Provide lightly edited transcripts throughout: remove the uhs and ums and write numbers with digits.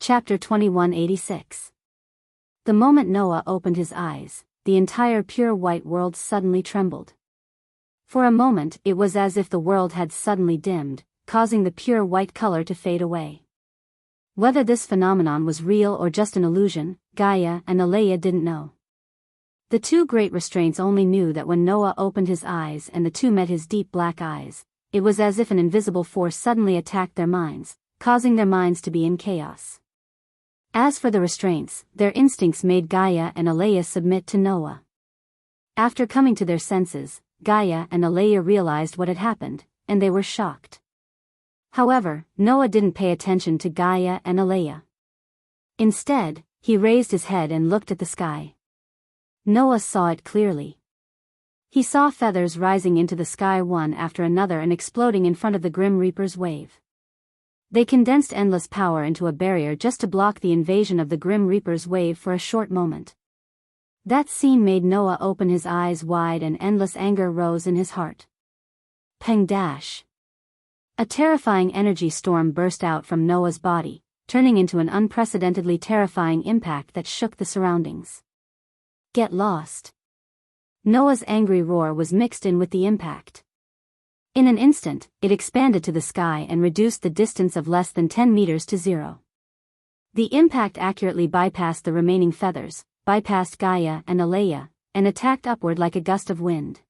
Chapter 2186. The moment Noah opened his eyes, the entire pure white world suddenly trembled. For a moment it was as if the world had suddenly dimmed, causing the pure white color to fade away. Whether this phenomenon was real or just an illusion, Gaia and Alea didn't know. The two great restraints only knew that when Noah opened his eyes and the two met his deep black eyes, it was as if an invisible force suddenly attacked their minds, causing their minds to be in chaos. As for the restraints, their instincts made Gaia and Alea submit to Noah. After coming to their senses, Gaia and Alea realized what had happened, and they were shocked. However, Noah didn't pay attention to Gaia and Alea. Instead, he raised his head and looked at the sky. Noah saw it clearly. He saw feathers rising into the sky one after another and exploding in front of the Grim Reaper's wave. They condensed endless power into a barrier just to block the invasion of the Grim Reaper's wave for a short moment. That scene made Noah open his eyes wide and endless anger rose in his heart. Peng dash. A terrifying energy storm burst out from Noah's body, turning into an unprecedentedly terrifying impact that shook the surroundings. Get lost. Noah's angry roar was mixed in with the impact. In an instant, it expanded to the sky and reduced the distance of less than 10 meters to 0. The impact accurately bypassed the remaining feathers, bypassed Gaia and Alea, and attacked upward like a gust of wind.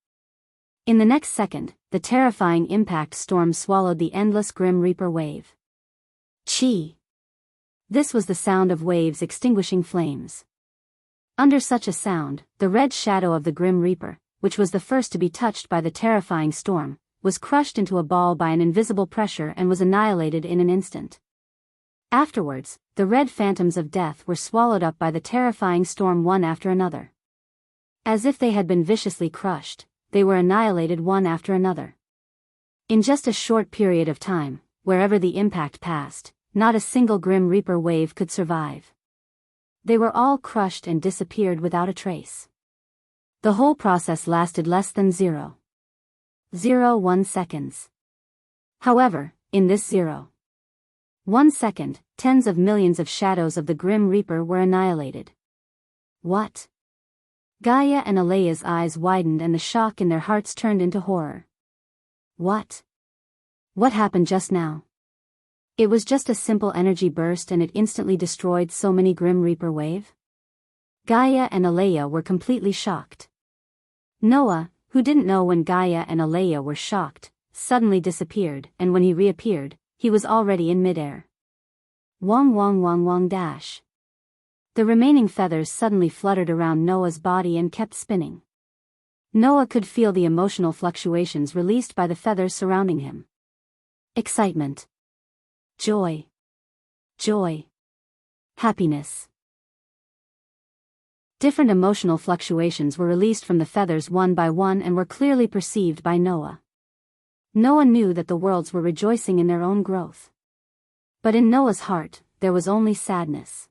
In the next second, the terrifying impact storm swallowed the endless Grim Reaper wave. Chi! This was the sound of waves extinguishing flames. Under such a sound, the red shadow of the Grim Reaper, which was the first to be touched by the terrifying storm, was crushed into a ball by an invisible pressure and was annihilated in an instant. Afterwards, the red phantoms of death were swallowed up by the terrifying storm one after another. As if they had been viciously crushed, they were annihilated one after another. In just a short period of time, wherever the impact passed, not a single Grim Reaper wave could survive. They were all crushed and disappeared without a trace. The whole process lasted less than 0.01 seconds. However, in this 0.01 second, tens of millions of shadows of the Grim Reaper were annihilated. What? Gaia and Alea's eyes widened and the shock in their hearts turned into horror. What? What happened just now? It was just a simple energy burst and it instantly destroyed so many Grim Reaper wave? Gaia and Alea were completely shocked. Noah, who didn't know when Gaia and Alea were shocked, suddenly disappeared, and when he reappeared, he was already in midair. Wong wong wong wong dash. The remaining feathers suddenly fluttered around Noah's body and kept spinning. Noah could feel the emotional fluctuations released by the feathers surrounding him. Excitement. Joy. Joy. Happiness. Different emotional fluctuations were released from the feathers one by one and were clearly perceived by Noah. Noah knew that the worlds were rejoicing in their own growth. But in Noah's heart, there was only sadness.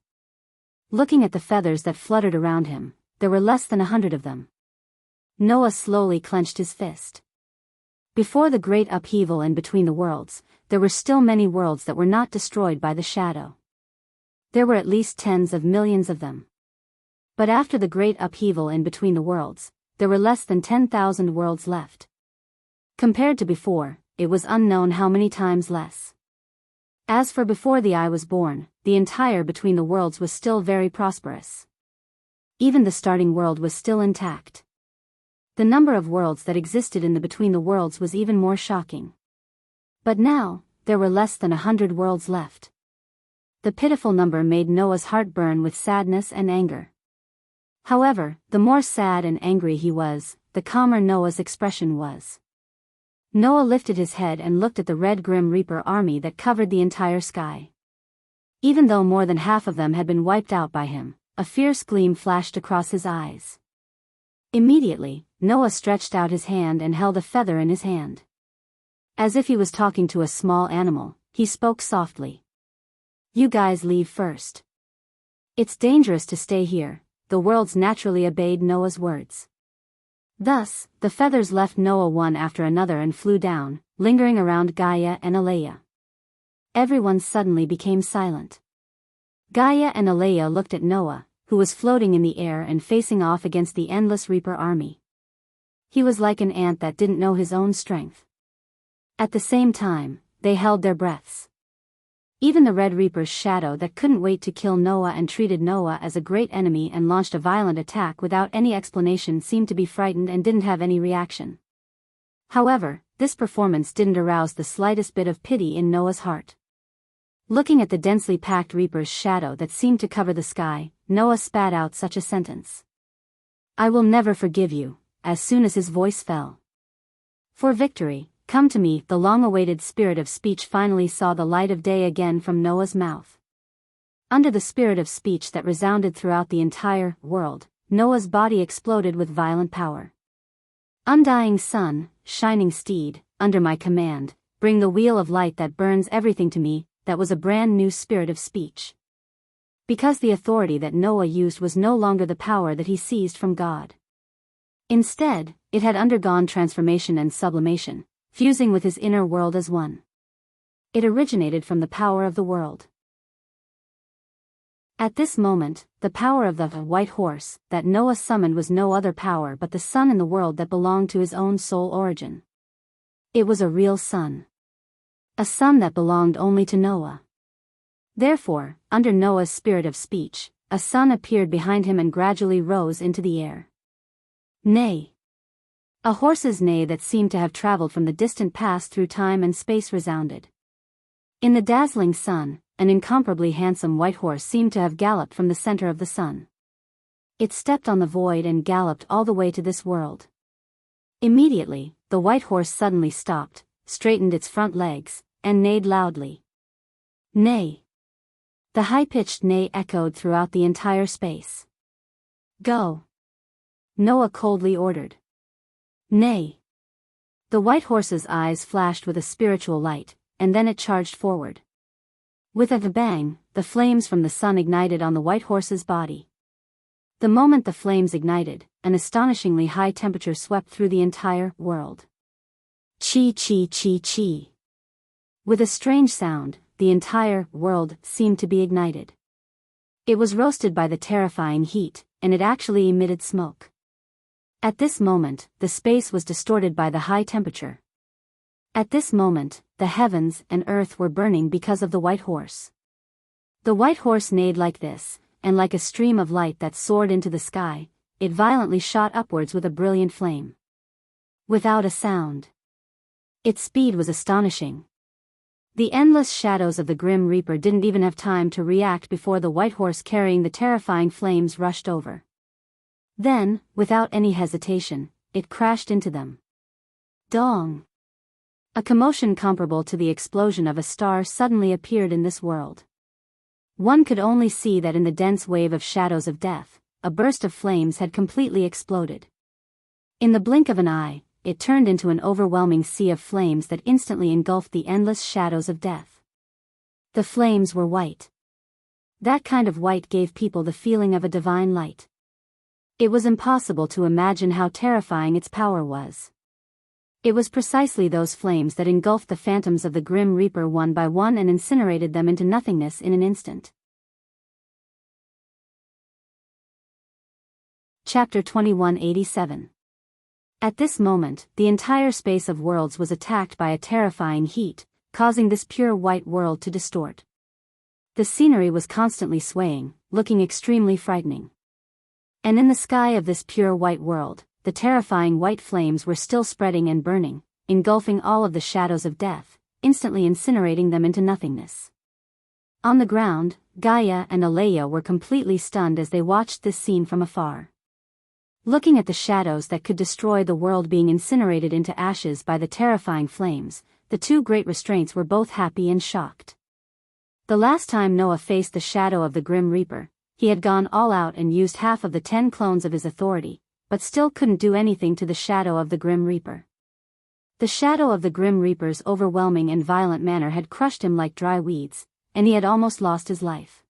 Looking at the feathers that fluttered around him, there were less than 100 of them. Noah slowly clenched his fist. Before the great upheaval and between the worlds, there were still many worlds that were not destroyed by the shadow. There were at least tens of millions of them. But after the great upheaval in between the worlds, there were less than 10,000 worlds left. Compared to before, it was unknown how many times less. As for before the eye was born, the entire between the worlds was still very prosperous. Even the starting world was still intact. The number of worlds that existed in the between the worlds was even more shocking. But now, there were less than 100 worlds left. The pitiful number made Noah's heart burn with sadness and anger. However, the more sad and angry he was, the calmer Noah's expression was. Noah lifted his head and looked at the red Grim Reaper army that covered the entire sky. Even though more than half of them had been wiped out by him, a fierce gleam flashed across his eyes. Immediately, Noah stretched out his hand and held a feather in his hand. As if he was talking to a small animal, he spoke softly. You guys leave first. It's dangerous to stay here. The worlds naturally obeyed Noah's words. Thus, the feathers left Noah one after another and flew down, lingering around Gaia and Alea. Everyone suddenly became silent. Gaia and Alea looked at Noah, who was floating in the air and facing off against the endless Reaper army. He was like an ant that didn't know his own strength. At the same time, they held their breaths. Even the Red Reaper's shadow that couldn't wait to kill Noah and treated Noah as a great enemy and launched a violent attack without any explanation seemed to be frightened and didn't have any reaction. However, this performance didn't arouse the slightest bit of pity in Noah's heart. Looking at the densely packed Reaper's shadow that seemed to cover the sky, Noah spat out such a sentence. "I will never forgive you," as soon as his voice fell. For victory, come to me. The long-awaited spirit of speech finally saw the light of day again from Noah's mouth. Under the spirit of speech that resounded throughout the entire world, Noah's body exploded with violent power. "Undying sun, shining steed, under my command, bring the wheel of light that burns everything to me." That was a brand new spirit of speech. Because the authority that Noah used was no longer the power that he seized from God. Instead, it had undergone transformation and sublimation, fusing with his inner world as one. It originated from the power of the world. At this moment, the power of the white horse that Noah summoned was no other power but the sun in the world that belonged to his own soul origin. It was a real sun. A sun that belonged only to Noah. Therefore, under Noah's spirit of speech, a sun appeared behind him and gradually rose into the air. Neigh. A horse's neigh that seemed to have traveled from the distant past through time and space resounded. In the dazzling sun, an incomparably handsome white horse seemed to have galloped from the center of the sun. It stepped on the void and galloped all the way to this world. Immediately, the white horse suddenly stopped, straightened its front legs, and neighed loudly. Neigh. The high-pitched neigh echoed throughout the entire space. Go. Noah coldly ordered. Neigh. The white horse's eyes flashed with a spiritual light, and then it charged forward. With a bang, the flames from the sun ignited on the white horse's body. The moment the flames ignited, an astonishingly high temperature swept through the entire world. Chi chi chi chi. With a strange sound, the entire world seemed to be ignited. It was roasted by the terrifying heat, and it actually emitted smoke. At this moment, the space was distorted by the high temperature. At this moment, the heavens and earth were burning because of the white horse. The white horse neighed like this, and like a stream of light that soared into the sky, it violently shot upwards with a brilliant flame. Without a sound. Its speed was astonishing. The endless shadows of the Grim Reaper didn't even have time to react before the white horse carrying the terrifying flames rushed over. Then, without any hesitation, it crashed into them. Dong! A commotion comparable to the explosion of a star suddenly appeared in this world. One could only see that in the dense wave of shadows of death, a burst of flames had completely exploded. In the blink of an eye, it turned into an overwhelming sea of flames that instantly engulfed the endless shadows of death. The flames were white. That kind of white gave people the feeling of a divine light. It was impossible to imagine how terrifying its power was. It was precisely those flames that engulfed the phantoms of the Grim Reaper one by one and incinerated them into nothingness in an instant. Chapter 2187. At this moment, the entire space of worlds was attacked by a terrifying heat, causing this pure white world to distort. The scenery was constantly swaying, looking extremely frightening. And in the sky of this pure white world, the terrifying white flames were still spreading and burning, engulfing all of the shadows of death, instantly incinerating them into nothingness. On the ground, Gaia and Alea were completely stunned as they watched this scene from afar. Looking at the shadows that could destroy the world being incinerated into ashes by the terrifying flames, the two great restraints were both happy and shocked. The last time Noah faced the shadow of the Grim Reaper, he had gone all out and used half of the 10 clones of his authority, but still couldn't do anything to the shadow of the Grim Reaper. The shadow of the Grim Reaper's overwhelming and violent manner had crushed him like dry weeds, and he had almost lost his life.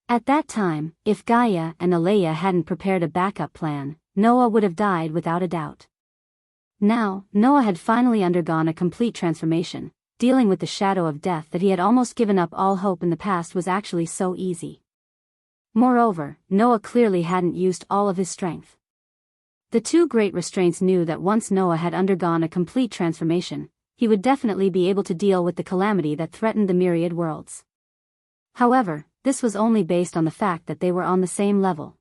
At that time, if Gaia and Alea hadn't prepared a backup plan, Noah would have died without a doubt. Now, Noah had finally undergone a complete transformation, dealing with the shadow of death that he had almost given up all hope in the past was actually so easy. Moreover, Noah clearly hadn't used all of his strength. The two great restraints knew that once Noah had undergone a complete transformation, he would definitely be able to deal with the calamity that threatened the myriad worlds. However, this was only based on the fact that they were on the same level.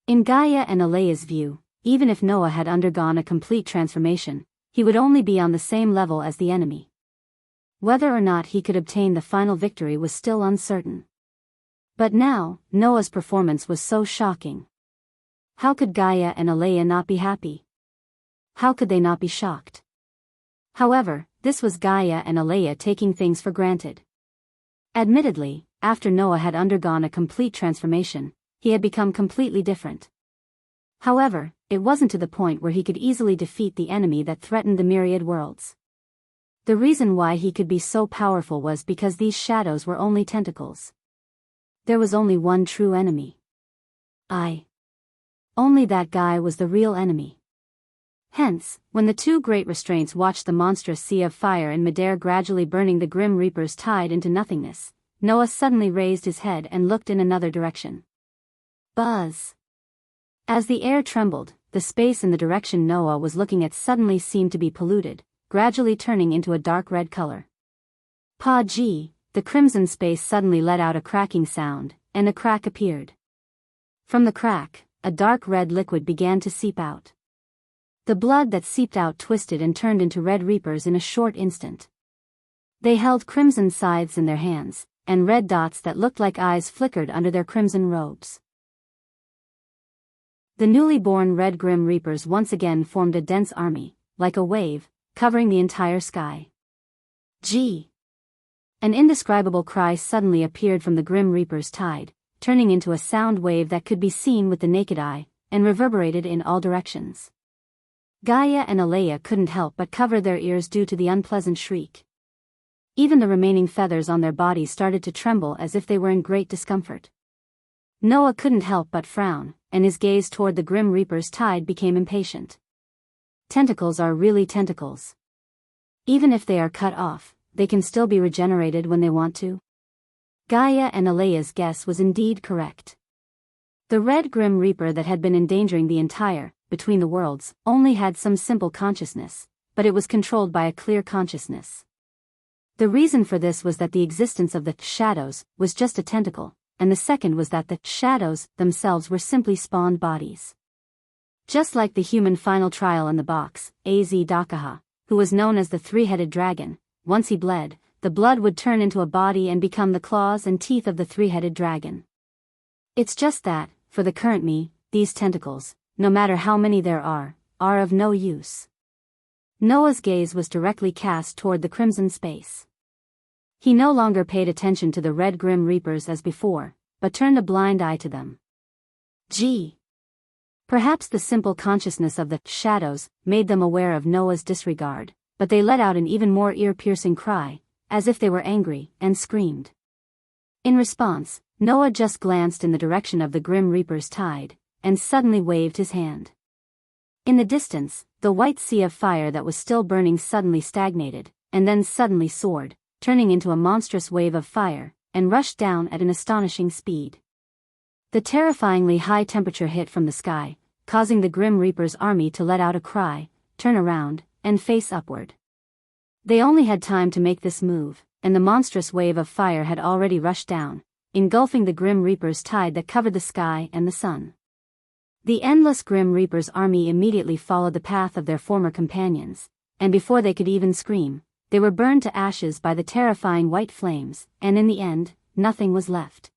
In Gaia and Alea's view, even if Noah had undergone a complete transformation, he would only be on the same level as the enemy. Whether or not he could obtain the final victory was still uncertain. But now, Noah's performance was so shocking. How could Gaia and Alea not be happy? How could they not be shocked? However, this was Gaia and Alea taking things for granted. Admittedly, after Noah had undergone a complete transformation, he had become completely different. However, it wasn't to the point where he could easily defeat the enemy that threatened the myriad worlds. The reason why he could be so powerful was because these shadows were only tentacles. There was only one true enemy. Only that guy was the real enemy. Hence, when the two great restraints watched the monstrous sea of fire in midair gradually burning the Grim Reaper's tide into nothingness, Noah suddenly raised his head and looked in another direction. Buzz! As the air trembled, the space in the direction Noah was looking at suddenly seemed to be polluted, gradually turning into a dark red color. Pa-gee! The crimson space suddenly let out a cracking sound, and a crack appeared. From the crack, a dark red liquid began to seep out. The blood that seeped out twisted and turned into red reapers in a short instant. They held crimson scythes in their hands, and red dots that looked like eyes flickered under their crimson robes. The newly born red Grim Reapers once again formed a dense army, like a wave, covering the entire sky. Gee! An indescribable cry suddenly appeared from the Grim Reaper's tide, turning into a sound wave that could be seen with the naked eye, and reverberated in all directions. Gaia and Alea couldn't help but cover their ears due to the unpleasant shriek. Even the remaining feathers on their bodies started to tremble as if they were in great discomfort. Noah couldn't help but frown, and his gaze toward the Grim Reaper's tide became impatient. Tentacles are really tentacles. Even if they are cut off, they can still be regenerated when they want to. Gaia and Alea's guess was indeed correct. The red Grim Reaper that had been endangering the entire, between the worlds, only had some simple consciousness, but it was controlled by a clear consciousness. The reason for this was that the existence of the shadows was just a tentacle, and the second was that the shadows themselves were simply spawned bodies. Just like the human final trial in the box, Az Dakaha, who was known as the three-headed dragon, once he bled, the blood would turn into a body and become the claws and teeth of the three-headed dragon. It's just that, for the current me, these tentacles, no matter how many there are of no use. Noah's gaze was directly cast toward the crimson space. He no longer paid attention to the red Grim Reapers as before, but turned a blind eye to them. Gee! Perhaps the simple consciousness of the shadows made them aware of Noah's disregard, but they let out an even more ear-piercing cry, as if they were angry, and screamed. In response, Noah just glanced in the direction of the Grim Reaper's tide, and suddenly waved his hand. In the distance, the white sea of fire that was still burning suddenly stagnated, and then suddenly soared, turning into a monstrous wave of fire, and rushed down at an astonishing speed. The terrifyingly high temperature hit from the sky, causing the Grim Reaper's army to let out a cry, turn around, and face upward. They only had time to make this move, and the monstrous wave of fire had already rushed down, engulfing the Grim Reaper's tide that covered the sky and the sun. The endless Grim Reaper's army immediately followed the path of their former companions, and before they could even scream, they were burned to ashes by the terrifying white flames, and in the end, nothing was left.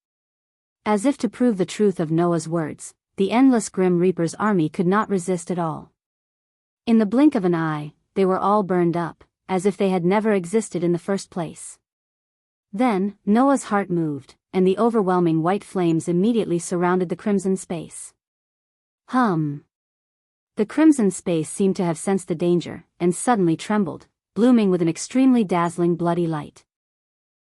As if to prove the truth of Noah's words, the endless Grim Reaper's army could not resist at all. In the blink of an eye, they were all burned up, as if they had never existed in the first place. Then, Noah's heart moved, and the overwhelming white flames immediately surrounded the crimson space. The crimson space seemed to have sensed the danger, and suddenly trembled, blooming with an extremely dazzling bloody light.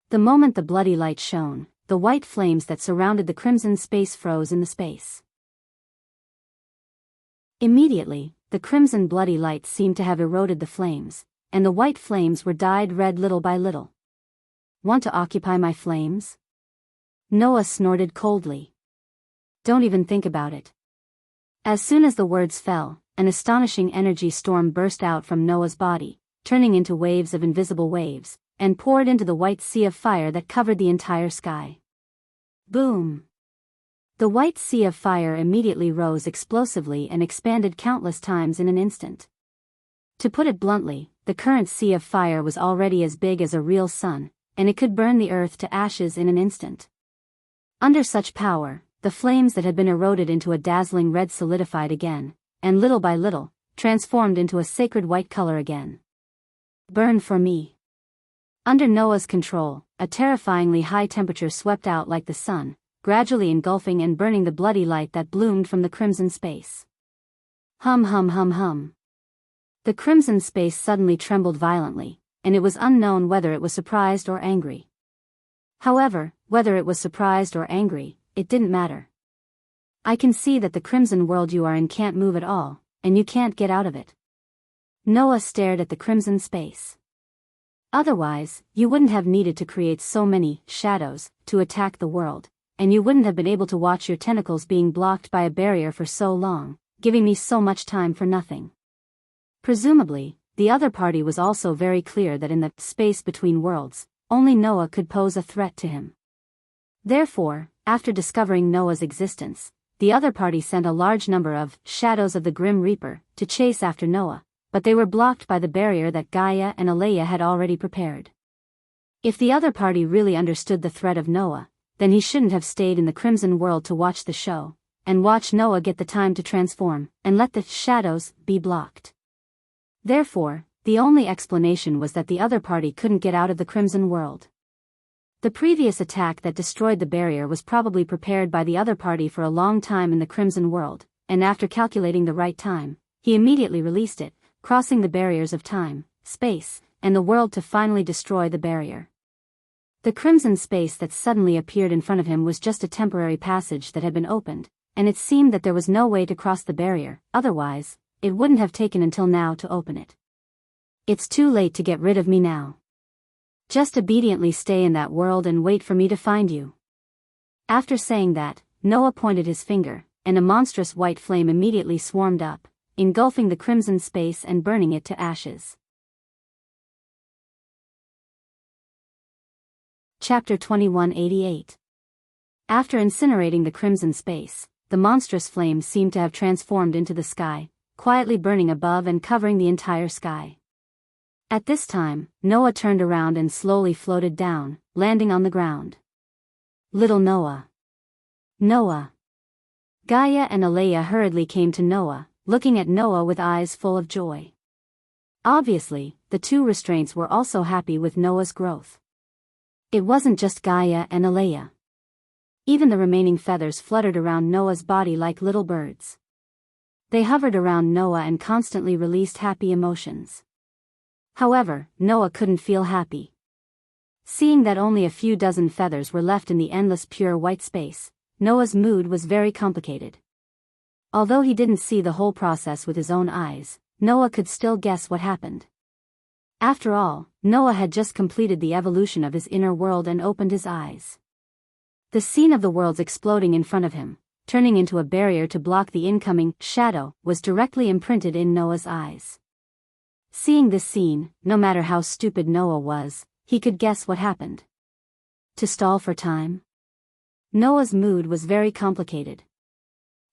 The moment the bloody light shone, the white flames that surrounded the crimson space froze in the space. Immediately, the crimson bloody light seemed to have eroded the flames, and the white flames were dyed red little by little. "Want to occupy my flames?" Noah snorted coldly. "Don't even think about it." As soon as the words fell, an astonishing energy storm burst out from Noah's body, turning into waves of invisible waves, and poured into the white sea of fire that covered the entire sky. Boom! The white sea of fire immediately rose explosively and expanded countless times in an instant. To put it bluntly, the current sea of fire was already as big as a real sun, and it could burn the earth to ashes in an instant. Under such power, the flames that had been eroded into a dazzling red solidified again, and little by little, transformed into a sacred white color again. Burn for me. Under Noah's control, a terrifyingly high temperature swept out like the sun, gradually engulfing and burning the bloody light that bloomed from the crimson space. Hum hum hum hum. The crimson space suddenly trembled violently, and it was unknown whether it was surprised or angry. However, whether it was surprised or angry, it didn't matter. "I can see that the crimson world you are in can't move at all, and you can't get out of it." Noah stared at the crimson space. "Otherwise, you wouldn't have needed to create so many shadows to attack the world, and you wouldn't have been able to watch your tentacles being blocked by a barrier for so long, giving me so much time for nothing." Presumably, the other party was also very clear that in the space between worlds, only Noah could pose a threat to him. Therefore, after discovering Noah's existence, the other party sent a large number of shadows of the Grim Reaper to chase after Noah, but they were blocked by the barrier that Gaia and Alea had already prepared. If the other party really understood the threat of Noah, then he shouldn't have stayed in the Crimson World to watch the show, and watch Noah get the time to transform, and let the shadows be blocked. Therefore, the only explanation was that the other party couldn't get out of the Crimson World. The previous attack that destroyed the barrier was probably prepared by the other party for a long time in the Crimson World, and after calculating the right time, he immediately released it, crossing the barriers of time, space, and the world to finally destroy the barrier. The crimson space that suddenly appeared in front of him was just a temporary passage that had been opened, and it seemed that there was no way to cross the barrier, otherwise, it wouldn't have taken until now to open it. "It's too late to get rid of me now. Just obediently stay in that world and wait for me to find you." After saying that, Noah pointed his finger, and a monstrous white flame immediately swarmed up, engulfing the crimson space and burning it to ashes. Chapter 2188. After incinerating the crimson space, the monstrous flame seemed to have transformed into the sky, quietly burning above and covering the entire sky. At this time, Noah turned around and slowly floated down, landing on the ground. Little Noah. Noah. Gaia and Alea hurriedly came to Noah, looking at Noah with eyes full of joy. Obviously, the two restraints were also happy with Noah's growth. It wasn't just Gaia and Alea. Even the remaining feathers fluttered around Noah's body like little birds. They hovered around Noah and constantly released happy emotions. However, Noah couldn't feel happy. Seeing that only a few dozen feathers were left in the endless pure white space, Noah's mood was very complicated. Although he didn't see the whole process with his own eyes, Noah could still guess what happened. After all, Noah had just completed the evolution of his inner world and opened his eyes. The scene of the worlds exploding in front of him, turning into a barrier to block the incoming shadow, was directly imprinted in Noah's eyes. Seeing this scene, no matter how stupid Noah was, he could guess what happened. To stall for time? Noah's mood was very complicated.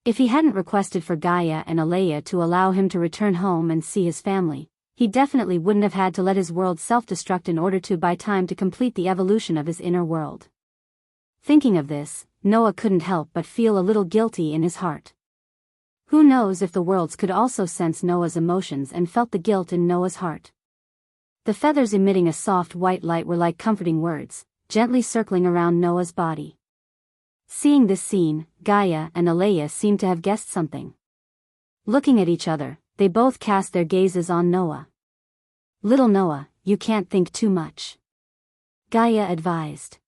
If he hadn't requested for Gaia and Alea to allow him to return home and see his family, he definitely wouldn't have had to let his world self-destruct in order to buy time to complete the evolution of his inner world. Thinking of this, Noah couldn't help but feel a little guilty in his heart. Who knows if the worlds could also sense Noah's emotions and felt the guilt in Noah's heart. The feathers emitting a soft white light were like comforting words, gently circling around Noah's body. Seeing this scene, Gaia and Alea seemed to have guessed something. Looking at each other, they both cast their gazes on Noah. "Little Noah, you can't think too much," Gaia advised.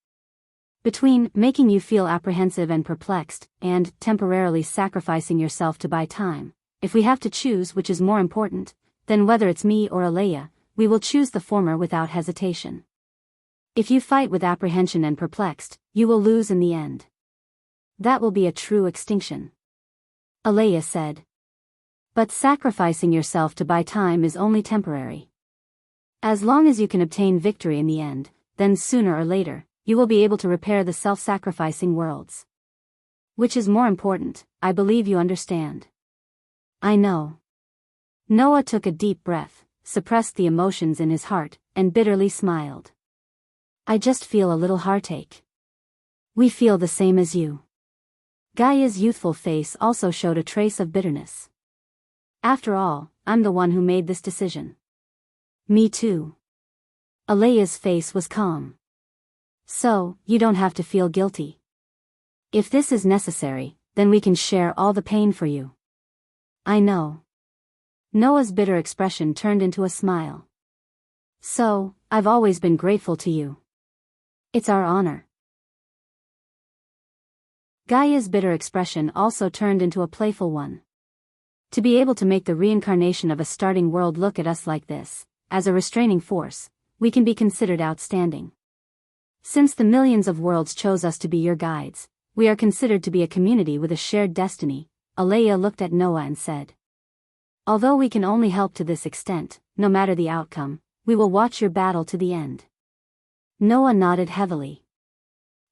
"Between making you feel apprehensive and perplexed, and temporarily sacrificing yourself to buy time, if we have to choose which is more important, then whether it's me or Alea, we will choose the former without hesitation. If you fight with apprehension and perplexed, you will lose in the end. That will be a true extinction. Alea said. But sacrificing yourself to buy time is only temporary. As long as you can obtain victory in the end, then sooner or later, you will be able to repair the self-sacrificing worlds. Which is more important, I believe you understand. I know. Noah took a deep breath, suppressed the emotions in his heart, and bitterly smiled. I just feel a little heartache. We feel the same as you. Gaia's youthful face also showed a trace of bitterness. After all, I'm the one who made this decision. Me too. Alea's face was calm. So, you don't have to feel guilty. If this is necessary, then we can share all the pain for you. I know. Noah's bitter expression turned into a smile. So, I've always been grateful to you. It's our honor. Gaia's bitter expression also turned into a playful one. To be able to make the reincarnation of a starting world look at us like this, as a restraining force, we can be considered outstanding. Since the millions of worlds chose us to be your guides, we are considered to be a community with a shared destiny, Alea looked at Noah and said. Although we can only help to this extent, no matter the outcome, we will watch your battle to the end. Noah nodded heavily.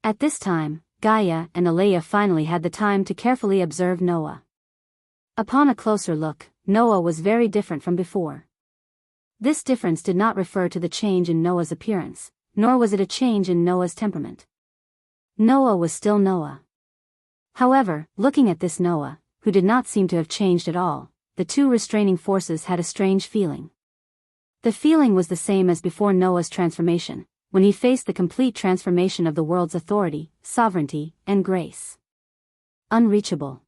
At this time, Gaia and Alea finally had the time to carefully observe Noah. Upon a closer look, Noah was very different from before. This difference did not refer to the change in Noah's appearance, nor was it a change in Noah's temperament. Noah was still Noah. However, looking at this Noah, who did not seem to have changed at all, the two restraining forces had a strange feeling. The feeling was the same as before Noah's transformation, when he faced the complete transformation of the world's authority, sovereignty, and grace. Unreachable.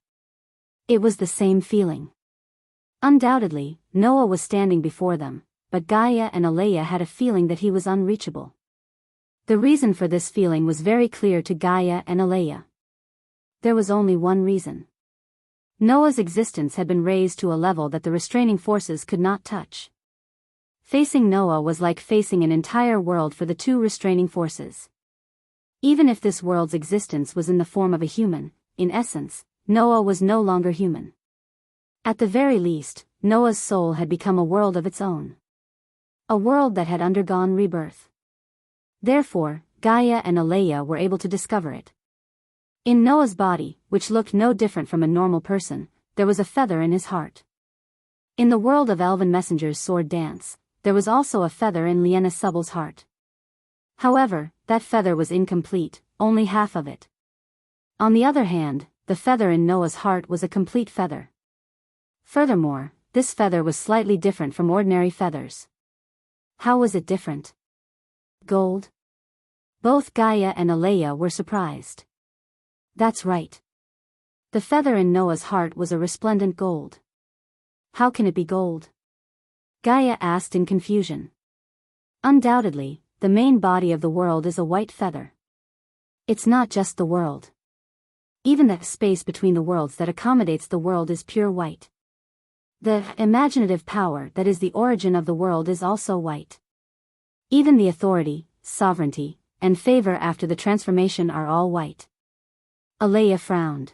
It was the same feeling. Undoubtedly, Noah was standing before them, but Gaia and Alea had a feeling that he was unreachable. The reason for this feeling was very clear to Gaia and Alea. There was only one reason. Noah's existence had been raised to a level that the restraining forces could not touch. Facing Noah was like facing an entire world for the two restraining forces. Even if this world's existence was in the form of a human, in essence, Noah was no longer human. At the very least, Noah's soul had become a world of its own. A world that had undergone rebirth. Therefore, Gaia and Alea were able to discover it. In Noah's body, which looked no different from a normal person, there was a feather in his heart. In the world of elven messengers' sword dance, there was also a feather in Liena Subble's heart. However, that feather was incomplete, only half of it. On the other hand, the feather in Noah's heart was a complete feather. Furthermore, this feather was slightly different from ordinary feathers. How was it different? Gold? Both Gaia and Alea were surprised. That's right. The feather in Noah's heart was a resplendent gold. How can it be gold? Gaia asked in confusion. Undoubtedly, the main body of the world is a white feather. It's not just the world. Even the space between the worlds that accommodates the world is pure white. The imaginative power that is the origin of the world is also white. Even the authority, sovereignty, and favor after the transformation are all white. Alea frowned.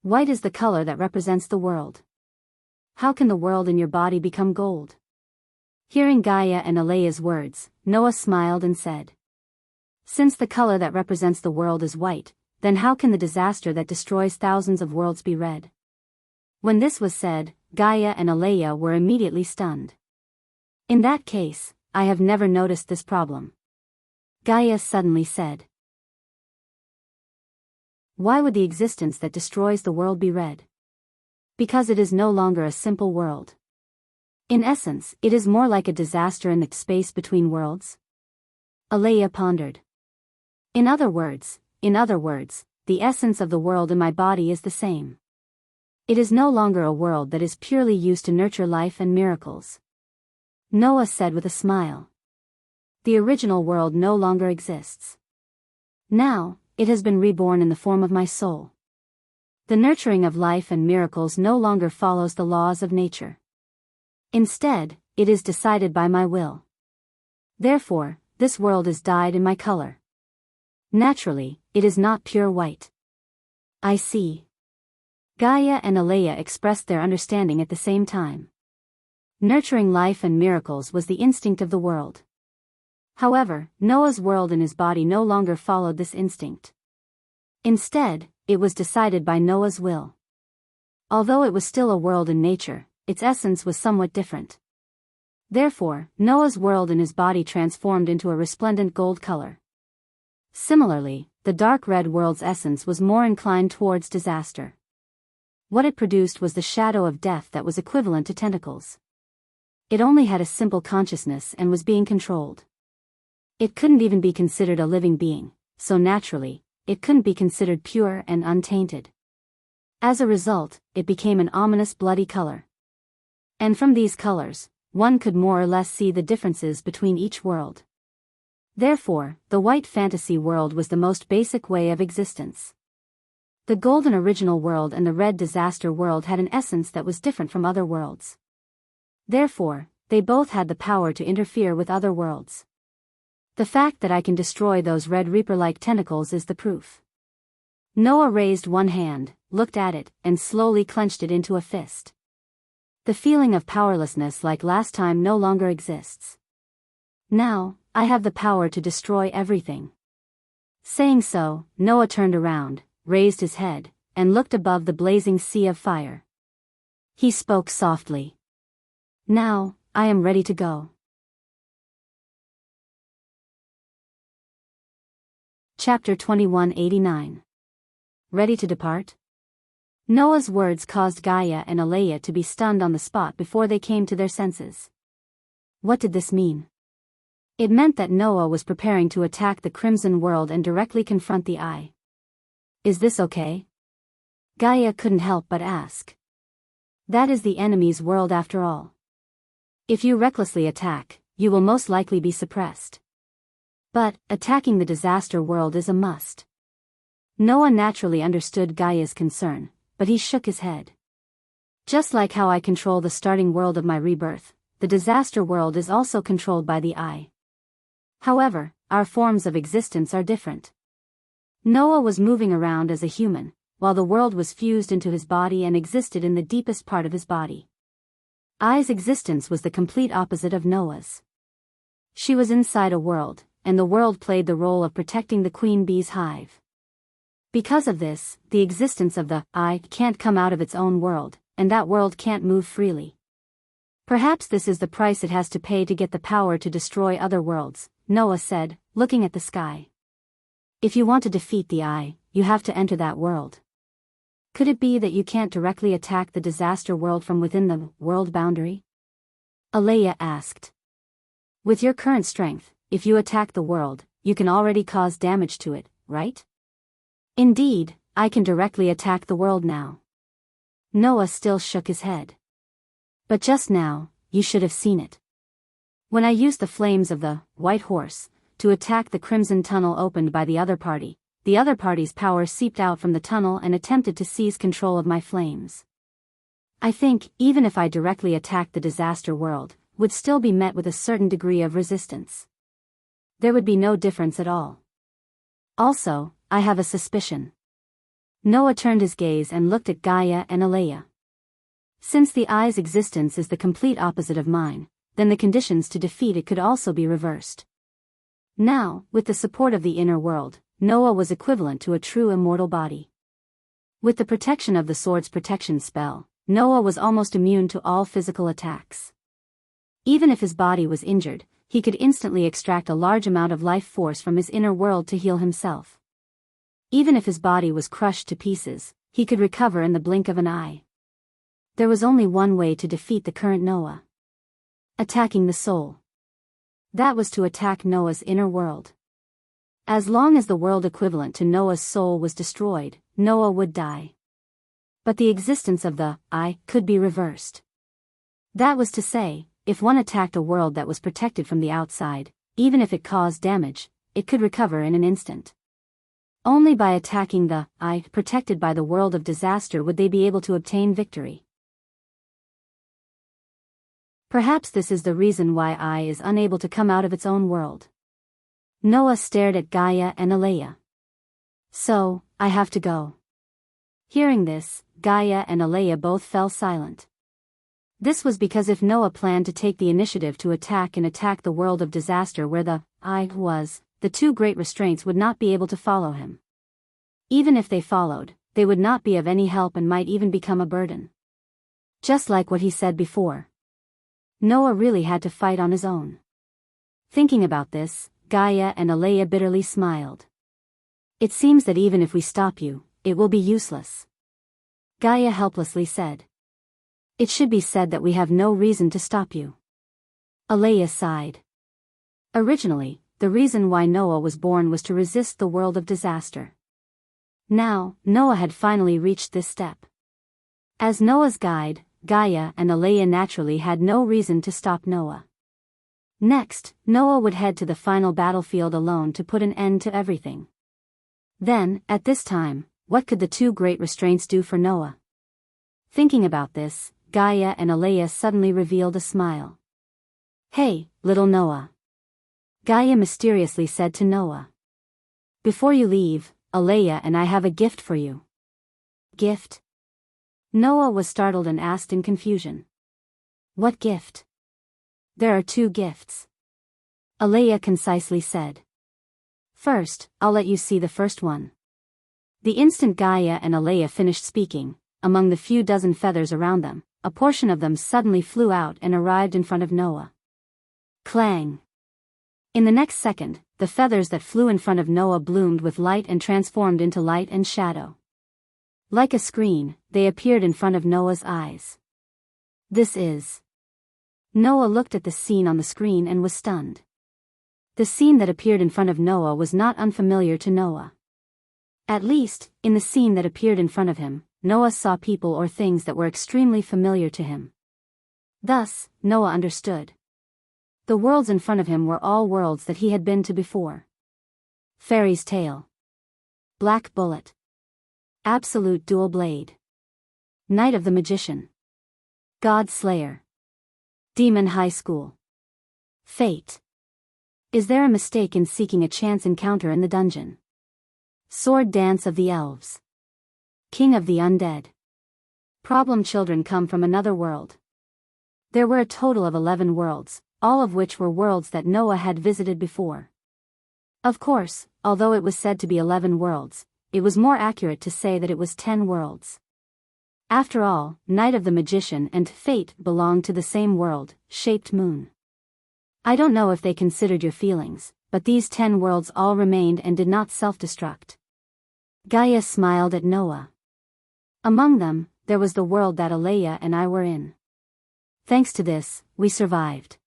White is the color that represents the world. How can the world in your body become gold? Hearing Gaia and Alea's words, Noah smiled and said. Since the color that represents the world is white, then how can the disaster that destroys thousands of worlds be red? When this was said, Gaia and Alea were immediately stunned. In that case, I have never noticed this problem. Gaia suddenly said. Why would the existence that destroys the world be red? Because it is no longer a simple world. In essence, it is more like a disaster in the space between worlds. Alea pondered. In other words, the essence of the world in my body is the same. It is no longer a world that is purely used to nurture life and miracles. Noah said with a smile. The original world no longer exists. Now, it has been reborn in the form of my soul. The nurturing of life and miracles no longer follows the laws of nature. Instead, it is decided by my will. Therefore, this world is dyed in my color. Naturally, it is not pure white. I see. Gaia and Alea expressed their understanding at the same time. Nurturing life and miracles was the instinct of the world. However, Noah's world and his body no longer followed this instinct. Instead, it was decided by Noah's will. Although it was still a world in nature, its essence was somewhat different. Therefore, Noah's world and his body transformed into a resplendent gold color. Similarly, the dark red world's essence was more inclined towards disaster. What it produced was the shadow of death that was equivalent to tentacles. It only had a simple consciousness and was being controlled. It couldn't even be considered a living being, so naturally, it couldn't be considered pure and untainted. As a result, it became an ominous bloody color. And from these colors, one could more or less see the differences between each world. Therefore, the white fantasy world was the most basic way of existence. The golden original world and the red disaster world had an essence that was different from other worlds. Therefore, they both had the power to interfere with other worlds. The fact that I can destroy those red reaper-like tentacles is the proof. Noah raised one hand, looked at it, and slowly clenched it into a fist. The feeling of powerlessness like last time no longer exists. Now, I have the power to destroy everything. Saying so, Noah turned around, raised his head, and looked above the blazing sea of fire. He spoke softly. Now, I am ready to go. Chapter 2189. Ready to depart? Noah's words caused Gaia and Alea to be stunned on the spot before they came to their senses. What did this mean? It meant that Noah was preparing to attack the Crimson World and directly confront the Eye. Is this okay? Gaia couldn't help but ask. That is the enemy's world after all. If you recklessly attack, you will most likely be suppressed. But, attacking the disaster world is a must. Noah naturally understood Gaia's concern, but he shook his head. Just like how I control the starting world of my rebirth, the disaster world is also controlled by the Eye. However, our forms of existence are different. Noah was moving around as a human, while the world was fused into his body and existed in the deepest part of his body. Eye's existence was the complete opposite of Noah's. She was inside a world, and the world played the role of protecting the queen bee's hive. Because of this, the existence of the Eye can't come out of its own world, and that world can't move freely. Perhaps this is the price it has to pay to get the power to destroy other worlds, Noah said, looking at the sky. If you want to defeat the Eye, you have to enter that world. Could it be that you can't directly attack the disaster world from within the world boundary? Alea asked. With your current strength, if you attack the world, you can already cause damage to it, right? Indeed, I can directly attack the world now. Noah still shook his head. But just now, you should have seen it. When I used the flames of the White Horse to attack the crimson tunnel opened by the other party's power seeped out from the tunnel and attempted to seize control of my flames. I think, even if I directly attacked the disaster world, would still be met with a certain degree of resistance. There would be no difference at all. Also, I have a suspicion. Noah turned his gaze and looked at Gaia and Alea. Since the Eye's existence is the complete opposite of mine, then the conditions to defeat it could also be reversed. Now, with the support of the inner world, Noah was equivalent to a true immortal body. With the protection of the sword's protection spell, Noah was almost immune to all physical attacks. Even if his body was injured, he could instantly extract a large amount of life force from his inner world to heal himself. Even if his body was crushed to pieces, he could recover in the blink of an eye. There was only one way to defeat the current Noah. Attacking the soul. That was to attack Noah's inner world. As long as the world equivalent to Noah's soul was destroyed, Noah would die. But the existence of the Eye could be reversed. That was to say, if one attacked a world that was protected from the outside, even if it caused damage, it could recover in an instant. Only by attacking the Eye protected by the world of disaster would they be able to obtain victory. Perhaps this is the reason why I is unable to come out of its own world. Noah stared at Gaia and Alea. So, I have to go. Hearing this, Gaia and Alea both fell silent. This was because if Noah planned to take the initiative to attack the world of disaster where the I was, the two great restraints would not be able to follow him. Even if they followed, they would not be of any help and might even become a burden. Just like what he said before. Noah really had to fight on his own. Thinking about this, Gaia and Alea bitterly smiled. It seems that even if we stop you, it will be useless. Gaia helplessly said. It should be said that we have no reason to stop you. Alea sighed. Originally, the reason why Noah was born was to resist the world of disaster. Now, Noah had finally reached this step. As Noah's guide, Gaia and Alea naturally had no reason to stop Noah. Next, Noah would head to the final battlefield alone to put an end to everything. Then, at this time, what could the two great restraints do for Noah? Thinking about this, Gaia and Alea suddenly revealed a smile. Hey, little Noah. Gaia mysteriously said to Noah. Before you leave, Alea and I have a gift for you. Gift? Noah was startled and asked in confusion. What gift? There are two gifts. Alea concisely said. First, I'll let you see the first one. The instant Gaia and Alea finished speaking, among the few dozen feathers around them, a portion of them suddenly flew out and arrived in front of Noah. Clang! In the next second, the feathers that flew in front of Noah bloomed with light and transformed into light and shadow. Like a screen, they appeared in front of Noah's eyes. This is... Noah looked at the scene on the screen and was stunned. The scene that appeared in front of Noah was not unfamiliar to Noah. At least, in the scene that appeared in front of him, Noah saw people or things that were extremely familiar to him. Thus, Noah understood. The worlds in front of him were all worlds that he had been to before. Fairy's Tale. Black Bullet. Absolute Dual Blade. Night of the Magician. God Slayer. Demon High School. Fate. Is there a mistake in seeking a chance encounter in the dungeon? Sword Dance of the Elves. King of the Undead. Problem children come from another world. There were a total of 11 worlds, all of which were worlds that Noah had visited before. Of course, although it was said to be 11 worlds, it was more accurate to say that it was 10 worlds. After all, Night of the Magician and Fate belonged to the same world, shaped moon. I don't know if they considered your feelings, but these 10 worlds all remained and did not self-destruct. Gaia smiled at Noah. Among them, there was the world that Alea and I were in. Thanks to this, we survived.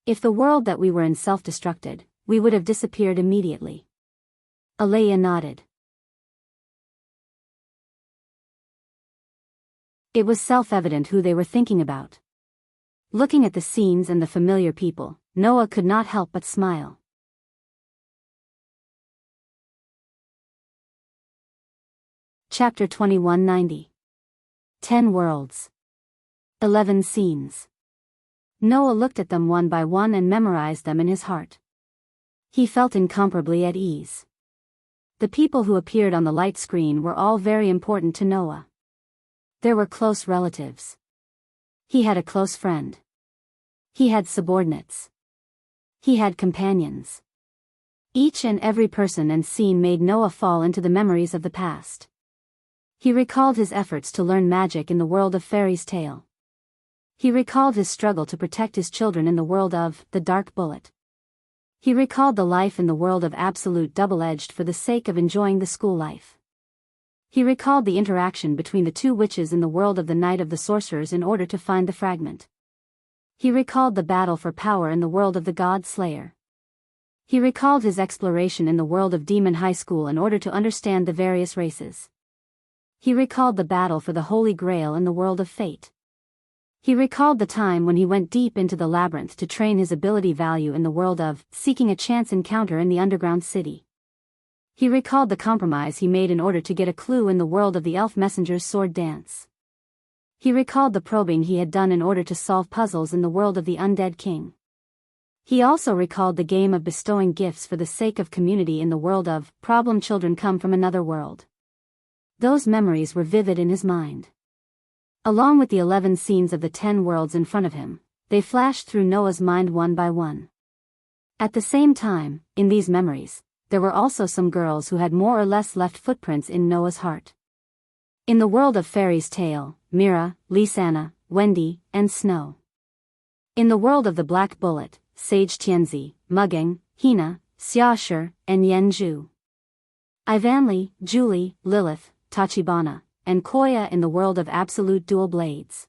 If the world that we were in self-destructed, we would have disappeared immediately. Alea nodded. It was self-evident who they were thinking about. Looking at the scenes and the familiar people, Noah could not help but smile. Chapter 2190. 10 Worlds. 11 Scenes. Noah looked at them one by one and memorized them in his heart. He felt incomparably at ease. The people who appeared on the light screen were all very important to Noah. There were close relatives. He had a close friend. He had subordinates. He had companions. Each and every person and scene made Noah fall into the memories of the past. He recalled his efforts to learn magic in the world of Fairy's Tale. He recalled his struggle to protect his children in the world of the Dark Bullet. He recalled the life in the world of Absolute Double-Edged for the sake of enjoying the school life. He recalled the interaction between the two witches in the world of the Night of the Sorcerers in order to find the fragment. He recalled the battle for power in the world of the God Slayer. He recalled his exploration in the world of Demon High School in order to understand the various races. He recalled the battle for the Holy Grail in the world of Fate. He recalled the time when he went deep into the labyrinth to train his ability value in the world of seeking a chance encounter in the underground city. He recalled the compromise he made in order to get a clue in the world of the elf messenger's sword dance. He recalled the probing he had done in order to solve puzzles in the world of the undead king. He also recalled the game of bestowing gifts for the sake of community in the world of problem children come from another world. Those memories were vivid in his mind. Along with the 11 scenes of the 10 worlds in front of him, they flashed through Noah's mind one by one. At the same time, in these memories, there were also some girls who had more or less left footprints in Noah's heart. In the world of Fairy's Tale, Mira, Lisanna, Wendy, and Snow. In the world of the Black Bullet, Sage Tianzi, Mugging, Hina, Xiaoshi, and Yanju. Ivanli, Julie, Lilith, Tachibana, and Koya in the world of Absolute Dual Blades.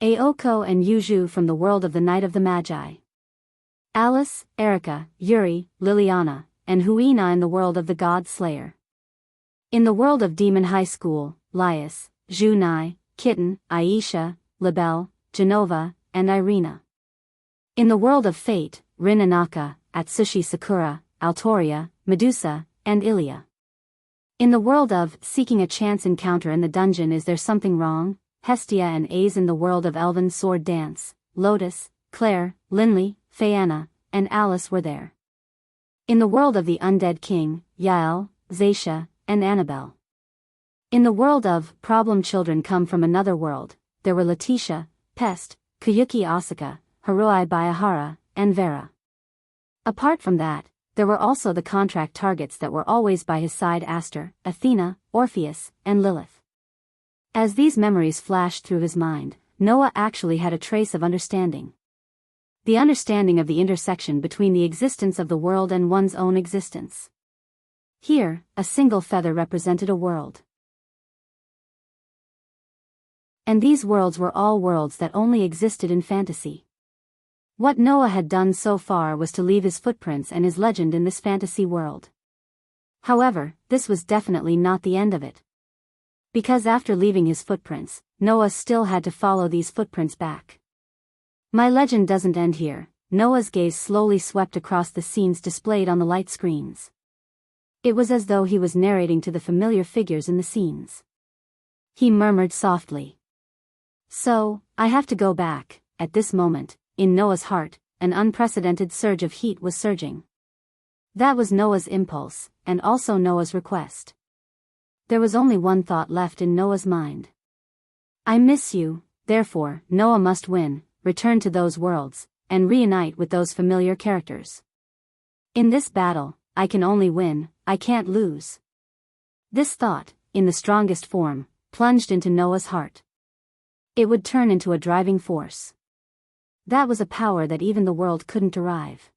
Aoko and Yuju from the world of the Night of the Magi. Alice, Erica, Yuri, Liliana, and Huina in the world of the God Slayer. In the world of Demon High School, Lias, Junai, Kitten, Aisha, Libelle, Genova, and Irina. In the world of Fate, Rin Anaka, Atsushi Sakura, Altoria, Medusa, and Ilya. In the world of Seeking a Chance Encounter in the Dungeon Is There Something Wrong, Hestia and Aze in the world of Elven Sword Dance, Lotus, Claire, Linley, Phaeana, and Alice were there. In the world of the Undead King, Yael, Zaisha, and Annabelle. In the world of Problem Children Come from Another World, there were Letitia, Pest, Kuyuki Asaka, Haroi Bayahara, and Vera. Apart from that, there were also the contract targets that were always by his side: Aster, Athena, Orpheus, and Lilith. As these memories flashed through his mind, Noah actually had a trace of understanding. The understanding of the intersection between the existence of the world and one's own existence. Here, a single feather represented a world. And these worlds were all worlds that only existed in fantasy. What Noah had done so far was to leave his footprints and his legend in this fantasy world. However, this was definitely not the end of it. Because after leaving his footprints, Noah still had to follow these footprints back. My legend doesn't end here. Noah's gaze slowly swept across the scenes displayed on the light screens. It was as though he was narrating to the familiar figures in the scenes. He murmured softly. So, I have to go back. At this moment, in Noah's heart, an unprecedented surge of heat was surging. That was Noah's impulse, and also Noah's request. There was only one thought left in Noah's mind. I miss you. Therefore, Noah must win, return to those worlds, and reunite with those familiar characters. In this battle, I can only win, I can't lose. This thought, in the strongest form, plunged into Noah's heart. It would turn into a driving force. That was a power that even the world couldn't derive.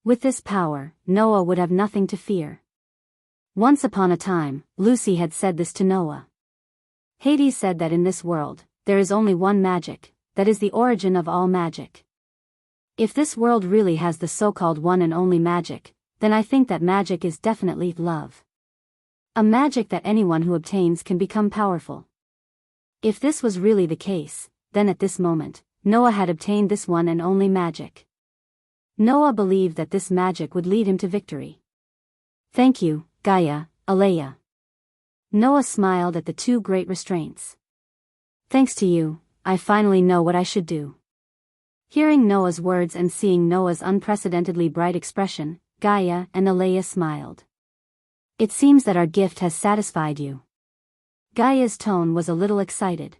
With this power, Noah would have nothing to fear. Once upon a time, Lucy had said this to Noah. Hades said that in this world, there is only one magic, that is the origin of all magic. If this world really has the so-called one and only magic, then I think that magic is definitely love. A magic that anyone who obtains can become powerful. If this was really the case, then at this moment, Noah had obtained this one and only magic. Noah believed that this magic would lead him to victory. Thank you, Gaia, Aleia. Noah smiled at the two great restraints. Thanks to you, I finally know what I should do. Hearing Noah's words and seeing Noah's unprecedentedly bright expression, Gaia and Aleia smiled. It seems that our gift has satisfied you. Gaia's tone was a little excited.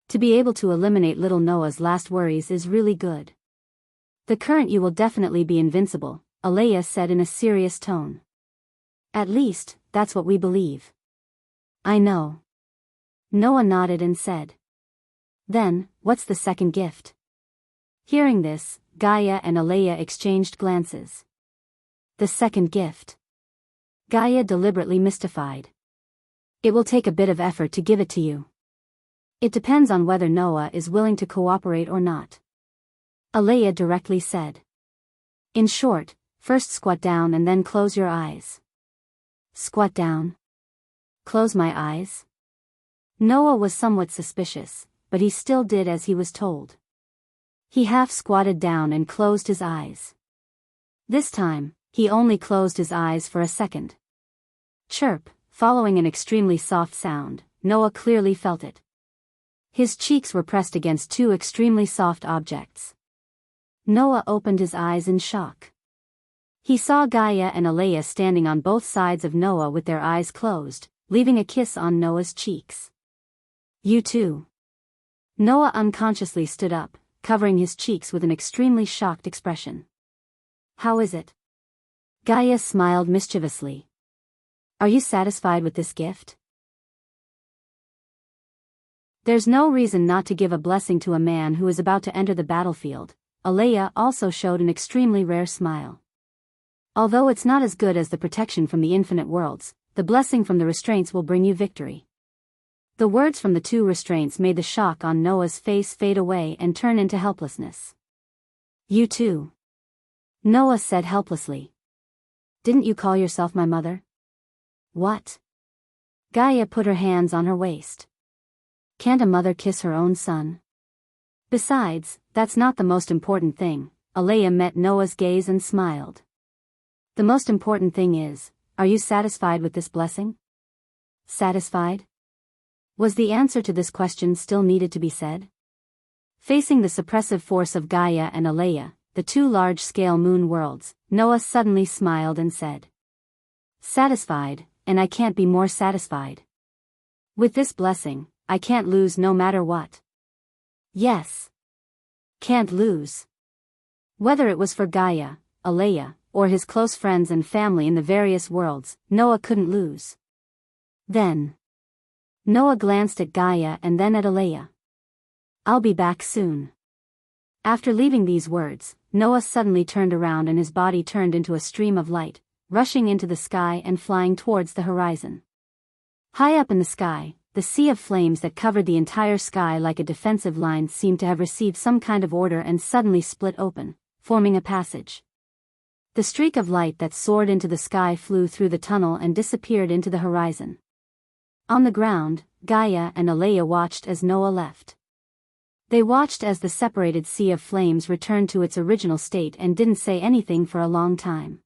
To be able to eliminate little Noah's last worries is really good. The current you will definitely be invincible, Aleia said in a serious tone. At least, that's what we believe. I know. Noah nodded and said. Then, what's the second gift? Hearing this, Gaia and Aleia exchanged glances. The second gift. Gaia deliberately mystified. It will take a bit of effort to give it to you. It depends on whether Noah is willing to cooperate or not. Aleia directly said. In short, first squat down and then close your eyes. Squat down? Close my eyes? Noah was somewhat suspicious, but he still did as he was told. He half squatted down and closed his eyes. This time, he only closed his eyes for a second. Chirp, following an extremely soft sound, Noah clearly felt it. His cheeks were pressed against two extremely soft objects. Noah opened his eyes in shock. He saw Gaia and Alea standing on both sides of Noah with their eyes closed, leaving a kiss on Noah's cheeks. "You too." Noah unconsciously stood up, covering his cheeks with an extremely shocked expression. "How is it?" Gaia smiled mischievously. "Are you satisfied with this gift?" "There's no reason not to give a blessing to a man who is about to enter the battlefield." Alea also showed an extremely rare smile. "Although it's not as good as the protection from the infinite worlds, the blessing from the restraints will bring you victory." The words from the two restraints made the shock on Noah's face fade away and turn into helplessness. "You too," Noah said helplessly. "Didn't you call yourself my mother?" "What?" Gaia put her hands on her waist. "Can't a mother kiss her own son?" "Besides, that's not the most important thing." Alea met Noah's gaze and smiled. "The most important thing is, are you satisfied with this blessing?" "Satisfied?" Was the answer to this question still needed to be said? Facing the suppressive force of Gaia and Alea, the two large-scale moon worlds, Noah suddenly smiled and said, "Satisfied, and I can't be more satisfied. With this blessing, I can't lose no matter what." Yes. Can't lose. Whether it was for Gaia, Alea, or his close friends and family in the various worlds, Noah couldn't lose. Then Noah glanced at Gaia and then at Alea. "I'll be back soon." After leaving these words, Noah suddenly turned around and his body turned into a stream of light, rushing into the sky and flying towards the horizon. High up in the sky, the sea of flames that covered the entire sky like a defensive line seemed to have received some kind of order and suddenly split open, forming a passage. The streak of light that soared into the sky flew through the tunnel and disappeared into the horizon. On the ground, Gaia and Alea watched as Noah left. They watched as the separated sea of flames returned to its original state and didn't say anything for a long time.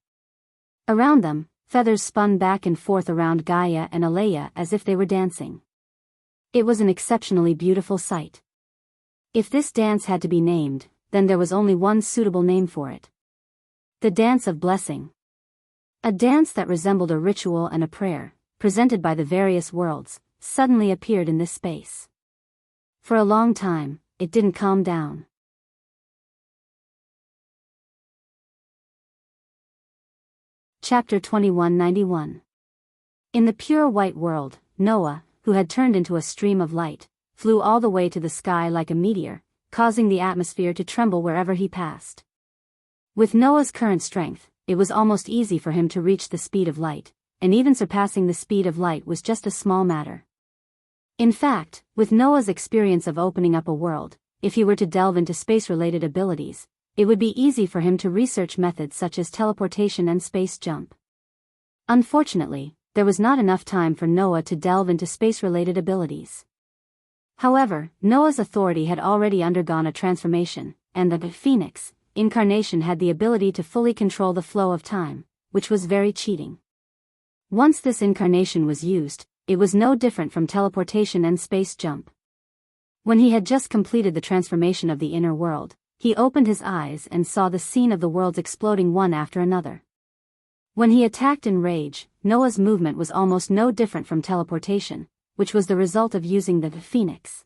Around them, feathers spun back and forth around Gaia and Alea as if they were dancing. It was an exceptionally beautiful sight. If this dance had to be named, then there was only one suitable name for it. The Dance of Blessing. A dance that resembled a ritual and a prayer, presented by the various worlds, suddenly appeared in this space. For a long time, it didn't calm down. Chapter 2191. In the pure white world, Noah, who had turned into a stream of light, flew all the way to the sky like a meteor, causing the atmosphere to tremble wherever he passed. With Noah's current strength, it was almost easy for him to reach the speed of light, and even surpassing the speed of light was just a small matter. In fact, with Noah's experience of opening up a world, if he were to delve into space-related abilities, it would be easy for him to research methods such as teleportation and space jump. Unfortunately, there was not enough time for Noah to delve into space-related abilities. However, Noah's authority had already undergone a transformation, and the Phoenix incarnation had the ability to fully control the flow of time, which was very cheating. Once this incarnation was used, it was no different from teleportation and space jump. When he had just completed the transformation of the inner world, he opened his eyes and saw the scene of the worlds exploding one after another. When he attacked in rage, Noah's movement was almost no different from teleportation, which was the result of using the Phoenix.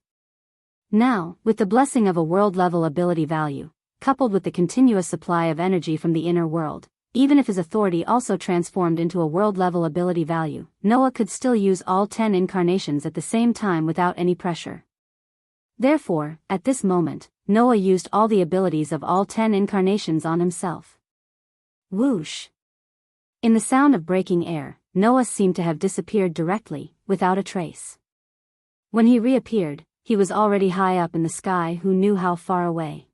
Now, with the blessing of a world-level ability value, coupled with the continuous supply of energy from the inner world, even if his authority also transformed into a world-level ability value, Noah could still use all 10 incarnations at the same time without any pressure. Therefore, at this moment, Noah used all the abilities of all 10 incarnations on himself. Whoosh! In the sound of breaking air, Noah seemed to have disappeared directly, without a trace. When he reappeared, he was already high up in the sky. Who knew how far away?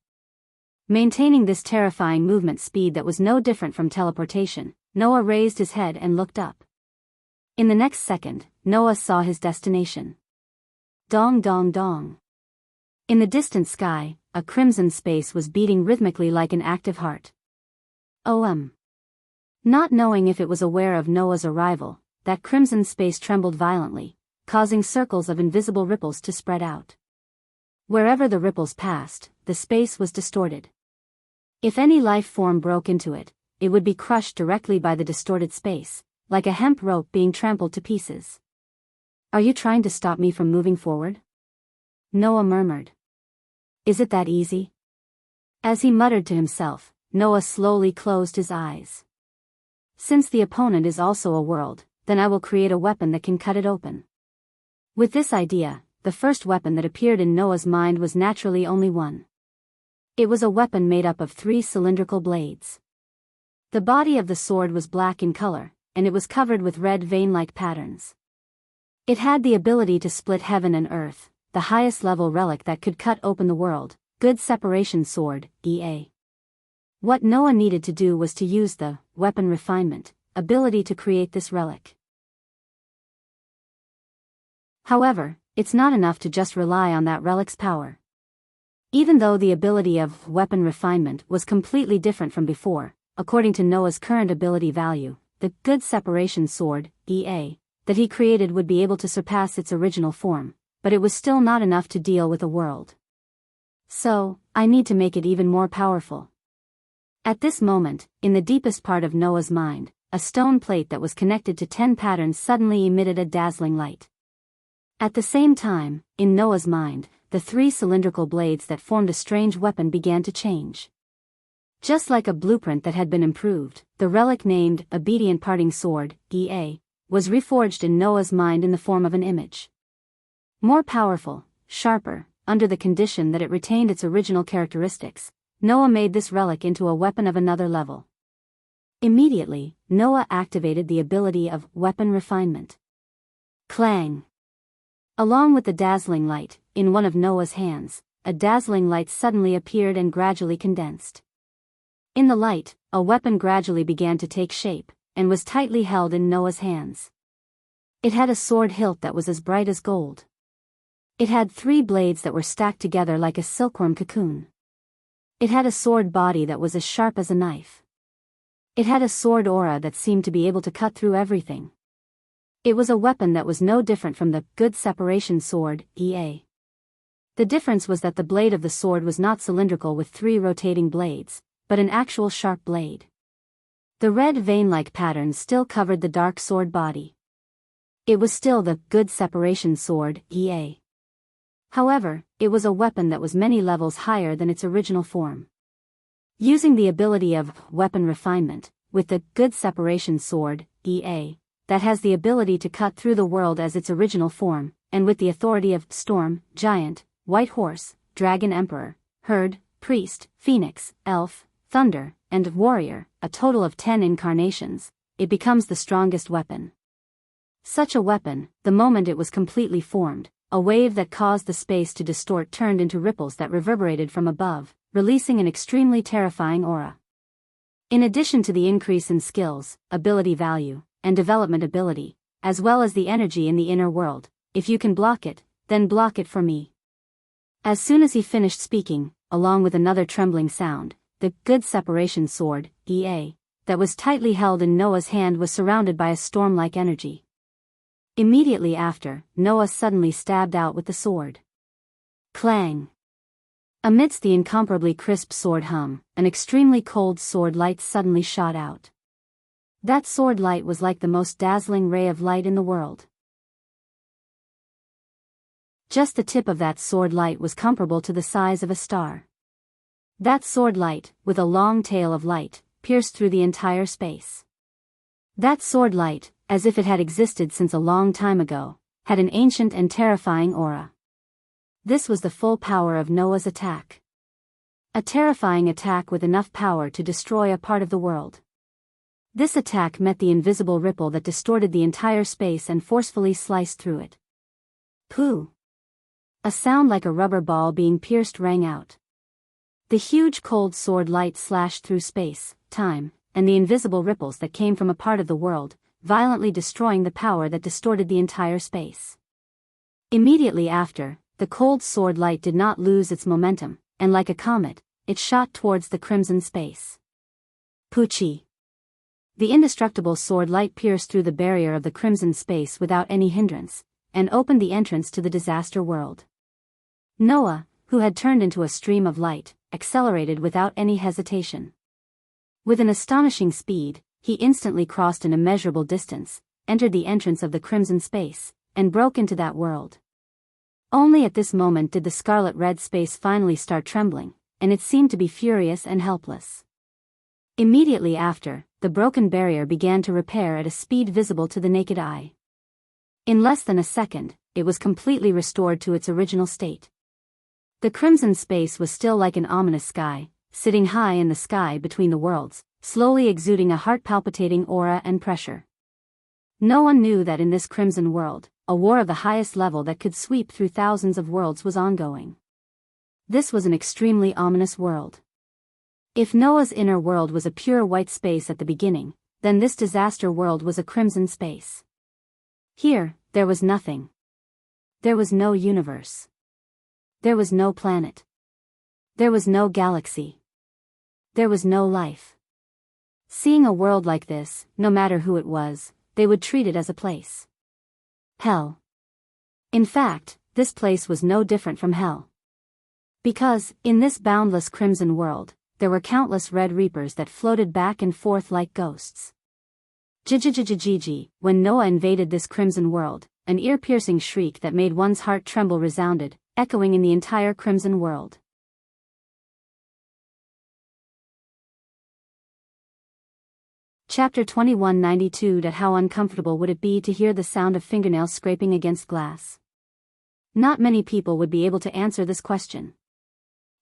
Maintaining this terrifying movement speed that was no different from teleportation, Noah raised his head and looked up. In the next second, Noah saw his destination. Dong dong dong. In the distant sky, a crimson space was beating rhythmically like an active heart. Not knowing if it was aware of Noah's arrival, that crimson space trembled violently, causing circles of invisible ripples to spread out. Wherever the ripples passed, the space was distorted. If any life form broke into it, it would be crushed directly by the distorted space, like a hemp rope being trampled to pieces. "Are you trying to stop me from moving forward?" Noah murmured. "Is it that easy?" As he muttered to himself, Noah slowly closed his eyes. "Since the opponent is also a world, then I will create a weapon that can cut it open." With this idea, the first weapon that appeared in Noah's mind was naturally only one. It was a weapon made up of 3 cylindrical blades. The body of the sword was black in color, and it was covered with red vein-like patterns. It had the ability to split heaven and earth, the highest level relic that could cut open the world, good separation sword, EA. What Noah needed to do was to use the weapon refinement ability to create this relic. However, it's not enough to just rely on that relic's power. Even though the ability of weapon refinement was completely different from before, according to Noah's current ability value, the good separation sword, EA, that he created would be able to surpass its original form, but it was still not enough to deal with a world. So, I need to make it even more powerful. At this moment, in the deepest part of Noah's mind, a stone plate that was connected to 10 patterns suddenly emitted a dazzling light. At the same time, in Noah's mind, the 3 cylindrical blades that formed a strange weapon began to change. Just like a blueprint that had been improved, the relic named Obedient Parting Sword, EA, was reforged in Noah's mind in the form of an image. More powerful, sharper, under the condition that it retained its original characteristics, Noah made this relic into a weapon of another level. Immediately, Noah activated the ability of weapon refinement. Clang! Along with the dazzling light, in one of Noah's hands, a dazzling light suddenly appeared and gradually condensed. In the light, a weapon gradually began to take shape, and was tightly held in Noah's hands. It had a sword hilt that was as bright as gold. It had 3 blades that were stacked together like a silkworm cocoon. It had a sword body that was as sharp as a knife. It had a sword aura that seemed to be able to cut through everything. It was a weapon that was no different from the good separation sword, EA. The difference was that the blade of the sword was not cylindrical with 3 rotating blades, but an actual sharp blade. The red vein-like pattern still covered the dark sword body. It was still the good separation sword, EA. However, it was a weapon that was many levels higher than its original form. Using the ability of weapon refinement, with the good separation sword, EA, that has the ability to cut through the world as its original form, and with the authority of storm, giant, white horse, dragon emperor, herd, priest, phoenix, elf, thunder, and warrior, a total of 10 incarnations, it becomes the strongest weapon. Such a weapon, the moment it was completely formed, a wave that caused the space to distort turned into ripples that reverberated from above, releasing an extremely terrifying aura. In addition to the increase in skills, ability value, and development ability, as well as the energy in the inner world, if you can block it, then block it for me. As soon as he finished speaking, along with another trembling sound, the good separation sword, EA, that was tightly held in Noah's hand was surrounded by a storm-like energy. Immediately after, Noah suddenly stabbed out with the sword. Clang! Amidst the incomparably crisp sword hum, an extremely cold sword light suddenly shot out. That sword light was like the most dazzling ray of light in the world. Just the tip of that sword light was comparable to the size of a star. That sword light, with a long tail of light, pierced through the entire space. That sword light, as if it had existed since a long time ago, had an ancient and terrifying aura. This was the full power of Noah's attack. A terrifying attack with enough power to destroy a part of the world. This attack met the invisible ripple that distorted the entire space and forcefully sliced through it. Pooh! A sound like a rubber ball being pierced rang out. The huge cold sword light slashed through space, time, and the invisible ripples that came from a part of the world, violently destroying the power that distorted the entire space. Immediately after, the cold sword light did not lose its momentum, and like a comet, it shot towards the crimson space. Poochie! The indestructible sword light pierced through the barrier of the crimson space without any hindrance, and opened the entrance to the disaster world. Noah, who had turned into a stream of light, accelerated without any hesitation. With an astonishing speed, he instantly crossed an immeasurable distance, entered the entrance of the crimson space, and broke into that world. Only at this moment did the scarlet-red space finally start trembling, and it seemed to be furious and helpless. Immediately after, the broken barrier began to repair at a speed visible to the naked eye. In less than a second, it was completely restored to its original state. The crimson space was still like an ominous sky, sitting high in the sky between the worlds, slowly exuding a heart-palpitating aura and pressure. No one knew that in this crimson world, a war of the highest level that could sweep through thousands of worlds was ongoing. This was an extremely ominous world. If Noah's inner world was a pure white space at the beginning, then this disaster world was a crimson space. Here, there was nothing. There was no universe. There was no planet. There was no galaxy. There was no life. Seeing a world like this, no matter who it was, they would treat it as a place. Hell. In fact, this place was no different from hell. Because, in this boundless crimson world, there were countless red reapers that floated back and forth like ghosts. Jijijijijiji, when Noah invaded this crimson world, an ear-piercing shriek that made one's heart tremble resounded, echoing in the entire crimson world. Chapter 2192. How uncomfortable would it be to hear the sound of fingernails scraping against glass? Not many people would be able to answer this question.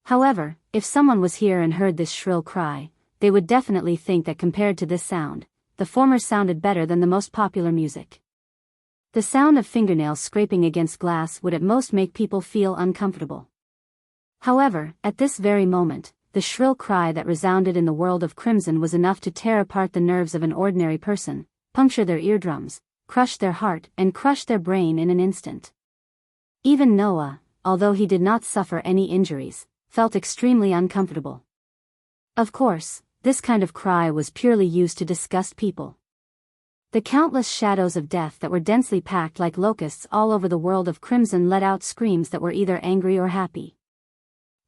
However, if someone was here and heard this shrill cry, they would definitely think that compared to this sound, the former sounded better than the most popular music. The sound of fingernails scraping against glass would at most make people feel uncomfortable. However, at this very moment, the shrill cry that resounded in the world of crimson was enough to tear apart the nerves of an ordinary person, puncture their eardrums, crush their heart, and crush their brain in an instant. Even Noah, although he did not suffer any injuries, felt extremely uncomfortable. Of course, this kind of cry was purely used to disgust people. The countless shadows of death that were densely packed like locusts all over the world of crimson let out screams that were either angry or happy.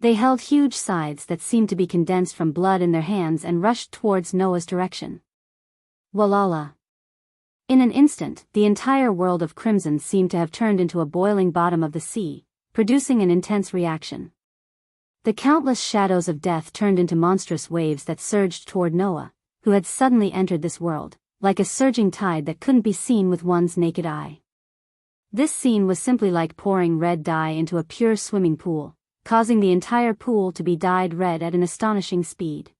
They held huge scythes that seemed to be condensed from blood in their hands and rushed towards Noah's direction. Walala. In an instant, the entire world of crimson seemed to have turned into a boiling bottom of the sea, producing an intense reaction. The countless shadows of death turned into monstrous waves that surged toward Noah, who had suddenly entered this world, like a surging tide that couldn't be seen with one's naked eye. This scene was simply like pouring red dye into a pure swimming pool, causing the entire pool to be dyed red at an astonishing speed.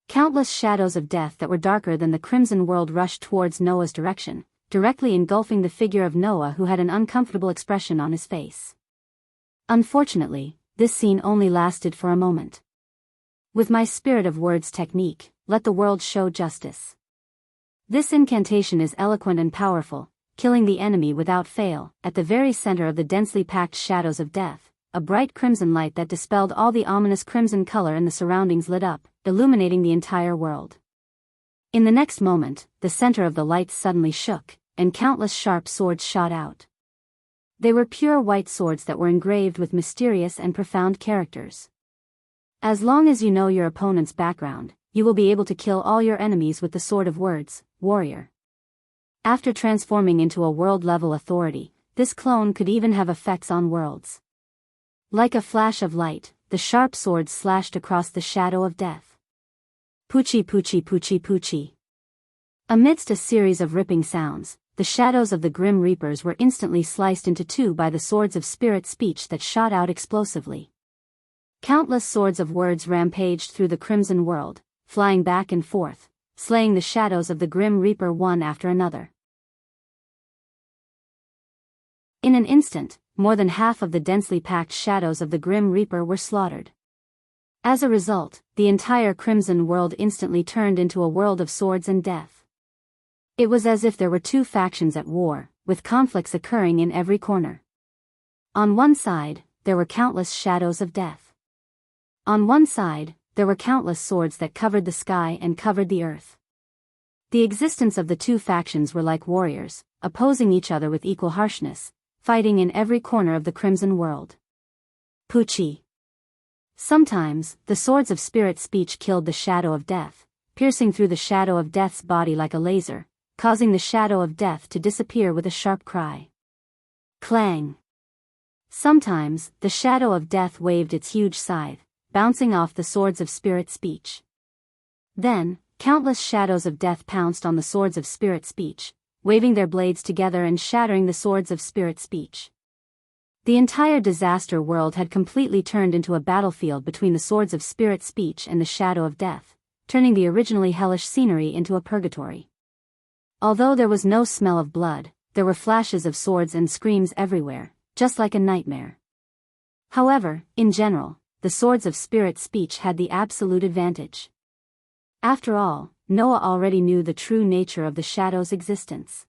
Countless shadows of death that were darker than the crimson world rushed towards Noah's direction, directly engulfing the figure of Noah, who had an uncomfortable expression on his face. Unfortunately, this scene only lasted for a moment. With my spirit of words technique, let the world show justice. This incantation is eloquent and powerful, killing the enemy without fail. At the very center of the densely packed shadows of death, a bright crimson light that dispelled all the ominous crimson color in the surroundings lit up, illuminating the entire world. In the next moment, the center of the light suddenly shook, and countless sharp swords shot out. They were pure white swords that were engraved with mysterious and profound characters. As long as you know your opponent's background, you will be able to kill all your enemies with the sword of words, warrior. After transforming into a world-level authority, this clone could even have effects on worlds. Like a flash of light, the sharp swords slashed across the shadow of death. Poochie poochie poochie poochie. Amidst a series of ripping sounds, the shadows of the Grim Reapers were instantly sliced into two by the swords of spirit speech that shot out explosively. Countless swords of words rampaged through the crimson world, flying back and forth, slaying the shadows of the Grim Reaper one after another. In an instant, more than half of the densely packed shadows of the Grim Reaper were slaughtered. As a result, the entire crimson world instantly turned into a world of swords and death. It was as if there were two factions at war, with conflicts occurring in every corner. On one side, there were countless shadows of death. On one side, there were countless swords that covered the sky and covered the earth. The existence of the two factions were like warriors, opposing each other with equal harshness, fighting in every corner of the crimson world. Pucci. Sometimes, the swords of spirit speech killed the shadow of death, piercing through the shadow of death's body like a laser, causing the shadow of death to disappear with a sharp cry. Clang. Sometimes, the shadow of death waved its huge scythe, bouncing off the swords of spirit speech. Then, countless shadows of death pounced on the swords of spirit speech, waving their blades together and shattering the swords of spirit speech. The entire disaster world had completely turned into a battlefield between the swords of spirit speech and the shadow of death, turning the originally hellish scenery into a purgatory. Although there was no smell of blood, there were flashes of swords and screams everywhere, just like a nightmare. However, in general, the swords of spirit speech had the absolute advantage. After all, Noah already knew the true nature of the shadow's existence.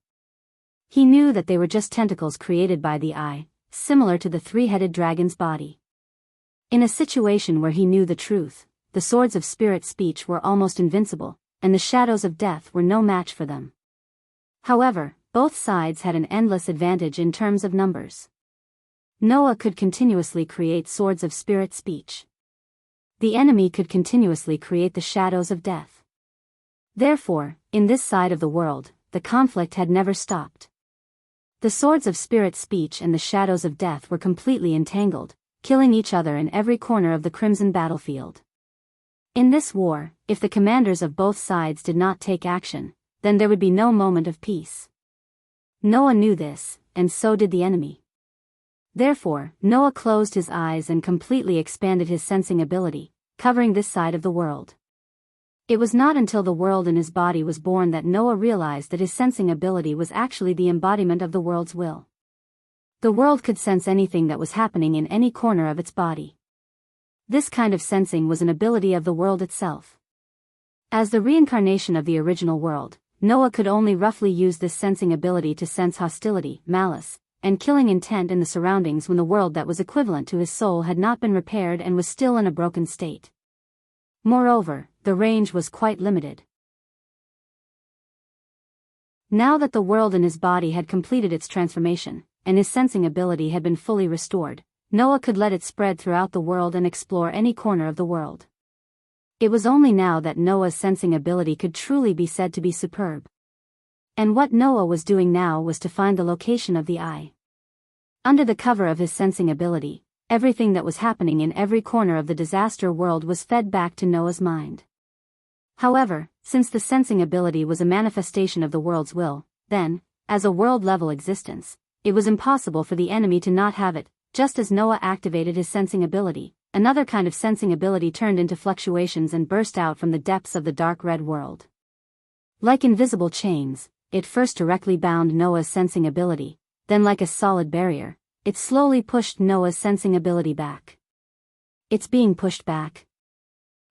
He knew that they were just tentacles created by the eye, similar to the three-headed dragon's body. In a situation where he knew the truth, the swords of spirit speech were almost invincible, and the shadows of death were no match for them. However, both sides had an endless advantage in terms of numbers. Noah could continuously create swords of spirit speech. The enemy could continuously create the shadows of death. Therefore, in this side of the world, the conflict had never stopped. The swords of spirit speech and the shadows of death were completely entangled, killing each other in every corner of the crimson battlefield. In this war, if the commanders of both sides did not take action, then there would be no moment of peace. Noah knew this, and so did the enemy. Therefore, Noah closed his eyes and completely expanded his sensing ability, covering this side of the world. It was not until the world in his body was born that Noah realized that his sensing ability was actually the embodiment of the world's will. The world could sense anything that was happening in any corner of its body. This kind of sensing was an ability of the world itself. As the reincarnation of the original world, Noah could only roughly use this sensing ability to sense hostility, malice, and killing intent in the surroundings when the world that was equivalent to his soul had not been repaired and was still in a broken state. Moreover, the range was quite limited. Now that the world in his body had completed its transformation, and his sensing ability had been fully restored, Noah could let it spread throughout the world and explore any corner of the world. It was only now that Noah's sensing ability could truly be said to be superb. And what Noah was doing now was to find the location of the eye. Under the cover of his sensing ability, everything that was happening in every corner of the disaster world was fed back to Noah's mind. However, since the sensing ability was a manifestation of the world's will, then, as a world-level existence, it was impossible for the enemy to not have it. Just as Noah activated his sensing ability, another kind of sensing ability turned into fluctuations and burst out from the depths of the dark red world. Like invisible chains, it first directly bound Noah's sensing ability, then like a solid barrier, it slowly pushed Noah's sensing ability back. It's being pushed back.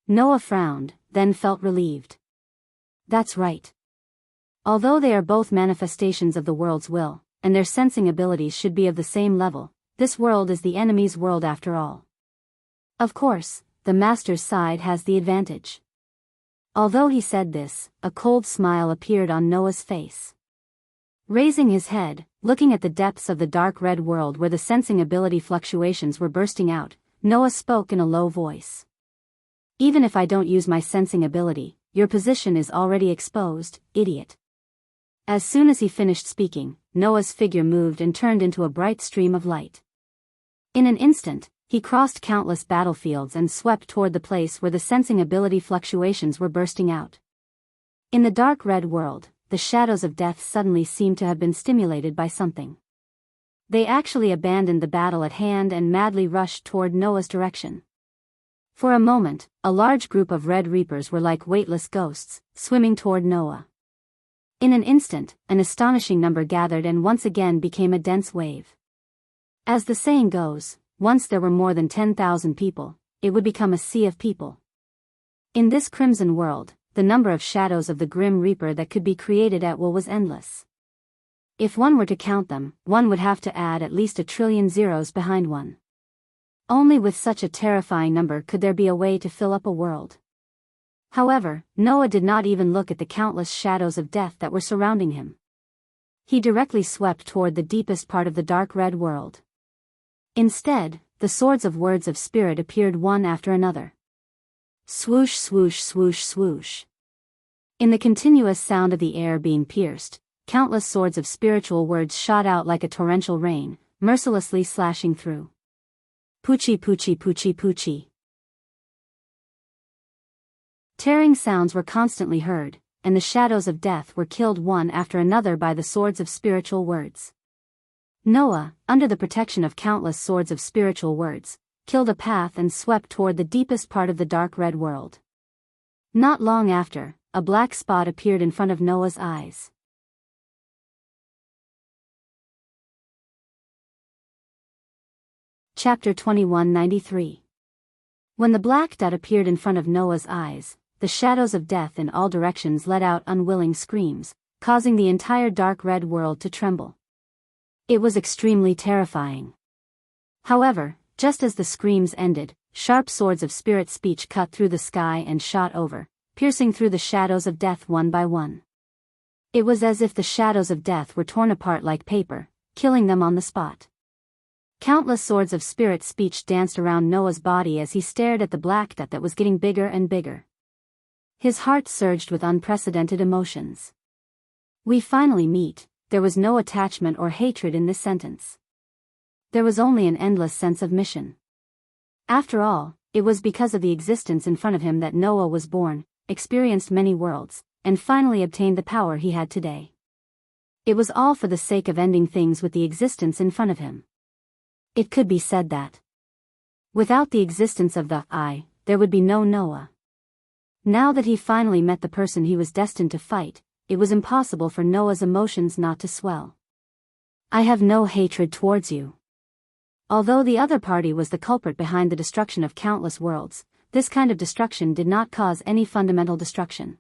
Noah frowned, then felt relieved. That's right. Although they are both manifestations of the world's will, and their sensing abilities should be of the same level, this world is the enemy's world after all. Of course, the master's side has the advantage. Although he said this, a cold smile appeared on Noah's face. Raising his head, looking at the depths of the dark red world where the sensing ability fluctuations were bursting out, Noah spoke in a low voice. Even if I don't use my sensing ability, your position is already exposed, idiot. As soon as he finished speaking, Noah's figure moved and turned into a bright stream of light. In an instant, he crossed countless battlefields and swept toward the place where the sensing ability fluctuations were bursting out. In the dark red world, the shadows of death suddenly seemed to have been stimulated by something. They actually abandoned the battle at hand and madly rushed toward Noah's direction. For a moment, a large group of red reapers were like weightless ghosts, swimming toward Noah. In an instant, an astonishing number gathered and once again became a dense wave. As the saying goes, once there were more than 10,000 people, it would become a sea of people. In this crimson world, the number of shadows of the Grim Reaper that could be created at will was endless. If one were to count them, one would have to add at least 1 trillion zeros behind one. Only with such a terrifying number could there be a way to fill up a world. However, Noah did not even look at the countless shadows of death that were surrounding him. He directly swept toward the deepest part of the dark red world. Instead, the swords of words of spirit appeared one after another. Swoosh, swoosh, swoosh, swoosh. In the continuous sound of the air being pierced, countless swords of spiritual words shot out like a torrential rain, mercilessly slashing through. Poochie, poochie, poochie, poochie. Tearing sounds were constantly heard, and the shadows of death were killed one after another by the swords of spiritual words. Noah, under the protection of countless swords of spiritual words, killed a path and swept toward the deepest part of the dark red world. Not long after, a black spot appeared in front of Noah's eyes. Chapter 2193. When the black dot appeared in front of Noah's eyes, the shadows of death in all directions let out unwilling screams, causing the entire dark red world to tremble. It was extremely terrifying. However, just as the screams ended, sharp swords of spirit speech cut through the sky and shot over, piercing through the shadows of death one by one. It was as if the shadows of death were torn apart like paper, killing them on the spot. Countless swords of spirit speech danced around Noah's body as he stared at the black dot that was getting bigger and bigger. His heart surged with unprecedented emotions. We finally meet. There was no attachment or hatred in this sentence. There was only an endless sense of mission. After all, it was because of the existence in front of him that Noah was born, experienced many worlds, and finally obtained the power he had today. It was all for the sake of ending things with the existence in front of him. It could be said that without the existence of the I, there would be no Noah. Now that he finally met the person he was destined to fight, it was impossible for Noah's emotions not to swell. I have no hatred towards you. Although the other party was the culprit behind the destruction of countless worlds, this kind of destruction did not cause any fundamental destruction.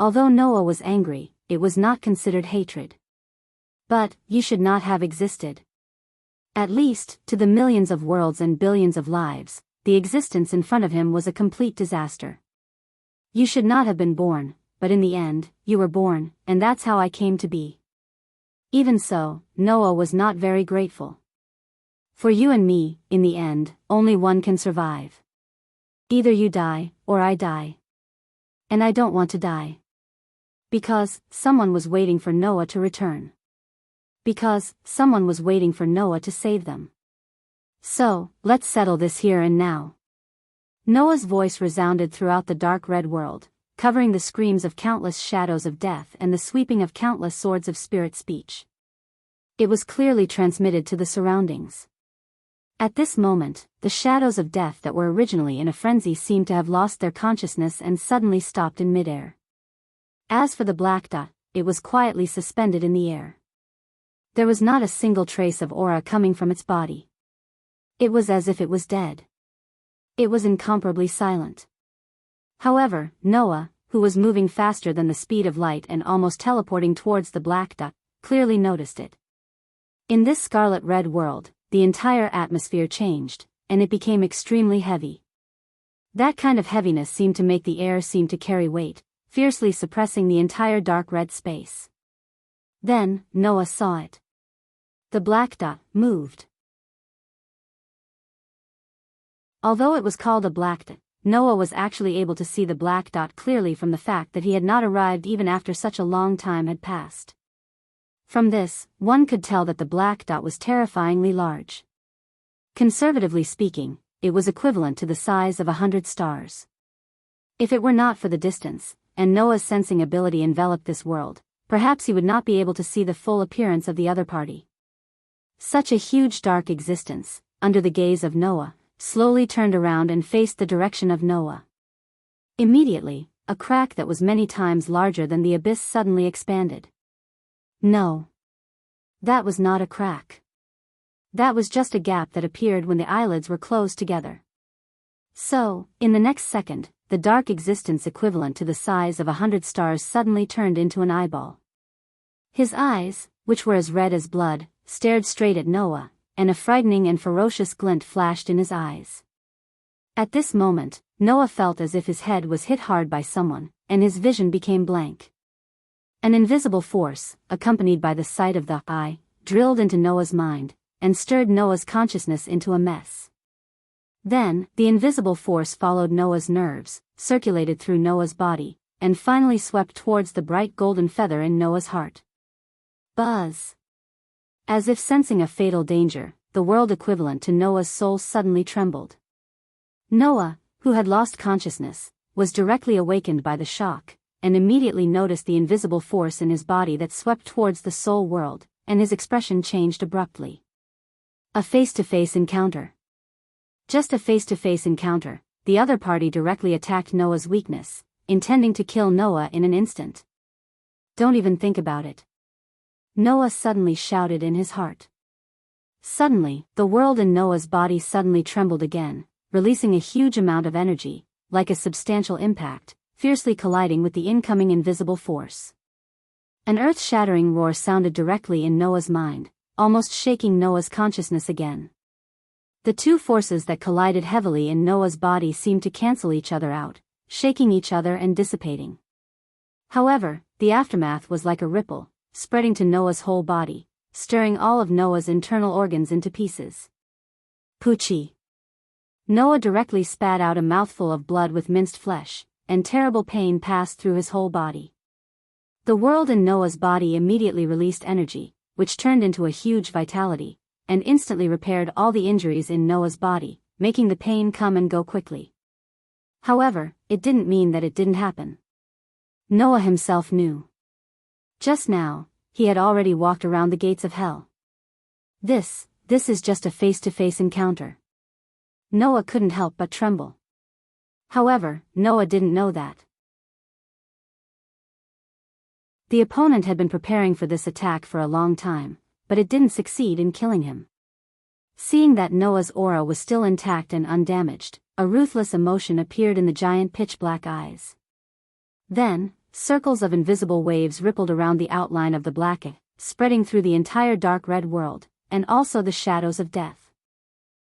Although Noah was angry, it was not considered hatred. But, you should not have existed. At least, to the millions of worlds and billions of lives, the existence in front of him was a complete disaster. You should not have been born, but in the end, you were born, and that's how I came to be. Even so, Noah was not very grateful. For you and me, in the end, only one can survive. Either you die, or I die. And I don't want to die. Because, someone was waiting for Noah to return. Because, someone was waiting for Noah to save them. So, let's settle this here and now. Noah's voice resounded throughout the dark red world, covering the screams of countless shadows of death and the sweeping of countless swords of spirit speech. It was clearly transmitted to the surroundings. At this moment, the shadows of death that were originally in a frenzy seemed to have lost their consciousness and suddenly stopped in midair. As for the black dot, it was quietly suspended in the air. There was not a single trace of aura coming from its body. It was as if it was dead. It was incomparably silent. However, Noah, who was moving faster than the speed of light and almost teleporting towards the black dot, clearly noticed it. In this scarlet-red world, the entire atmosphere changed, and it became extremely heavy. That kind of heaviness seemed to make the air seem to carry weight, fiercely suppressing the entire dark red space. Then, Noah saw it. The black dot moved. Although it was called a black dot, Noah was actually able to see the black dot clearly from the fact that he had not arrived even after such a long time had passed. From this, one could tell that the black dot was terrifyingly large. Conservatively speaking, it was equivalent to the size of 100 stars. If it were not for the distance, and Noah's sensing ability enveloped this world, perhaps he would not be able to see the full appearance of the other party. Such a huge dark existence, under the gaze of Noah, slowly turned around and faced the direction of Noah. Immediately, a crack that was many times larger than the abyss suddenly expanded. No. That was not a crack. That was just a gap that appeared when the eyelids were closed together. So, in the next second, the dark existence equivalent to the size of 100 stars suddenly turned into an eyeball. His eyes, which were as red as blood, stared straight at Noah, and a frightening and ferocious glint flashed in his eyes. At this moment, Noah felt as if his head was hit hard by someone, and his vision became blank. An invisible force, accompanied by the sight of the eye, drilled into Noah's mind, and stirred Noah's consciousness into a mess. Then, the invisible force followed Noah's nerves, circulated through Noah's body, and finally swept towards the bright golden feather in Noah's heart. Buzz! As if sensing a fatal danger, the world equivalent to Noah's soul suddenly trembled. Noah, who had lost consciousness, was directly awakened by the shock, and immediately noticed the invisible force in his body that swept towards the soul world, and his expression changed abruptly. A face-to-face encounter. Just a face-to-face encounter, the other party directly attacked Noah's weakness, intending to kill Noah in an instant. Don't even think about it. Noah suddenly shouted in his heart. Suddenly, the world in Noah's body suddenly trembled again, releasing a huge amount of energy, like a substantial impact, fiercely colliding with the incoming invisible force. An earth-shattering roar sounded directly in Noah's mind, almost shaking Noah's consciousness again. The two forces that collided heavily in Noah's body seemed to cancel each other out, shaking each other and dissipating. However, the aftermath was like a ripple, spreading to Noah's whole body, stirring all of Noah's internal organs into pieces. Poochie! Noah directly spat out a mouthful of blood with minced flesh, and terrible pain passed through his whole body. The world in Noah's body immediately released energy, which turned into a huge vitality, and instantly repaired all the injuries in Noah's body, making the pain come and go quickly. However, it didn't mean that it didn't happen. Noah himself knew. Just now, he had already walked around the gates of hell. This is just a face-to-face encounter. Noah couldn't help but tremble. However, Noah didn't know that. The opponent had been preparing for this attack for a long time, but it didn't succeed in killing him. Seeing that Noah's aura was still intact and undamaged, a ruthless emotion appeared in the giant pitch-black eyes. Then, circles of invisible waves rippled around the outline of the black eye, spreading through the entire dark red world, and also the shadows of death.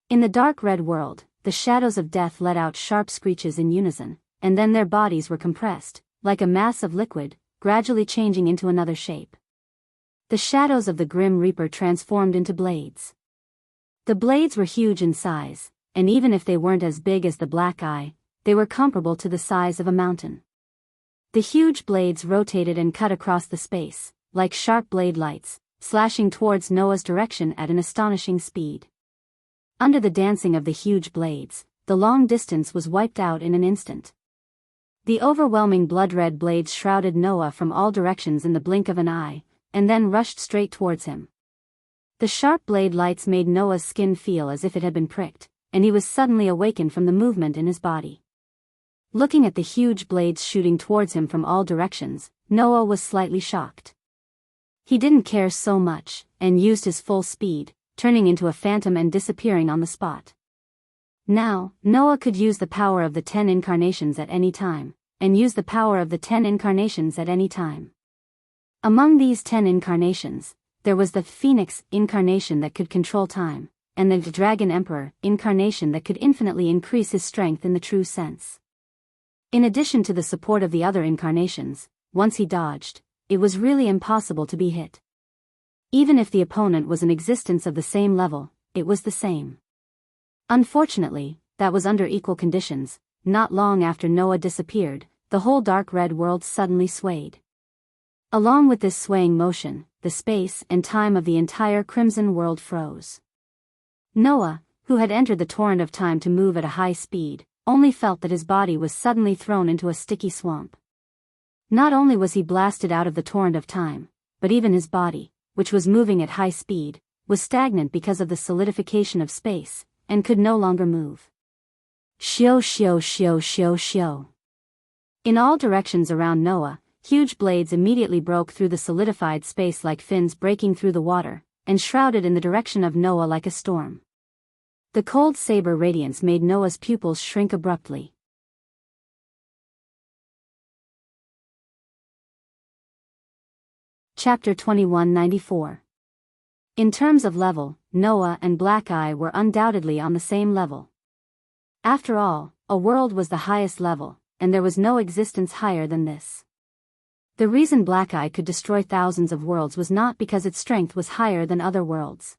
In the dark red world, the shadows of death let out sharp screeches in unison, and then their bodies were compressed, like a mass of liquid, gradually changing into another shape. The shadows of the Grim Reaper transformed into blades. The blades were huge in size, and even if they weren't as big as the black eye, they were comparable to the size of a mountain. The huge blades rotated and cut across the space, like sharp blade lights, slashing towards Noah's direction at an astonishing speed. Under the dancing of the huge blades, the long distance was wiped out in an instant. The overwhelming blood-red blades shrouded Noah from all directions in the blink of an eye, and then rushed straight towards him. The sharp blade lights made Noah's skin feel as if it had been pricked, and he was suddenly awakened from the movement in his body. Looking at the huge blades shooting towards him from all directions, Noah was slightly shocked. He didn't care so much, and used his full speed, turning into a phantom and disappearing on the spot. Now, Noah could use the power of the 10 incarnations at any time, and use the power of the 10 incarnations at any time. Among these 10 incarnations, there was the Phoenix incarnation that could control time, and the Dragon Emperor incarnation that could infinitely increase his strength in the true sense. In addition to the support of the other incarnations, once he dodged, it was really impossible to be hit. Even if the opponent was an existence of the same level, it was the same. Unfortunately, that was under equal conditions. Not long after Noah disappeared, the whole dark red world suddenly swayed. Along with this swaying motion, the space and time of the entire crimson world froze. Noah, who had entered the torrent of time to move at a high speed, only felt that his body was suddenly thrown into a sticky swamp. Not only was he blasted out of the torrent of time, but even his body, which was moving at high speed, was stagnant because of the solidification of space, and could no longer move. Shio shio shio shio shio. In all directions around Noah, huge blades immediately broke through the solidified space like fins breaking through the water, and shrouded in the direction of Noah like a storm. The cold saber radiance made Noah's pupils shrink abruptly. Chapter 2194. In terms of level, Noah and Black Eye were undoubtedly on the same level. After all, a world was the highest level, and there was no existence higher than this. The reason Black Eye could destroy thousands of worlds was not because its strength was higher than other worlds.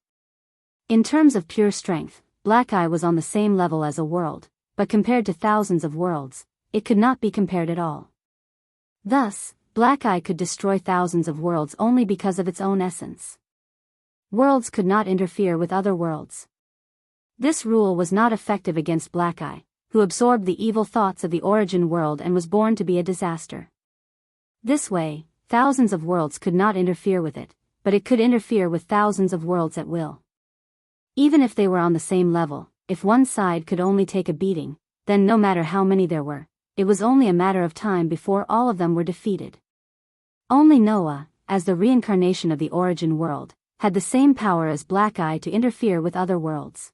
In terms of pure strength, Black Eye was on the same level as a world, but compared to thousands of worlds, it could not be compared at all. Thus, Black Eye could destroy thousands of worlds only because of its own essence. Worlds could not interfere with other worlds. This rule was not effective against Black Eye, who absorbed the evil thoughts of the origin world and was born to be a disaster. This way, thousands of worlds could not interfere with it, but it could interfere with thousands of worlds at will. Even if they were on the same level, if one side could only take a beating, then no matter how many there were, it was only a matter of time before all of them were defeated. Only Noah, as the reincarnation of the origin world, had the same power as Black Eye to interfere with other worlds.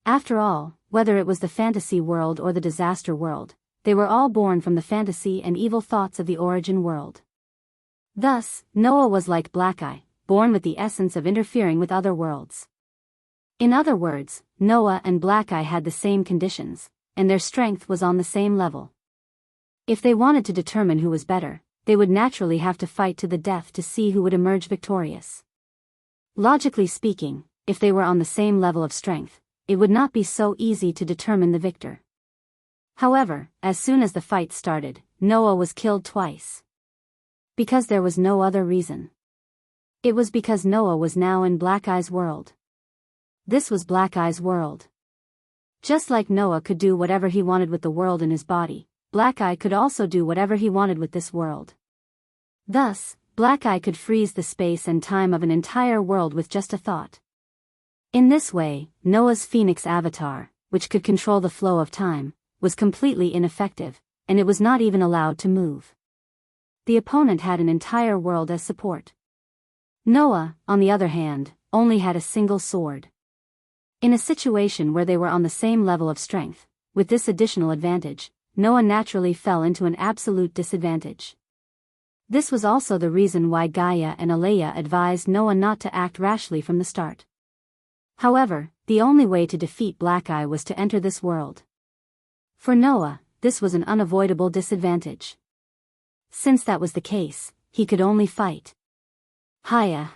After all, whether it was the fantasy world or the disaster world, they were all born from the fantasy and evil thoughts of the origin world. Thus, Noah was like Black Eye, born with the essence of interfering with other worlds. In other words, Noah and Black Eye had the same conditions, and their strength was on the same level. If they wanted to determine who was better, they would naturally have to fight to the death to see who would emerge victorious. Logically speaking, if they were on the same level of strength, it would not be so easy to determine the victor. However, as soon as the fight started, Noah was killed twice. Because there was no other reason. It was because Noah was now in Black Eye's world. This was Black Eye's world. Just like Noah could do whatever he wanted with the world in his body, Black Eye could also do whatever he wanted with this world. Thus, Black Eye could freeze the space and time of an entire world with just a thought. In this way, Noah's Phoenix avatar, which could control the flow of time, was completely ineffective, and it was not even allowed to move. The opponent had an entire world as support. Noah, on the other hand, only had a single sword. In a situation where they were on the same level of strength, with this additional advantage, Noah naturally fell into an absolute disadvantage. This was also the reason why Gaia and Alea advised Noah not to act rashly from the start. However, the only way to defeat Black Eye was to enter this world. For Noah, this was an unavoidable disadvantage. Since that was the case, he could only fight. Hiya.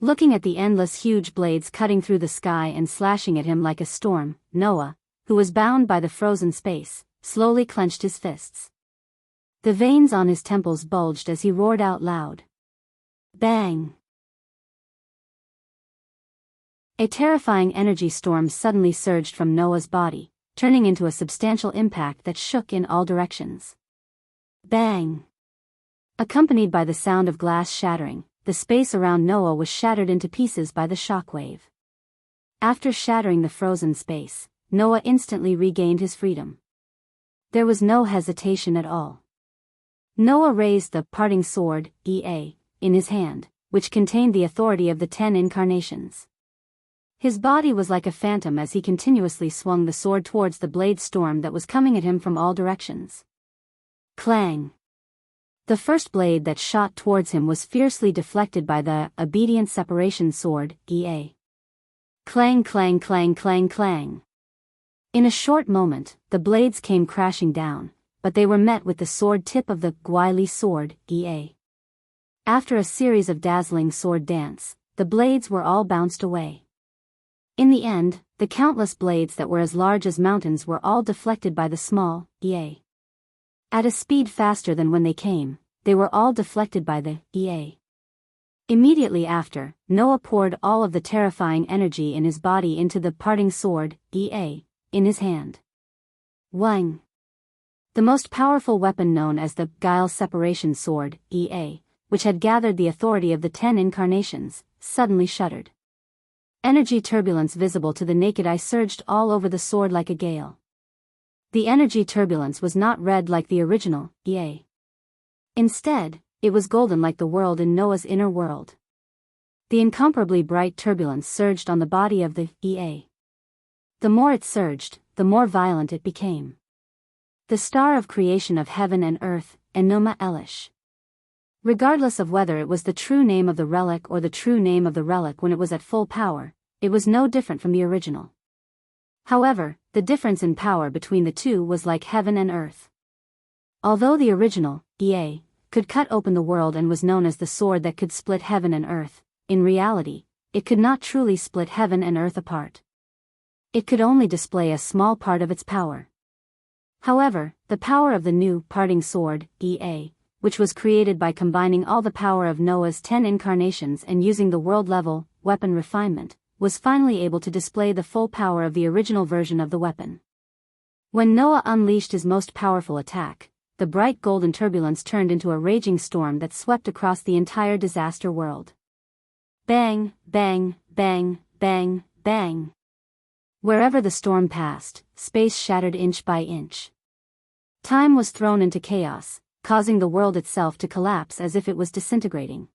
Looking at the endless huge blades cutting through the sky and slashing at him like a storm, Noah, who was bound by the frozen space, slowly clenched his fists. The veins on his temples bulged as he roared out loud. Bang! A terrifying energy storm suddenly surged from Noah's body, turning into a substantial impact that shook in all directions. Bang! Accompanied by the sound of glass shattering, the space around Noah was shattered into pieces by the shockwave. After shattering the frozen space, Noah instantly regained his freedom. There was no hesitation at all. Noah raised the parting sword, Ea, in his hand, which contained the authority of the 10 incarnations. His body was like a phantom as he continuously swung the sword towards the blade storm that was coming at him from all directions. Clang! The first blade that shot towards him was fiercely deflected by the obedient separation sword, Ea. Clang, clang, clang, clang, clang. In a short moment, the blades came crashing down, but they were met with the sword tip of the Gwaili sword, Ea. After a series of dazzling sword dance, the blades were all bounced away. In the end, the countless blades that were as large as mountains were all deflected by the small, Ea. At a speed faster than when they came, they were all deflected by the Ea. Immediately after, Noah poured all of the terrifying energy in his body into the parting sword, Ea, in his hand. Wang! The most powerful weapon known as the Guile Separation Sword, Ea, which had gathered the authority of the 10 incarnations, suddenly shuddered. Energy turbulence visible to the naked eye surged all over the sword like a gale. The energy turbulence was not red like the original, Ea. Instead, it was golden like the world in Noah's inner world. The incomparably bright turbulence surged on the body of the Ea. The more it surged, the more violent it became. The star of creation of heaven and earth, Enuma Elish. Regardless of whether it was the true name of the relic or the true name of the relic when it was at full power, it was no different from the original. However, the difference in power between the two was like heaven and earth. Although the original, Ea, could cut open the world and was known as the sword that could split heaven and earth, in reality, it could not truly split heaven and earth apart. It could only display a small part of its power. However, the power of the new parting sword, which was created by combining all the power of Noah's 10 incarnations and using the world-level weapon refinement, was finally able to display the full power of the original version of the weapon. When Noah unleashed his most powerful attack, the bright golden turbulence turned into a raging storm that swept across the entire disaster world. Bang, bang, bang, bang, bang. Wherever the storm passed, space shattered inch by inch. Time was thrown into chaos, causing the world itself to collapse as if it was disintegrating.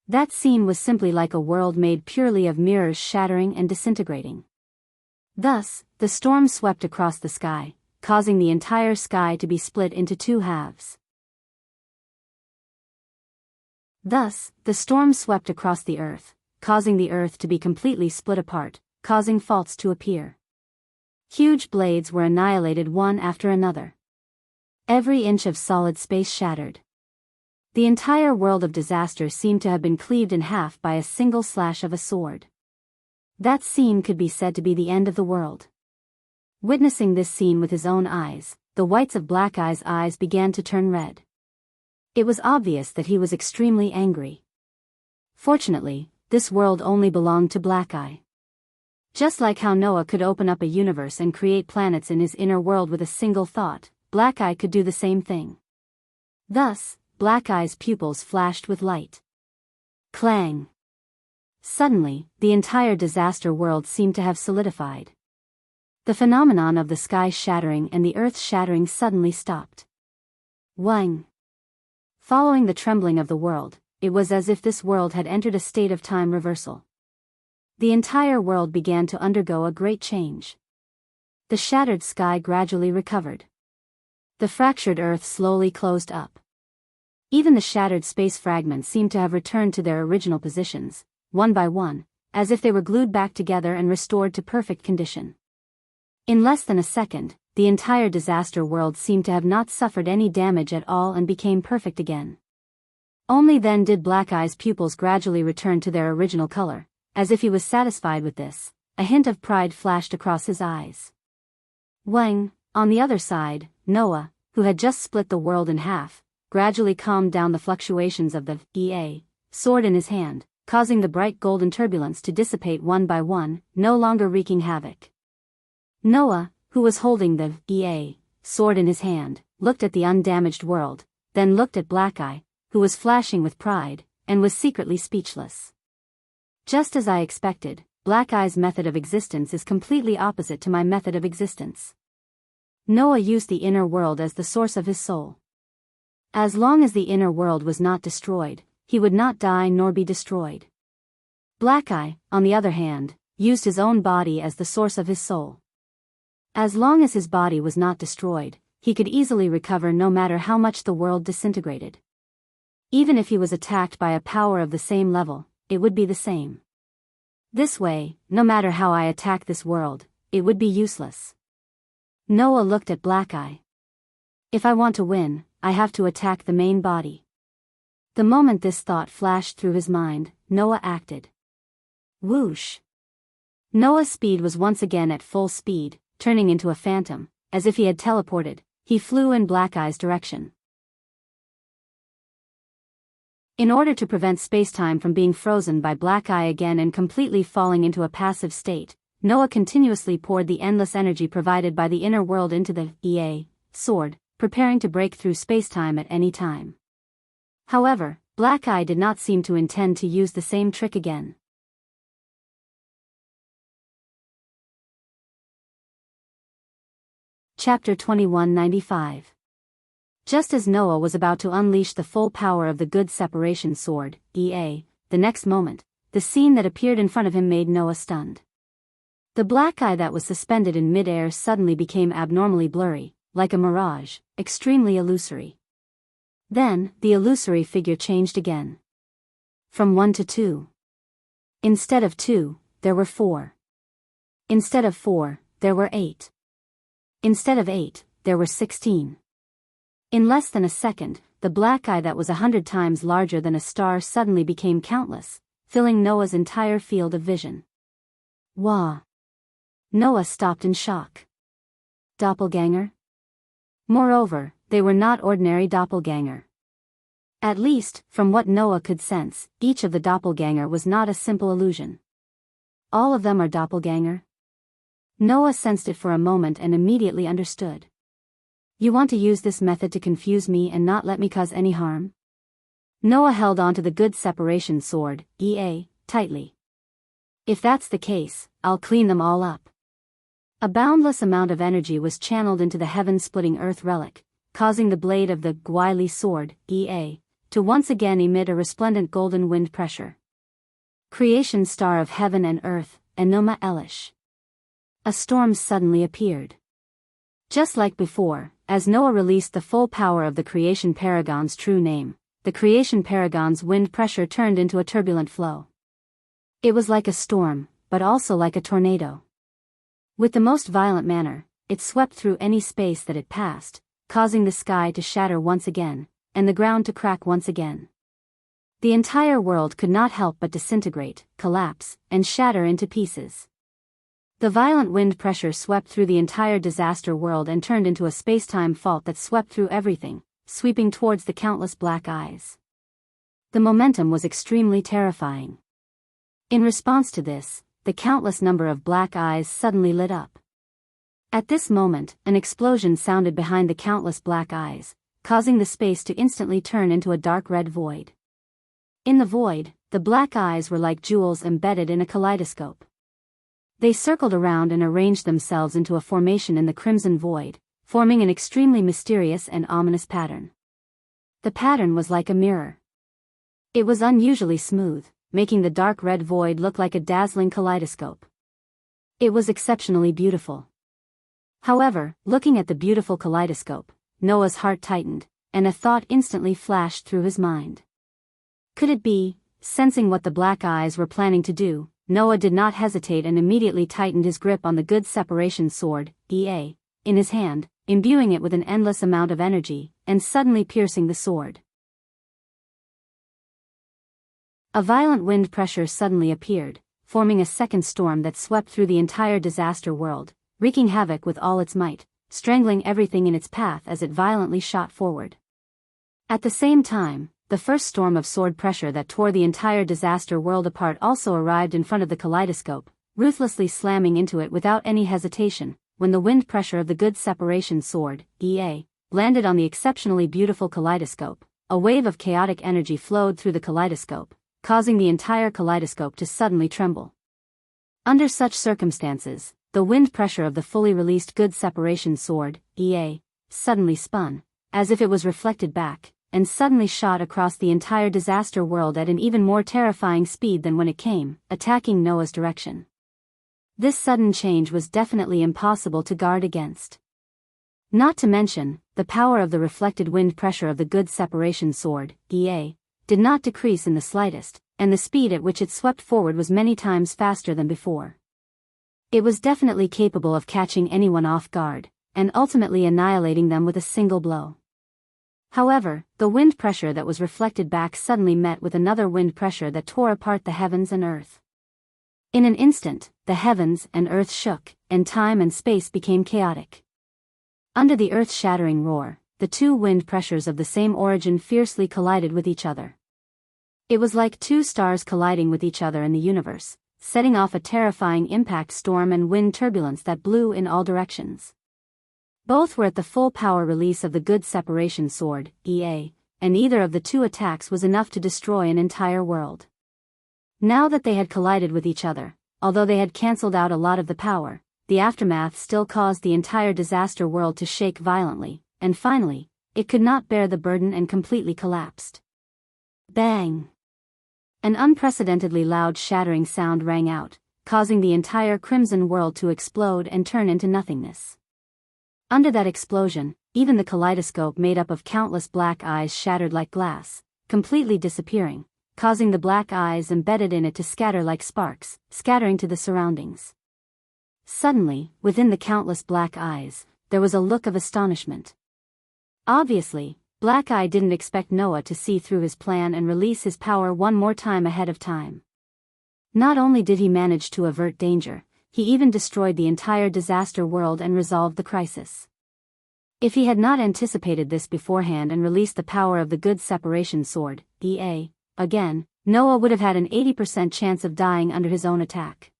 That scene was simply like a world made purely of mirrors shattering and disintegrating. Thus, the storm swept across the sky, causing the entire sky to be split into two halves. Thus, the storm swept across the earth, causing the earth to be completely split apart, causing faults to appear. Huge blades were annihilated one after another. Every inch of solid space shattered. The entire world of disaster seemed to have been cleaved in half by a single slash of a sword. That scene could be said to be the end of the world. Witnessing this scene with his own eyes, the whites of Black Eye's eyes began to turn red. It was obvious that he was extremely angry. Fortunately, this world only belonged to Black Eye. Just like how Noah could open up a universe and create planets in his inner world with a single thought, Black Eye could do the same thing. Thus, Black Eye's pupils flashed with light. Clang! Suddenly, the entire disaster world seemed to have solidified. The phenomenon of the sky shattering and the earth shattering suddenly stopped. Wang! Following the trembling of the world, it was as if this world had entered a state of time reversal. The entire world began to undergo a great change. The shattered sky gradually recovered. The fractured earth slowly closed up. Even the shattered space fragments seemed to have returned to their original positions, one by one, as if they were glued back together and restored to perfect condition. In less than a second, the entire disaster world seemed to have not suffered any damage at all and became perfect again. Only then did Black Eye's pupils gradually return to their original color, as if he was satisfied with this. A hint of pride flashed across his eyes. Wang, on the other side, Noah, who had just split the world in half, gradually calmed down the fluctuations of the sword in his hand, causing the bright golden turbulence to dissipate one by one, no longer wreaking havoc. Noah, who was holding the sword in his hand, looked at the undamaged world, then looked at Black Eye, who was flashing with pride, and was secretly speechless. Just as I expected, Black Eye's method of existence is completely opposite to my method of existence. Noah used the inner world as the source of his soul. As long as the inner world was not destroyed, he would not die nor be destroyed. Black Eye, on the other hand, used his own body as the source of his soul. As long as his body was not destroyed, he could easily recover no matter how much the world disintegrated. Even if he was attacked by a power of the same level, it would be the same. This way, no matter how I attack this world, it would be useless. Noah looked at Black Eye. If I want to win, I have to attack the main body. The moment this thought flashed through his mind, Noah acted. Whoosh! Noah's speed was once again at full speed, turning into a phantom, as if he had teleported. He flew in Black Eye's direction. In order to prevent space-time from being frozen by Black Eye again and completely falling into a passive state, Noah continuously poured the endless energy provided by the inner world into the sword, preparing to break through space-time at any time. However, Black Eye did not seem to intend to use the same trick again. Chapter 2195. Just as Noah was about to unleash the full power of the good separation sword, the next moment, the scene that appeared in front of him made Noah stunned. The Black Eye that was suspended in mid-air suddenly became abnormally blurry, like a mirage, extremely illusory. Then, the illusory figure changed again. From 1 to 2. Instead of 2, there were 4. Instead of 4, there were 8. Instead of 8, there were 16. In less than a second, the Black Eye that was 100 times larger than a star suddenly became countless, filling Noah's entire field of vision. Wah! Noah stopped in shock. Doppelganger? Moreover, they were not ordinary doppelganger. At least, from what Noah could sense, each of the doppelganger was not a simple illusion. All of them are doppelganger? Noah sensed it for a moment and immediately understood. You want to use this method to confuse me and not let me cause any harm? Noah held on to the good separation sword, tightly. If that's the case, I'll clean them all up. A boundless amount of energy was channeled into the heaven-splitting earth relic, causing the blade of the wily sword, to once again emit a resplendent golden wind pressure. Creation star of heaven and earth, Enoma Elish. A storm suddenly appeared. Just like before, as Noah released the full power of the creation paragon's true name, the creation paragon's wind pressure turned into a turbulent flow. It was like a storm, but also like a tornado. With the most violent manner, it swept through any space that it passed, causing the sky to shatter once again, and the ground to crack once again. The entire world could not help but disintegrate, collapse, and shatter into pieces. The violent wind pressure swept through the entire disaster world and turned into a space-time fault that swept through everything, sweeping towards the countless black eyes. The momentum was extremely terrifying. In response to this, the countless number of black eyes suddenly lit up. At this moment, an explosion sounded behind the countless black eyes, causing the space to instantly turn into a dark red void. In the void, the black eyes were like jewels embedded in a kaleidoscope. They circled around and arranged themselves into a formation in the crimson void, forming an extremely mysterious and ominous pattern. The pattern was like a mirror. It was unusually smooth, making the dark red void look like a dazzling kaleidoscope. It was exceptionally beautiful. However, looking at the beautiful kaleidoscope, Noah's heart tightened, and a thought instantly flashed through his mind. Could it be, sensing what the black eyes were planning to do, Noah did not hesitate and immediately tightened his grip on the good separation sword, in his hand, imbuing it with an endless amount of energy, and suddenly piercing the sword. A violent wind pressure suddenly appeared, forming a second storm that swept through the entire disaster world, wreaking havoc with all its might, strangling everything in its path as it violently shot forward. At the same time, the first storm of sword pressure that tore the entire disaster world apart also arrived in front of the kaleidoscope, ruthlessly slamming into it without any hesitation, when the wind pressure of the good separation sword, landed on the exceptionally beautiful kaleidoscope. A wave of chaotic energy flowed through the kaleidoscope, causing the entire kaleidoscope to suddenly tremble. Under such circumstances, the wind pressure of the fully released good separation sword, suddenly spun, as if it was reflected back, and suddenly shot across the entire disaster world at an even more terrifying speed than when it came, attacking Noah's direction. This sudden change was definitely impossible to guard against. Not to mention, the power of the reflected wind pressure of the good separation sword, did not decrease in the slightest, and the speed at which it swept forward was many times faster than before. It was definitely capable of catching anyone off guard, and ultimately annihilating them with a single blow. However, the wind pressure that was reflected back suddenly met with another wind pressure that tore apart the heavens and earth. In an instant, the heavens and earth shook, and time and space became chaotic. Under the earth-shattering roar, the two wind pressures of the same origin fiercely collided with each other. It was like two stars colliding with each other in the universe, setting off a terrifying impact storm and wind turbulence that blew in all directions. Both were at the full power release of the good separation sword, and either of the two attacks was enough to destroy an entire world. Now that they had collided with each other, although they had cancelled out a lot of the power, the aftermath still caused the entire disaster world to shake violently, and finally, it could not bear the burden and completely collapsed. Bang! An unprecedentedly loud shattering sound rang out, causing the entire crimson world to explode and turn into nothingness. Under that explosion, even the kaleidoscope made up of countless black eyes shattered like glass, completely disappearing, causing the black eyes embedded in it to scatter like sparks, scattering to the surroundings. Suddenly, within the countless black eyes, there was a look of astonishment. Obviously, Black Eye didn't expect Noah to see through his plan and release his power one more time ahead of time. Not only did he manage to avert danger, he even destroyed the entire disaster world and resolved the crisis. If he had not anticipated this beforehand and released the power of the good separation sword, again, Noah would have had an 80% chance of dying under his own attack.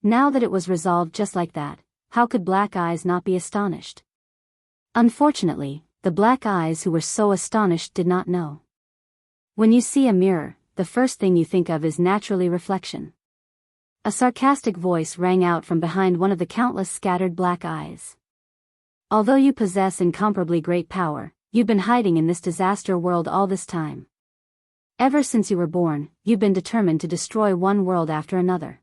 Now that it was resolved just like that, how could Black Eyes not be astonished? Unfortunately, the Black Eyes who were so astonished did not know. When you see a mirror, the first thing you think of is naturally reflection. A sarcastic voice rang out from behind one of the countless scattered black eyes. Although you possess incomparably great power, you've been hiding in this disaster world all this time. Ever since you were born, you've been determined to destroy one world after another.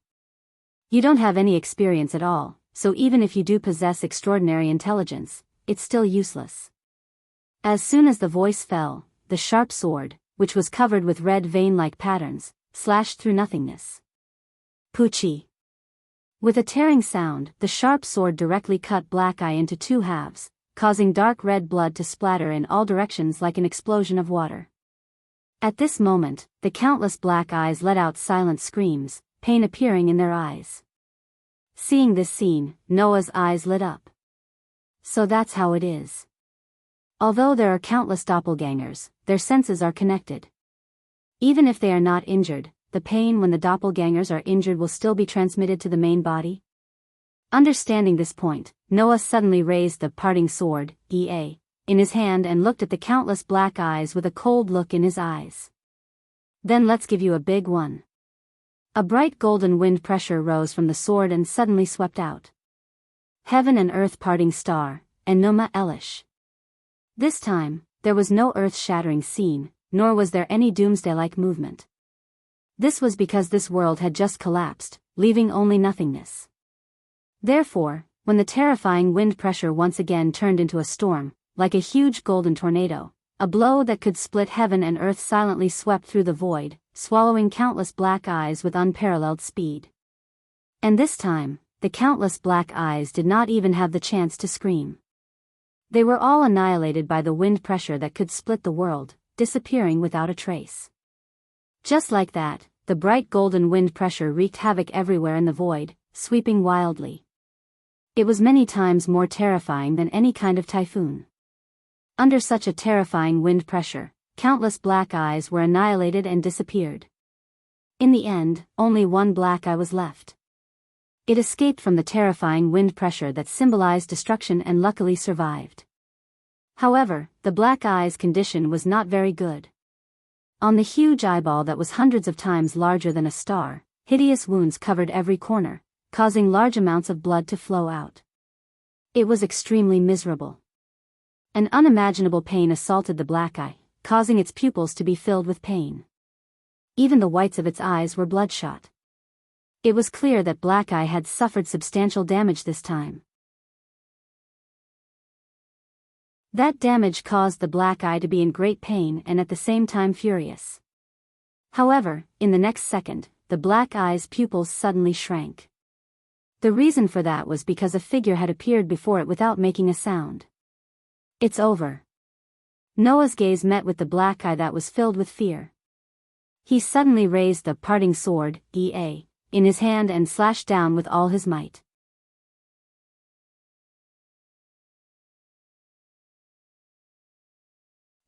You don't have any experience at all, so even if you do possess extraordinary intelligence, it's still useless. As soon as the voice fell, the sharp sword, which was covered with red vein-like patterns, slashed through nothingness. Poochie! With a tearing sound, the sharp sword directly cut Black Eye into two halves, causing dark red blood to splatter in all directions like an explosion of water. At this moment, the countless black eyes let out silent screams, pain appearing in their eyes. Seeing this scene, Noah's eyes lit up. So that's how it is. Although there are countless doppelgangers, their senses are connected. Even if they are not injured, the pain when the doppelgangers are injured will still be transmitted to the main body. Understanding this point, Noah suddenly raised the parting sword, in his hand and looked at the countless black eyes with a cold look in his eyes. Then let's give you a big one. A bright golden wind pressure rose from the sword and suddenly swept out. Heaven and earth parting star, Enoma Elish. This time, there was no earth-shattering scene, nor was there any doomsday-like movement. This was because this world had just collapsed, leaving only nothingness. Therefore, when the terrifying wind pressure once again turned into a storm, like a huge golden tornado, a blow that could split heaven and earth silently swept through the void, swallowing countless black eyes with unparalleled speed. And this time, the countless black eyes did not even have the chance to scream. They were all annihilated by the wind pressure that could split the world, disappearing without a trace. Just like that, the bright golden wind pressure wreaked havoc everywhere in the void, sweeping wildly. It was many times more terrifying than any kind of typhoon. Under such a terrifying wind pressure, countless black eyes were annihilated and disappeared. In the end, only one black eye was left. It escaped from the terrifying wind pressure that symbolized destruction and luckily survived. However, the black eye's condition was not very good. On the huge eyeball that was hundreds of times larger than a star, hideous wounds covered every corner, causing large amounts of blood to flow out. It was extremely miserable. An unimaginable pain assaulted the black eye, causing its pupils to be filled with pain. Even the whites of its eyes were bloodshot. It was clear that Black Eye had suffered substantial damage this time. That damage caused the Black Eye to be in great pain and at the same time furious. However, in the next second, the Black Eye's pupils suddenly shrank. The reason for that was because a figure had appeared before it without making a sound. It's over. Noah's gaze met with the Black Eye that was filled with fear. He suddenly raised the parting sword, in his hand and slashed down with all his might.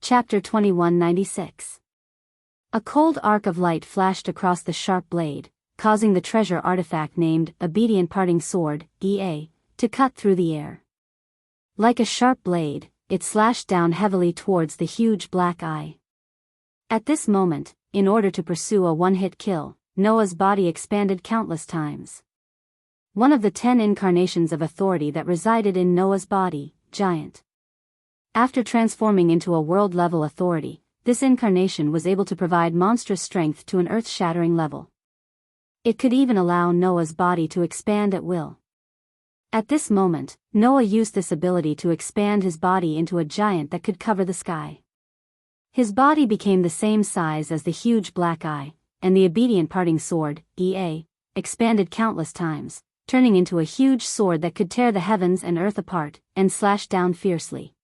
Chapter 2196. A cold arc of light flashed across the sharp blade, causing the treasure artifact named Obedient Parting Sword, to cut through the air. Like a sharp blade, it slashed down heavily towards the huge black eye. At this moment, in order to pursue a one-hit kill, Noah's body expanded countless times. One of the 10 incarnations of authority that resided in Noah's body, Giant. After transforming into a world-level authority, this incarnation was able to provide monstrous strength to an earth-shattering level. It could even allow Noah's body to expand at will. At this moment, Noah used this ability to expand his body into a giant that could cover the sky. His body became the same size as the huge black eye, and the obedient parting sword, expanded countless times, turning into a huge sword that could tear the heavens and earth apart, and slash down fiercely.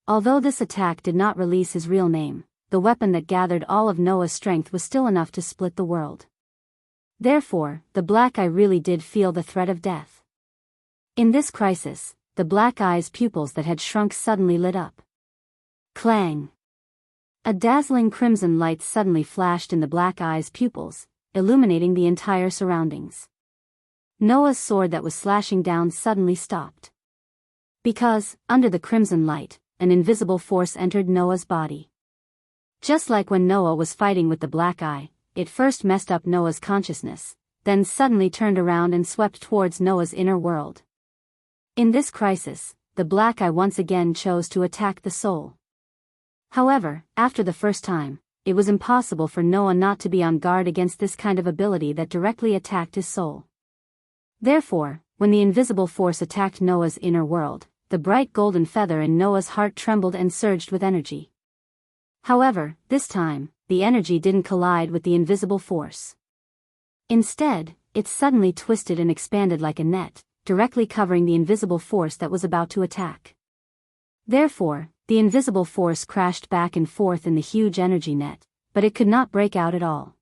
Although this attack did not release his real name, the weapon that gathered all of Noah's strength was still enough to split the world. Therefore, the black eye really did feel the threat of death. In this crisis, the black eye's pupils that had shrunk suddenly lit up. Clang! A dazzling crimson light suddenly flashed in the black eye's pupils, illuminating the entire surroundings. Noah's sword that was slashing down suddenly stopped. Because, under the crimson light, an invisible force entered Noah's body. Just like when Noah was fighting with the black eye, it first messed up Noah's consciousness, then suddenly turned around and swept towards Noah's inner world. In this crisis, the black eye once again chose to attack the soul. However, after the first time, it was impossible for Noah not to be on guard against this kind of ability that directly attacked his soul. Therefore, when the invisible force attacked Noah's inner world, the bright golden feather in Noah's heart trembled and surged with energy. However, this time, the energy didn't collide with the invisible force. Instead, it suddenly twisted and expanded like a net, directly covering the invisible force that was about to attack. Therefore, the invisible force crashed back and forth in the huge energy net, but it could not break out at all.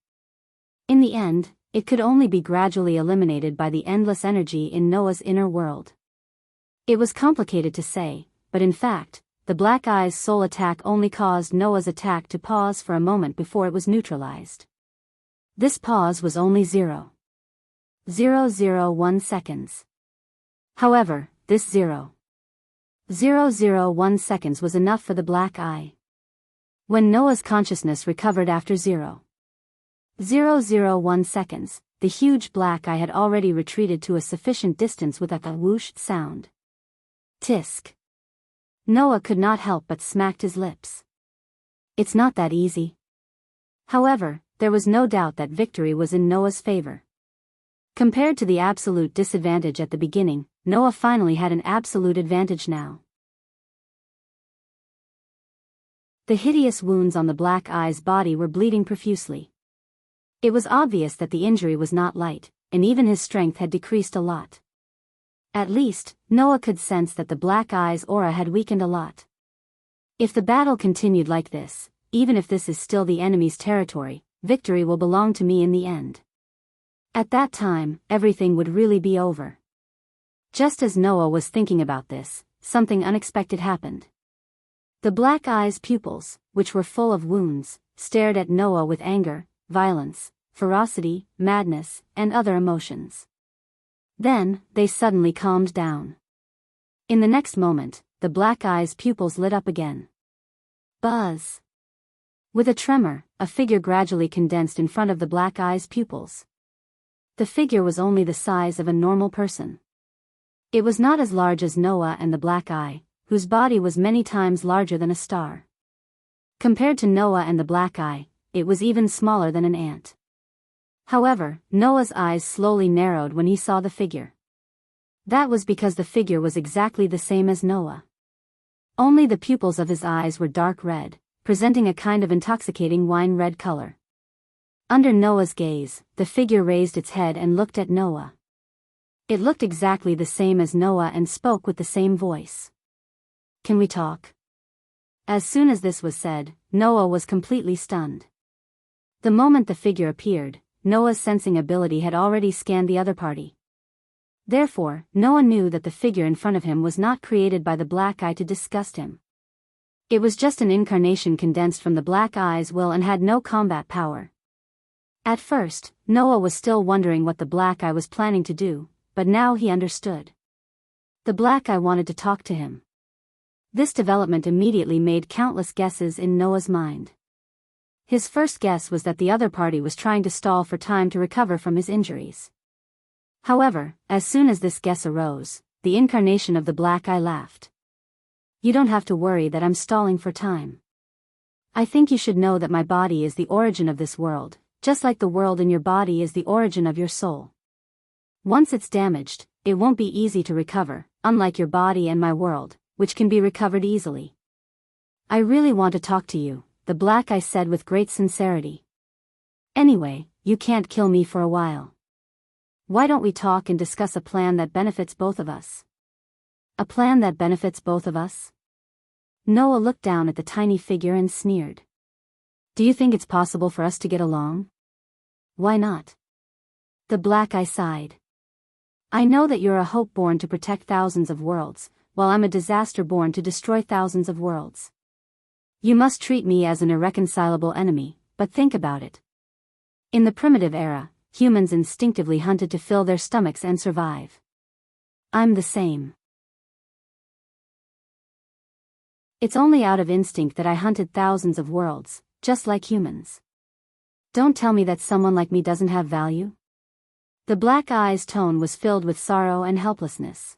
In the end, it could only be gradually eliminated by the endless energy in Noah's inner world. It was complicated to say, but in fact, the black eye's soul attack only caused Noah's attack to pause for a moment before it was neutralized. This pause was only 0.001 seconds. However, this 0.001 seconds was enough for the black eye. When Noah's consciousness recovered after 0.001 seconds, the huge black eye had already retreated to a sufficient distance with a whoosh sound. Tisk. Noah could not help but smacked his lips. It's not that easy. However, there was no doubt that victory was in Noah's favor. Compared to the absolute disadvantage at the beginning, Noah finally had an absolute advantage now. The hideous wounds on the black eye's body were bleeding profusely. It was obvious that the injury was not light, and even his strength had decreased a lot. At least, Noah could sense that the black eye's aura had weakened a lot. If the battle continued like this, even if this is still the enemy's territory, victory will belong to me in the end. At that time, everything would really be over. Just as Noah was thinking about this, something unexpected happened. The black eye's pupils, which were full of wounds, stared at Noah with anger, violence, ferocity, madness, and other emotions. Then, they suddenly calmed down. In the next moment, the black eye's pupils lit up again. Buzz! With a tremor, a figure gradually condensed in front of the black eye's pupils. The figure was only the size of a normal person. It was not as large as Noah and the black eye, whose body was many times larger than a star. Compared to Noah and the black eye, it was even smaller than an ant. However, Noah's eyes slowly narrowed when he saw the figure. That was because the figure was exactly the same as Noah. Only the pupils of his eyes were dark red, presenting a kind of intoxicating wine-red color. Under Noah's gaze, the figure raised its head and looked at Noah. It looked exactly the same as Noah and spoke with the same voice. Can we talk? As soon as this was said, Noah was completely stunned. The moment the figure appeared, Noah's sensing ability had already scanned the other party. Therefore, Noah knew that the figure in front of him was not created by the black eye to disgust him. It was just an incarnation condensed from the black eye's will and had no combat power. At first, Noah was still wondering what the black eye was planning to do, but now he understood. The black eye wanted to talk to him. This development immediately made countless guesses in Noah's mind. His first guess was that the other party was trying to stall for time to recover from his injuries. However, as soon as this guess arose, the incarnation of the black eye laughed. You don't have to worry that I'm stalling for time. I think you should know that my body is the origin of this world, just like the world in your body is the origin of your soul. Once it's damaged, it won't be easy to recover, unlike your body and my world, which can be recovered easily. I really want to talk to you, the black eye said with great sincerity. Anyway, you can't kill me for a while. Why don't we talk and discuss a plan that benefits both of us? A plan that benefits both of us? Noah looked down at the tiny figure and sneered. Do you think it's possible for us to get along? Why not? The black eye sighed. I know that you're a hope born to protect thousands of worlds, while I'm a disaster born to destroy thousands of worlds. You must treat me as an irreconcilable enemy, but think about it. In the primitive era, humans instinctively hunted to fill their stomachs and survive. I'm the same. It's only out of instinct that I hunted thousands of worlds, just like humans. Don't tell me that someone like me doesn't have value. The black eye's tone was filled with sorrow and helplessness.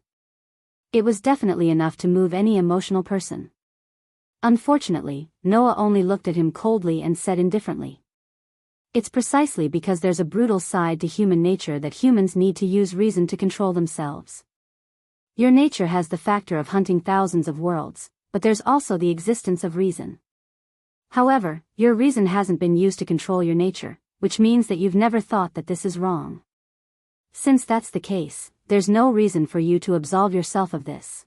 It was definitely enough to move any emotional person. Unfortunately, Noah only looked at him coldly and said indifferently. It's precisely because there's a brutal side to human nature that humans need to use reason to control themselves. Your nature has the factor of hunting thousands of worlds, but there's also the existence of reason. However, your reason hasn't been used to control your nature, which means that you've never thought that this is wrong. Since that's the case, there's no reason for you to absolve yourself of this.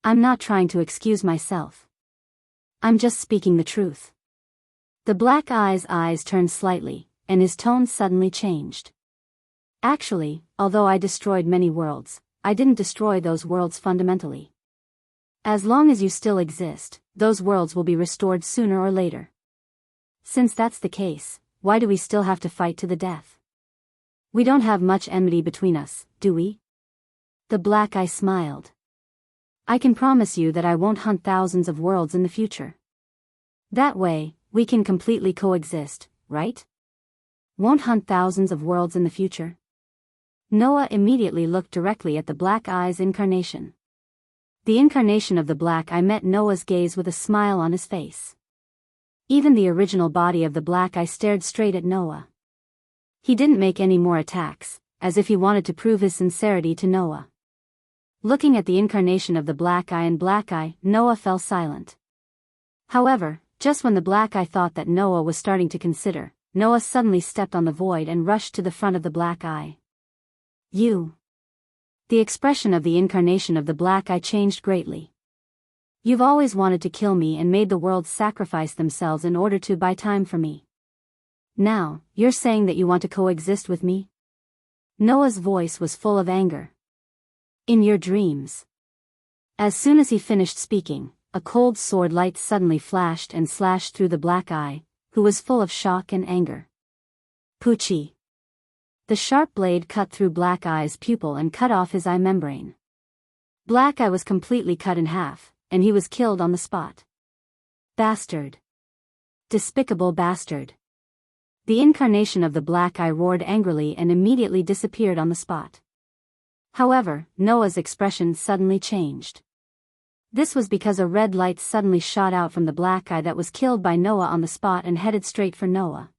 I'm not trying to excuse myself. I'm just speaking the truth. The black eye's eyes turned slightly, and his tone suddenly changed. Actually, although I destroyed many worlds, I didn't destroy those worlds fundamentally. As long as you still exist, those worlds will be restored sooner or later. Since that's the case, why do we still have to fight to the death? We don't have much enmity between us, do we? The black eye smiled. I can promise you that I won't hunt thousands of worlds in the future. That way, we can completely coexist, right? Won't hunt thousands of worlds in the future? Noah immediately looked directly at the black eye's incarnation. The incarnation of the black eye met Noah's gaze with a smile on his face. Even the original body of the black eye stared straight at Noah. He didn't make any more attacks, as if he wanted to prove his sincerity to Noah. Looking at the incarnation of the black eye, Noah fell silent. However, just when the black eye thought that Noah was starting to consider, Noah suddenly stepped on the void and rushed to the front of the black eye. You. The expression of the incarnation of the black eye changed greatly. You've always wanted to kill me and made the world sacrifice themselves in order to buy time for me. Now, you're saying that you want to coexist with me? Noah's voice was full of anger. In your dreams. As soon as he finished speaking, a cold sword light suddenly flashed and slashed through the black eye, who was full of shock and anger. Poochie. The sharp blade cut through Black Eye's pupil and cut off his eye membrane. Black Eye was completely cut in half, and he was killed on the spot. Bastard. Despicable bastard. The incarnation of the black eye roared angrily and immediately disappeared on the spot. However, Noah's expression suddenly changed. This was because a red light suddenly shot out from the black eye that was killed by Noah on the spot and headed straight for Noah.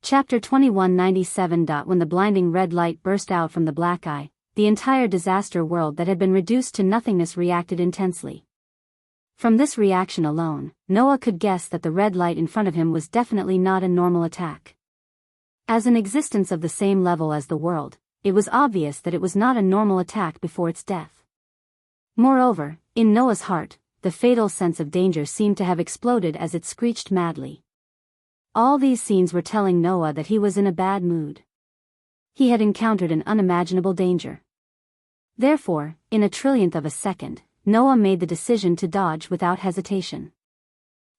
Chapter 2197. When the blinding red light burst out from the black eye, the entire disaster world that had been reduced to nothingness reacted intensely. From this reaction alone, Noah could guess that the red light in front of him was definitely not a normal attack. As an existence of the same level as the world, it was obvious that it was not a normal attack before its death. Moreover, in Noah's heart, the fatal sense of danger seemed to have exploded as it screeched madly. All these scenes were telling Noah that he was in a bad mood. He had encountered an unimaginable danger. Therefore, in a trillionth of a second, Noah made the decision to dodge without hesitation.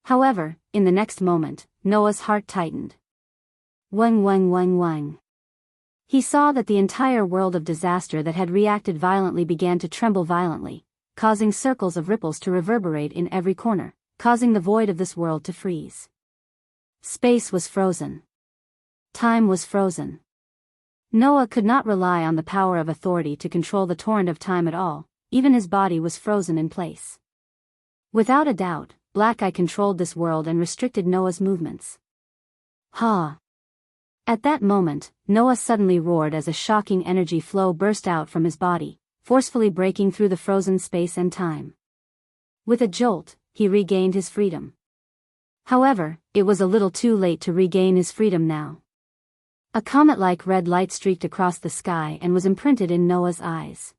However, in the next moment, Noah's heart tightened. Wang wang wang wang. He saw that the entire world of disaster that had reacted violently began to tremble violently, causing circles of ripples to reverberate in every corner, causing the void of this world to freeze. Space was frozen. Time was frozen. Noah could not rely on the power of authority to control the torrent of time at all, even his body was frozen in place. Without a doubt, Black Eye controlled this world and restricted Noah's movements. Ha! At that moment, Noah suddenly roared as a shocking energy flow burst out from his body, forcefully breaking through the frozen space and time. With a jolt, he regained his freedom. However, it was a little too late to regain his freedom now. A comet-like red light streaked across the sky and was imprinted in Noah's eyes.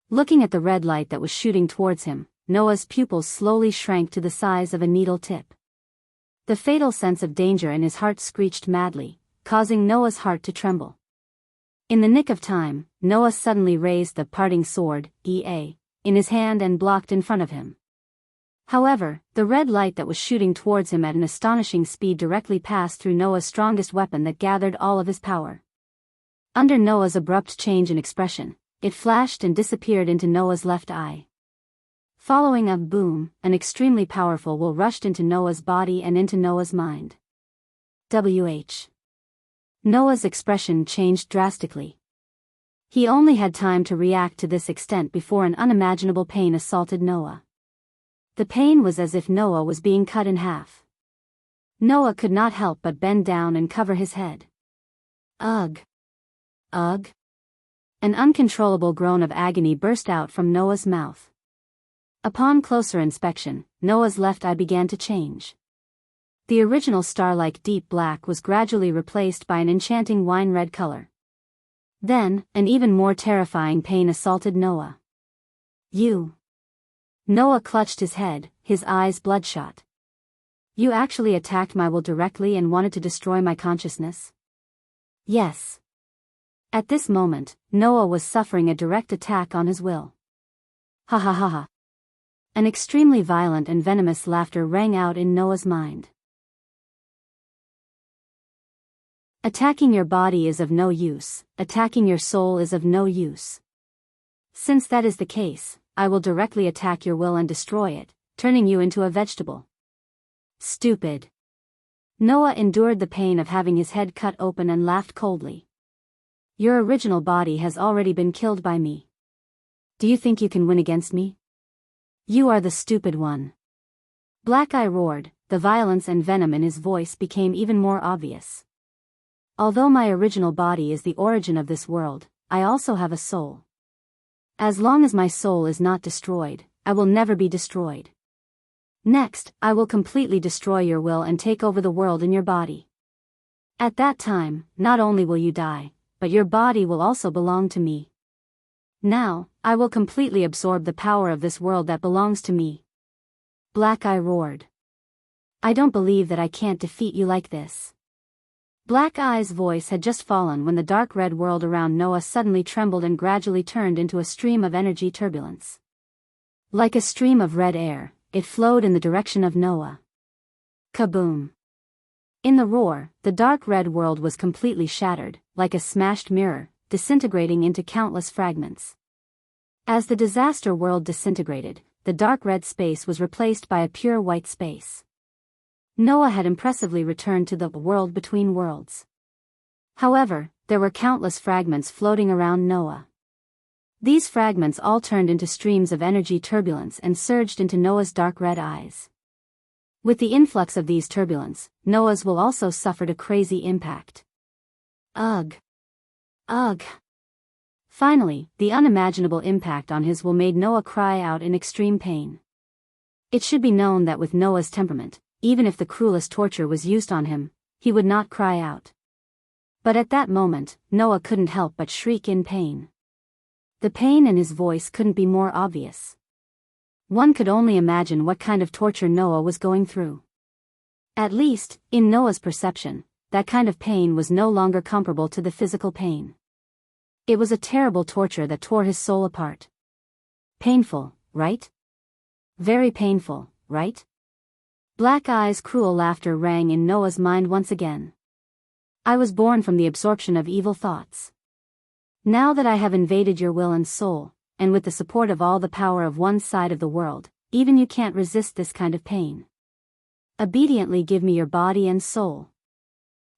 Looking at the red light that was shooting towards him, Noah's pupils slowly shrank to the size of a needle tip. The fatal sense of danger in his heart screeched madly, causing Noah's heart to tremble. In the nick of time, Noah suddenly raised the parting sword, in his hand and blocked in front of him. However, the red light that was shooting towards him at an astonishing speed directly passed through Noah's strongest weapon that gathered all of his power. Under Noah's abrupt change in expression, it flashed and disappeared into Noah's left eye. Following a boom, an extremely powerful will rushed into Noah's body and into Noah's mind. Noah's expression changed drastically. He only had time to react to this extent before an unimaginable pain assaulted Noah. The pain was as if Noah was being cut in half. Noah could not help but bend down and cover his head. Ugh! Ugh! An uncontrollable groan of agony burst out from Noah's mouth. Upon closer inspection, Noah's left eye began to change. The original star-like deep black was gradually replaced by an enchanting wine-red color. Then, an even more terrifying pain assaulted Noah. You! Noah clutched his head, his eyes bloodshot. You actually attacked my will directly and wanted to destroy my consciousness? Yes. At this moment, Noah was suffering a direct attack on his will. Ha ha ha ha. An extremely violent and venomous laughter rang out in Noah's mind. Attacking your body is of no use, attacking your soul is of no use. Since that is the case, I will directly attack your will and destroy it, turning you into a vegetable. Stupid. Noah endured the pain of having his head cut open and laughed coldly. Your original body has already been killed by me. Do you think you can win against me? You are the stupid one. Black Eye roared, the violence and venom in his voice became even more obvious. Although my original body is the origin of this world, I also have a soul. As long as my soul is not destroyed, I will never be destroyed. Next, I will completely destroy your will and take over the world in your body. At that time, not only will you die, but your body will also belong to me. Now, I will completely absorb the power of this world that belongs to me. Black Eye roared. I don't believe that I can't defeat you like this. Black Eye's voice had just fallen when the dark red world around Noah suddenly trembled and gradually turned into a stream of energy turbulence. Like a stream of red air, it flowed in the direction of Noah. Kaboom! In the roar, the dark red world was completely shattered, like a smashed mirror, disintegrating into countless fragments. As the disaster world disintegrated, the dark red space was replaced by a pure white space. Noah had impressively returned to the world between worlds. However, there were countless fragments floating around Noah. These fragments all turned into streams of energy turbulence and surged into Noah's dark red eyes. With the influx of these turbulence, Noah's will also suffered a crazy impact. Ugh! Ugh! Finally, the unimaginable impact on his will made Noah cry out in extreme pain. It should be known that with Noah's temperament, even if the cruelest torture was used on him, he would not cry out. But at that moment, Noah couldn't help but shriek in pain. The pain in his voice couldn't be more obvious. One could only imagine what kind of torture Noah was going through. At least, in Noah's perception, that kind of pain was no longer comparable to the physical pain. It was a terrible torture that tore his soul apart. Painful, right? Very painful, right? Black Eye's cruel laughter rang in Noah's mind once again. I was born from the absorption of evil thoughts. Now that I have invaded your will and soul, and with the support of all the power of one side of the world, even you can't resist this kind of pain. Obediently give me your body and soul.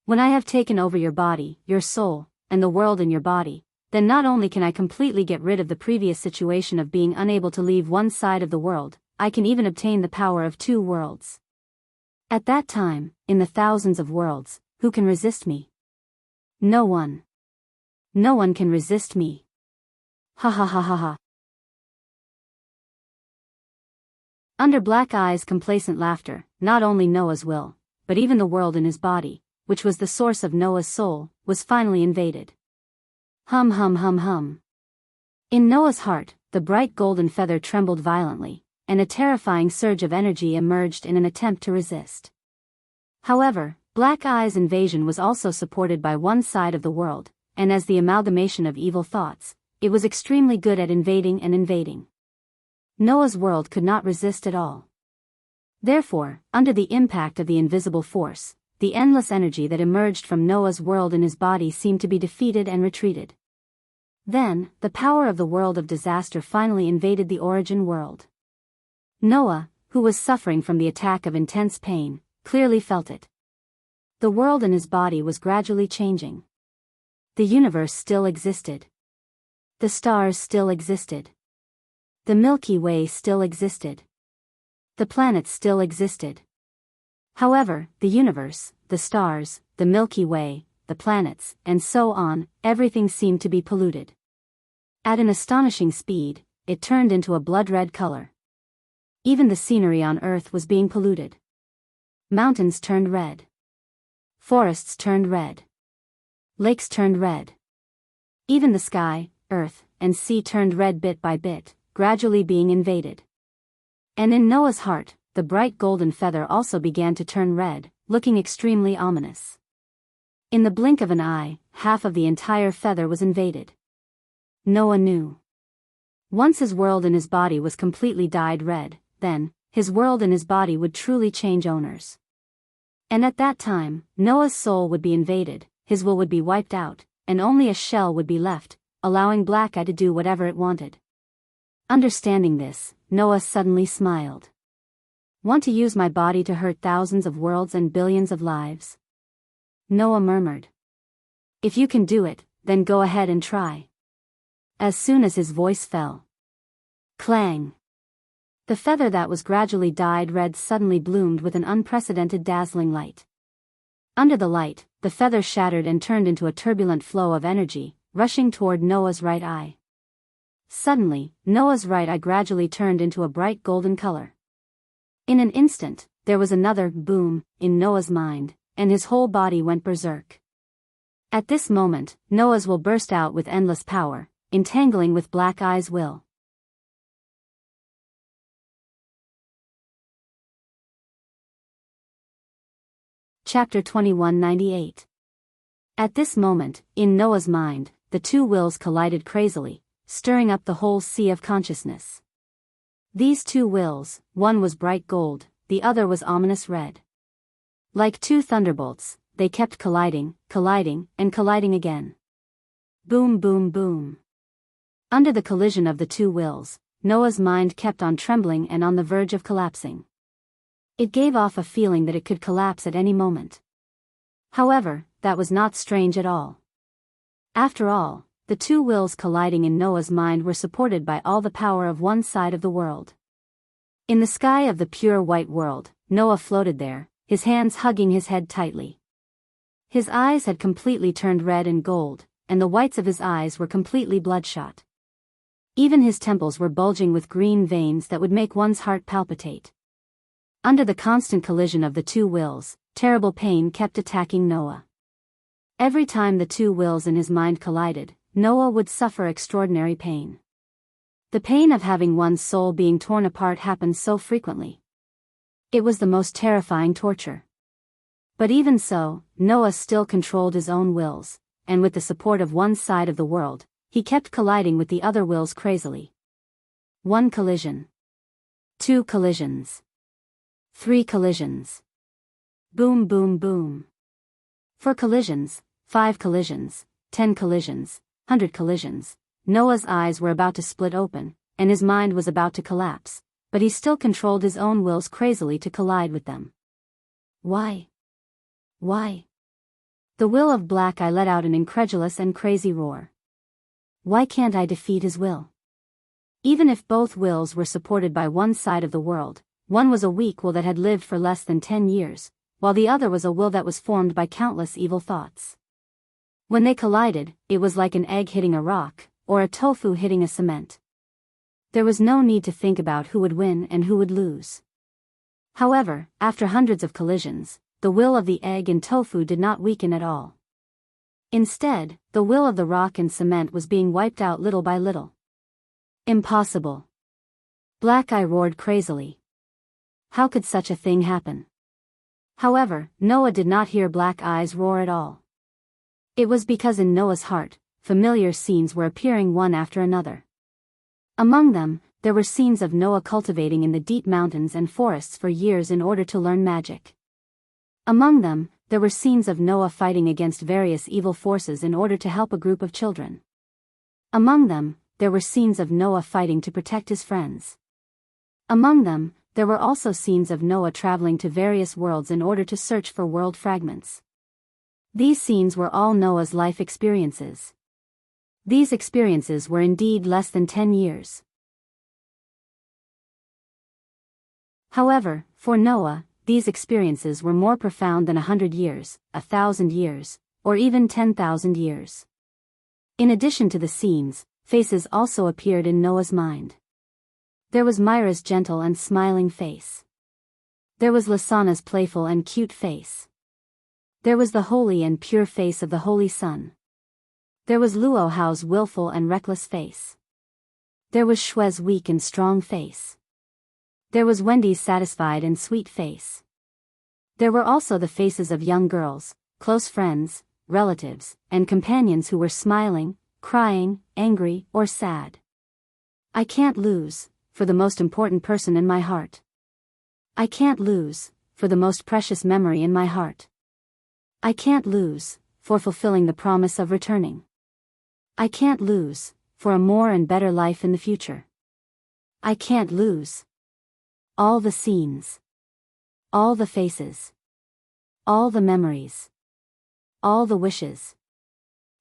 When I have taken over your body, your soul, and the world in your body, then not only can I completely get rid of the previous situation of being unable to leave one side of the world, I can even obtain the power of two worlds. At that time, in the thousands of worlds, who can resist me? No one. No one can resist me. Ha ha ha ha ha. Under Black Eye's complacent laughter, not only Noah's will, but even the world in his body, which was the source of Noah's soul, was finally invaded. Hum hum hum hum. In Noah's heart, the bright golden feather trembled violently, and a terrifying surge of energy emerged in an attempt to resist. However, Black Eye's invasion was also supported by one side of the world, and as the amalgamation of evil thoughts, it was extremely good at invading and invading. Noah's world could not resist at all. Therefore, under the impact of the invisible force, the endless energy that emerged from Noah's world in his body seemed to be defeated and retreated. Then, the power of the world of disaster finally invaded the origin world. Noah, who was suffering from the attack of intense pain, clearly felt it. The world in his body was gradually changing. The universe still existed. The stars still existed. The Milky Way still existed. The planets still existed. However, the universe, the stars, the Milky Way, the planets, and so on, everything seemed to be polluted. At an astonishing speed, it turned into a blood-red color. Even the scenery on Earth was being polluted. Mountains turned red. Forests turned red. Lakes turned red. Even the sky, earth, and sea turned red bit by bit, gradually being invaded. And in Noah's heart, the bright golden feather also began to turn red, looking extremely ominous. In the blink of an eye, half of the entire feather was invaded. Noah knew. Once his world in his body was completely dyed red, then, his world in his body would truly change owners. And at that time, Noah's soul would be invaded, his will would be wiped out, and only a shell would be left, allowing Black Eye to do whatever it wanted. Understanding this, Noah suddenly smiled. Want to use my body to hurt thousands of worlds and billions of lives? Noah murmured. If you can do it, then go ahead and try. As soon as his voice fell. Clang! The feather that was gradually dyed red suddenly bloomed with an unprecedented dazzling light. Under the light, the feather shattered and turned into a turbulent flow of energy, rushing toward Noah's right eye. Suddenly, Noah's right eye gradually turned into a bright golden color. In an instant, there was another boom in Noah's mind, and his whole body went berserk. At this moment, Noah's will burst out with endless power, entangling with Black Eye's will. Chapter 2198. At this moment, in Noah's mind, the two wills collided crazily, stirring up the whole sea of consciousness. These two wills, one was bright gold, the other was ominous red. Like two thunderbolts, they kept colliding, and colliding again. Boom, boom, boom. Under the collision of the two wills, Noah's mind kept on trembling and on the verge of collapsing. It gave off a feeling that it could collapse at any moment. However, that was not strange at all. After all, the two wills colliding in Noah's mind were supported by all the power of one side of the world. In the sky of the pure white world, Noah floated there, his hands hugging his head tightly. His eyes had completely turned red and gold, and the whites of his eyes were completely bloodshot. Even his temples were bulging with green veins that would make one's heart palpitate. Under the constant collision of the two wills, terrible pain kept attacking Noah. Every time the two wills in his mind collided, Noah would suffer extraordinary pain. The pain of having one's soul being torn apart happened so frequently. It was the most terrifying torture. But even so, Noah still controlled his own wills, and with the support of one side of the world, he kept colliding with the other wills crazily. 1 collision. 2 collisions. 3 collisions. Boom, boom, boom. 4 collisions, 5 collisions, 10 collisions, 100 collisions. Noah's eyes were about to split open, and his mind was about to collapse, but he still controlled his own wills crazily to collide with them. Why? Why? The will of Black Eye let out an incredulous and crazy roar. Why can't I defeat his will? Even if both wills were supported by one side of the world, one was a weak will that had lived for less than 10 years, while the other was a will that was formed by countless evil thoughts. When they collided, it was like an egg hitting a rock, or a tofu hitting a cement. There was no need to think about who would win and who would lose. However, after hundreds of collisions, the will of the egg and tofu did not weaken at all. Instead, the will of the rock and cement was being wiped out little by little. Impossible. Black Eye roared crazily. How could such a thing happen? However, Noah did not hear Black Eye's roar at all. It was because in Noah's heart, familiar scenes were appearing one after another. Among them, there were scenes of Noah cultivating in the deep mountains and forests for years in order to learn magic. Among them, there were scenes of Noah fighting against various evil forces in order to help a group of children. Among them, there were scenes of Noah fighting to protect his friends. Among them, there were also scenes of Noah traveling to various worlds in order to search for world fragments. These scenes were all Noah's life experiences. These experiences were indeed less than 10 years. However, for Noah, these experiences were more profound than 100 years, 1,000 years, or even 10,000 years. In addition to the scenes, faces also appeared in Noah's mind. There was Myra's gentle and smiling face. There was Lasana's playful and cute face. There was the holy and pure face of the Holy Sun. There was Luohao's willful and reckless face. There was Shue's weak and strong face. There was Wendy's satisfied and sweet face. There were also the faces of young girls, close friends, relatives, and companions who were smiling, crying, angry, or sad. I can't lose, for the most important person in my heart. I can't lose, for the most precious memory in my heart. I can't lose, for fulfilling the promise of returning. I can't lose, for a more and better life in the future. I can't lose. All the scenes. All the faces. All the memories. All the wishes.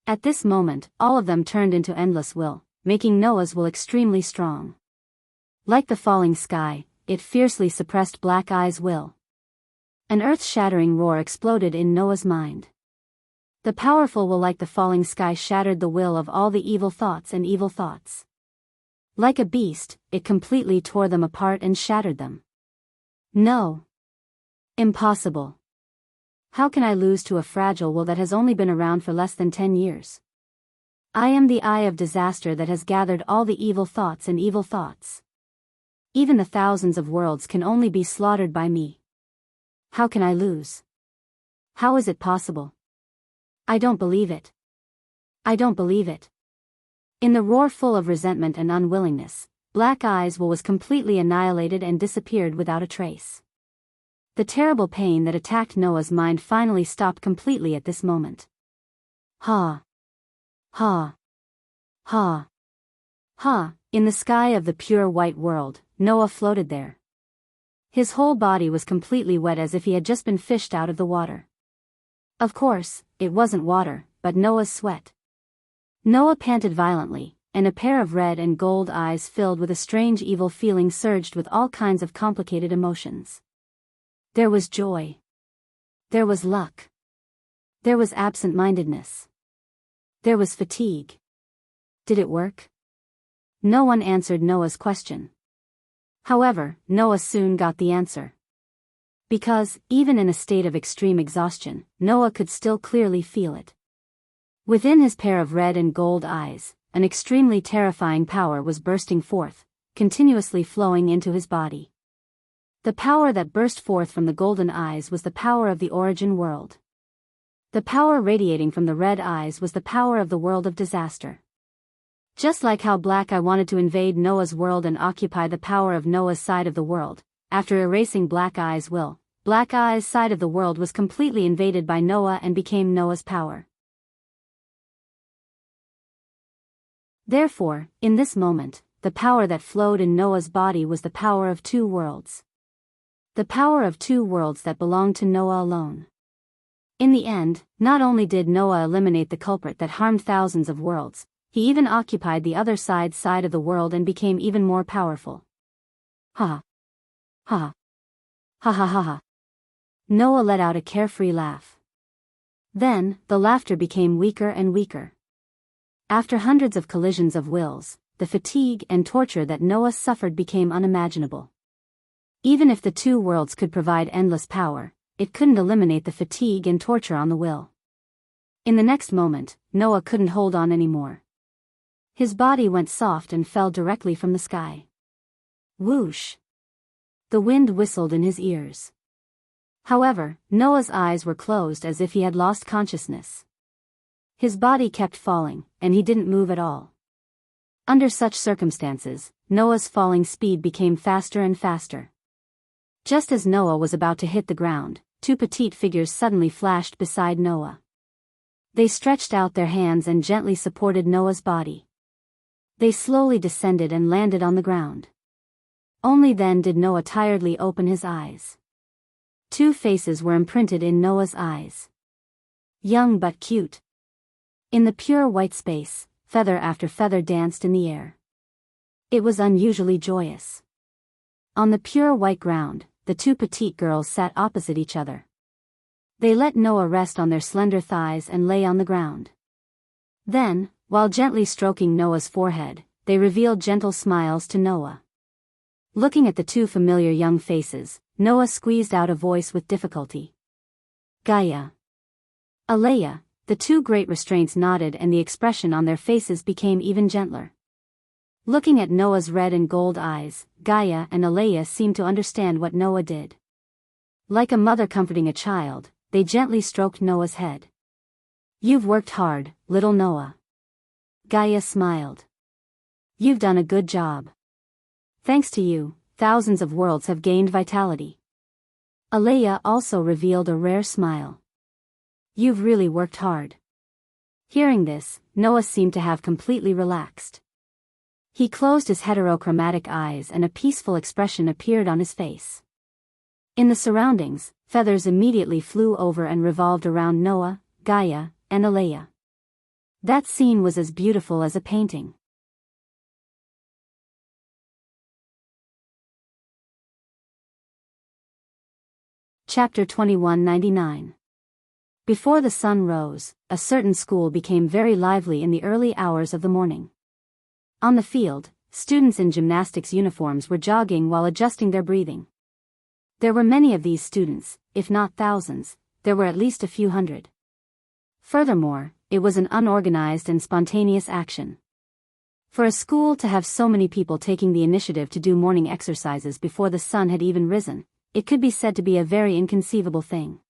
At this moment, all of them turned into endless will, making Noah's will extremely strong. Like the falling sky, it fiercely suppressed Black Eye's will. An earth-shattering roar exploded in Noah's mind. The powerful will like the falling sky shattered the will of all the evil thoughts and evil thoughts. Like a beast, it completely tore them apart and shattered them. No. Impossible. How can I lose to a fragile will that has only been around for less than 10 years? I am the eye of disaster that has gathered all the evil thoughts and evil thoughts. Even the thousands of worlds can only be slaughtered by me. How can I lose? How is it possible? I don't believe it. I don't believe it. In the roar full of resentment and unwillingness, Black Eye's will was completely annihilated and disappeared without a trace. The terrible pain that attacked Noah's mind finally stopped completely at this moment. Ha! Ha! Ha! Ha! In the sky of the pure white world, Noah floated there. His whole body was completely wet as if he had just been fished out of the water. Of course, it wasn't water, but Noah's sweat. Noah panted violently, and a pair of red and gold eyes filled with a strange evil feeling surged with all kinds of complicated emotions. There was joy. There was luck. There was absent-mindedness. There was fatigue. Did it work? No one answered Noah's question. However, Noah soon got the answer. Because, even in a state of extreme exhaustion, Noah could still clearly feel it. Within his pair of red and gold eyes, an extremely terrifying power was bursting forth, continuously flowing into his body. The power that burst forth from the golden eyes was the power of the origin world. The power radiating from the red eyes was the power of the world of disaster. Just like how Black Eye wanted to invade Noah's world and occupy the power of Noah's side of the world, after erasing Black Eye's will, Black Eye's side of the world was completely invaded by Noah and became Noah's power. Therefore, in this moment, the power that flowed in Noah's body was the power of two worlds. The power of two worlds that belonged to Noah alone. In the end, not only did Noah eliminate the culprit that harmed thousands of worlds, he even occupied the other side of the world and became even more powerful. Ha! Ha! Ha ha ha ha! Noah let out a carefree laugh. Then, the laughter became weaker and weaker. After hundreds of collisions of wills, the fatigue and torture that Noah suffered became unimaginable. Even if the two worlds could provide endless power, it couldn't eliminate the fatigue and torture on the will. In the next moment, Noah couldn't hold on anymore. His body went soft and fell directly from the sky. Whoosh! The wind whistled in his ears. However, Noah's eyes were closed as if he had lost consciousness. His body kept falling, and he didn't move at all. Under such circumstances, Noah's falling speed became faster and faster. Just as Noah was about to hit the ground, two petite figures suddenly flashed beside Noah. They stretched out their hands and gently supported Noah's body. They slowly descended and landed on the ground. Only then did Noah tiredly open his eyes. Two faces were imprinted in Noah's eyes. Young but cute. In the pure white space, feather after feather danced in the air. It was unusually joyous. On the pure white ground, the two petite girls sat opposite each other. They let Noah rest on their slender thighs and lay on the ground. Then, while gently stroking Noah's forehead, they revealed gentle smiles to Noah. Looking at the two familiar young faces, Noah squeezed out a voice with difficulty. Gaia. Alea. The two great restraints nodded and the expression on their faces became even gentler. Looking at Noah's red and gold eyes, Gaia and Alea seemed to understand what Noah did. Like a mother comforting a child, they gently stroked Noah's head. You've worked hard, little Noah. Gaia smiled. You've done a good job. Thanks to you, thousands of worlds have gained vitality. Alea also revealed a rare smile. You've really worked hard. Hearing this, Noah seemed to have completely relaxed. He closed his heterochromatic eyes and a peaceful expression appeared on his face. In the surroundings, feathers immediately flew over and revolved around Noah, Gaia, and Alea. That scene was as beautiful as a painting. Chapter 2199. Before the sun rose, a certain school became very lively in the early hours of the morning. On the field, students in gymnastics uniforms were jogging while adjusting their breathing. There were many of these students, if not thousands, there were at least a few hundred. Furthermore, it was an unorganized and spontaneous action. For a school to have so many people taking the initiative to do morning exercises before the sun had even risen, it could be said to be a very inconceivable thing.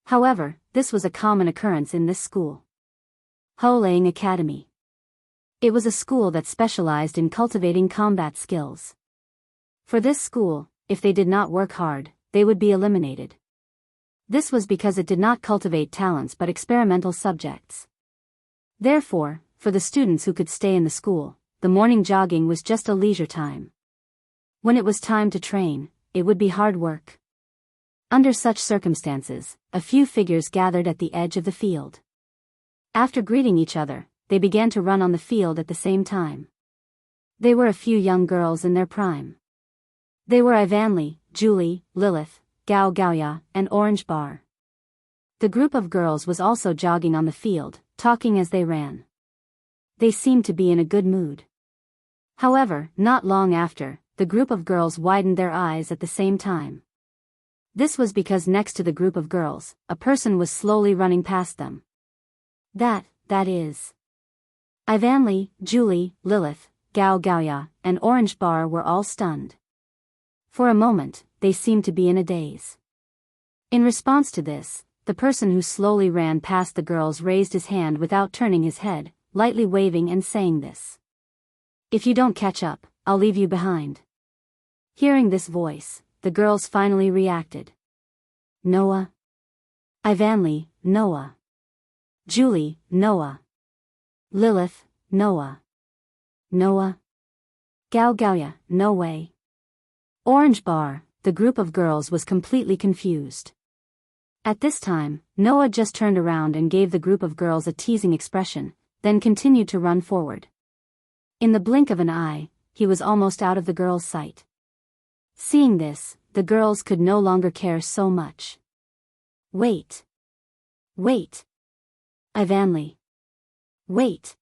However, this was a common occurrence in this school. Holaying Academy. It was a school that specialized in cultivating combat skills. For this school, if they did not work hard, they would be eliminated. This was because it did not cultivate talents but experimental subjects. Therefore, for the students who could stay in the school, the morning jogging was just a leisure time. When it was time to train, it would be hard work. Under such circumstances, a few figures gathered at the edge of the field. After greeting each other, they began to run on the field at the same time. They were a few young girls in their prime. They were Ivanli, Julie, Lilith, Gao Gaoya, and Orange Bar. The group of girls was also jogging on the field, talking as they ran. They seemed to be in a good mood. However, not long after, the group of girls widened their eyes at the same time. This was because next to the group of girls, a person was slowly running past them. That is. Ivanli, Julie, Lilith, Gao Gaoya, and Orange Bar were all stunned. For a moment, they seemed to be in a daze. In response to this, the person who slowly ran past the girls raised his hand without turning his head, lightly waving and saying this. If you don't catch up, I'll leave you behind. Hearing this voice, the girls finally reacted. Noah. Ivanli, Noah. Julie, Noah. Lilith, Noah. Noah. Gao Gaoya, no way. Orange Bar, the group of girls was completely confused. At this time, Noah just turned around and gave the group of girls a teasing expression, then continued to run forward. In the blink of an eye, he was almost out of the girls' sight. Seeing this, the girls could no longer care so much. Wait. Ivanli. Wait.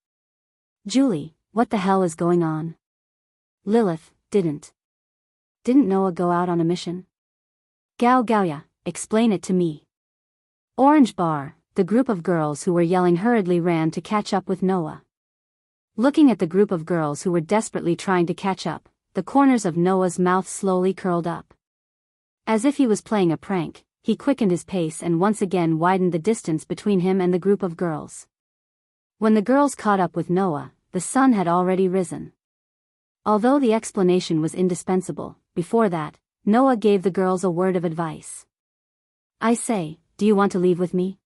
Julie, what the hell is going on? Lilith, didn't Noah go out on a mission? Gao Gaoya, explain it to me. Orange Bar, the group of girls who were yelling hurriedly ran to catch up with Noah. Looking at the group of girls who were desperately trying to catch up, the corners of Noah's mouth slowly curled up. As if he was playing a prank, he quickened his pace and once again widened the distance between him and the group of girls. When the girls caught up with Noah, the sun had already risen. Although the explanation was indispensable, before that, Noah gave the girls a word of advice. "I say, do you want to leave with me?"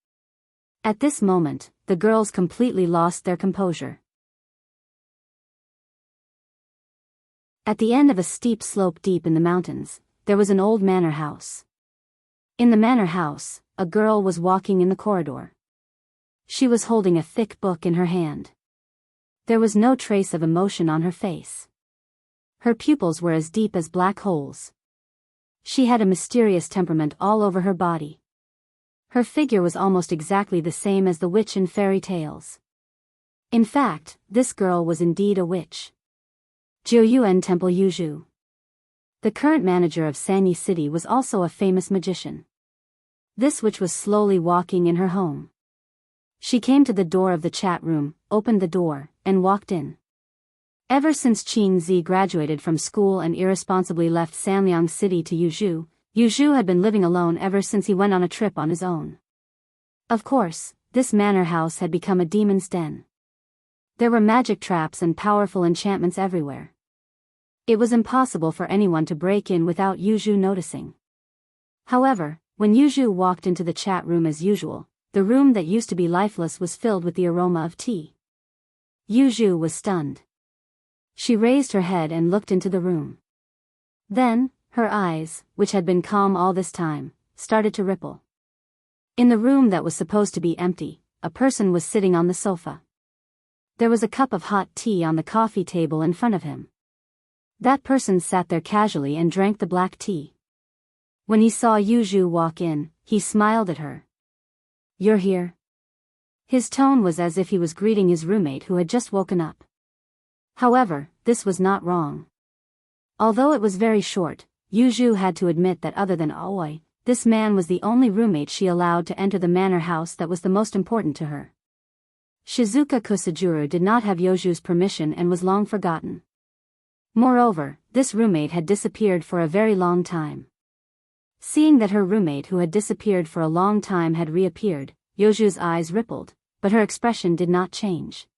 At this moment, the girls completely lost their composure. At the end of a steep slope deep in the mountains, there was an old manor house. In the manor house, a girl was walking in the corridor. She was holding a thick book in her hand. There was no trace of emotion on her face. Her pupils were as deep as black holes. She had a mysterious temperament all over her body. Her figure was almost exactly the same as the witch in fairy tales. In fact, this girl was indeed a witch. Jiuyuan Temple Yuzhu. The current manager of Sanyi City was also a famous magician. This witch was slowly walking in her home. She came to the door of the chat room, opened the door, and walked in. Ever since Qin Zi graduated from school and irresponsibly left Sanliang City to Yuzhu, Yuzhu had been living alone ever since he went on a trip on his own. Of course, this manor house had become a demon's den. There were magic traps and powerful enchantments everywhere. It was impossible for anyone to break in without Yuzhu noticing. However, when Yuzhu walked into the chat room as usual, the room that used to be lifeless was filled with the aroma of tea. Yuzhu was stunned. She raised her head and looked into the room. Then, her eyes, which had been calm all this time, started to ripple. In the room that was supposed to be empty, a person was sitting on the sofa. There was a cup of hot tea on the coffee table in front of him. That person sat there casually and drank the black tea. When he saw Yuzhu walk in, he smiled at her. "You're here?" His tone was as if he was greeting his roommate who had just woken up. However, this was not wrong. Although it was very short, Yuzhu had to admit that other than Aoi, this man was the only roommate she allowed to enter the manor house that was the most important to her. Shizuka Kusajuru did not have Yuzhu's permission and was long forgotten. Moreover, this roommate had disappeared for a very long time. Seeing that her roommate who had disappeared for a long time had reappeared, Yuzhu's eyes rippled, but her expression did not change.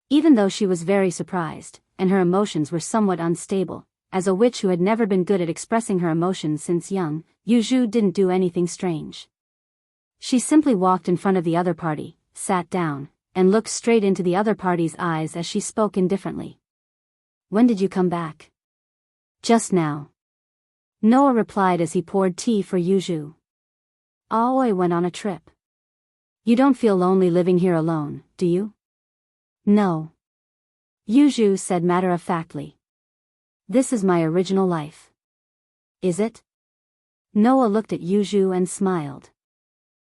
Even though she was very surprised, and her emotions were somewhat unstable, as a witch who had never been good at expressing her emotions since young, Yuzhu didn't do anything strange. She simply walked in front of the other party, sat down, and looked straight into the other party's eyes as she spoke indifferently. "When did you come back?" "Just now." Noah replied as he poured tea for Yuzhu. "Aoi went on a trip." "You don't feel lonely living here alone, do you?" "No." Yuzhu said matter-of-factly. "This is my original life." "Is it?" Noah looked at Yuzhu and smiled.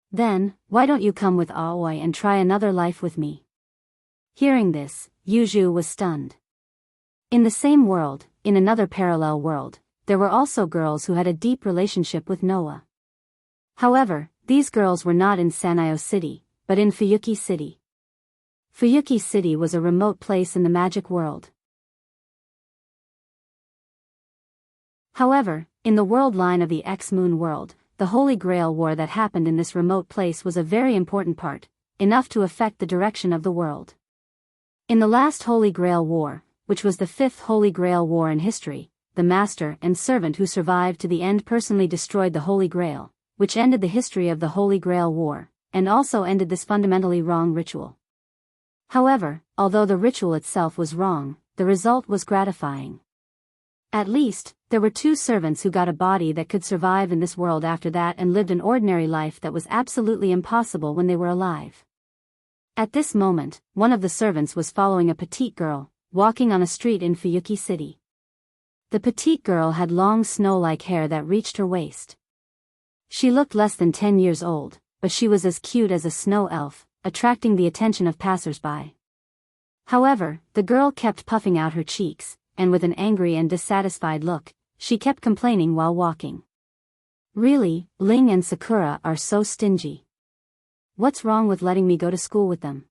"Then, why don't you come with Aoi and try another life with me?" Hearing this, Yuzhu was stunned. In the same world, in another parallel world, there were also girls who had a deep relationship with Noah. However, these girls were not in Sanyo City, but in Fuyuki City. Fuyuki City was a remote place in the magic world. However, in the world line of the X-Moon world, the Holy Grail War that happened in this remote place was a very important part, enough to affect the direction of the world. In the last Holy Grail War, which was the fifth Holy Grail War in history, the master and servant who survived to the end personally destroyed the Holy Grail, which ended the history of the Holy Grail War, and also ended this fundamentally wrong ritual. However, although the ritual itself was wrong, the result was gratifying. At least, there were two servants who got a body that could survive in this world after that and lived an ordinary life that was absolutely impossible when they were alive. At this moment, one of the servants was following a petite girl, walking on a street in Fuyuki City. The petite girl had long snow-like hair that reached her waist. She looked less than 10 years old, but she was as cute as a snow elf, attracting the attention of passers-by. However, the girl kept puffing out her cheeks, and with an angry and dissatisfied look, she kept complaining while walking. "Really, Ling and Sakura are so stingy. What's wrong with letting me go to school with them?"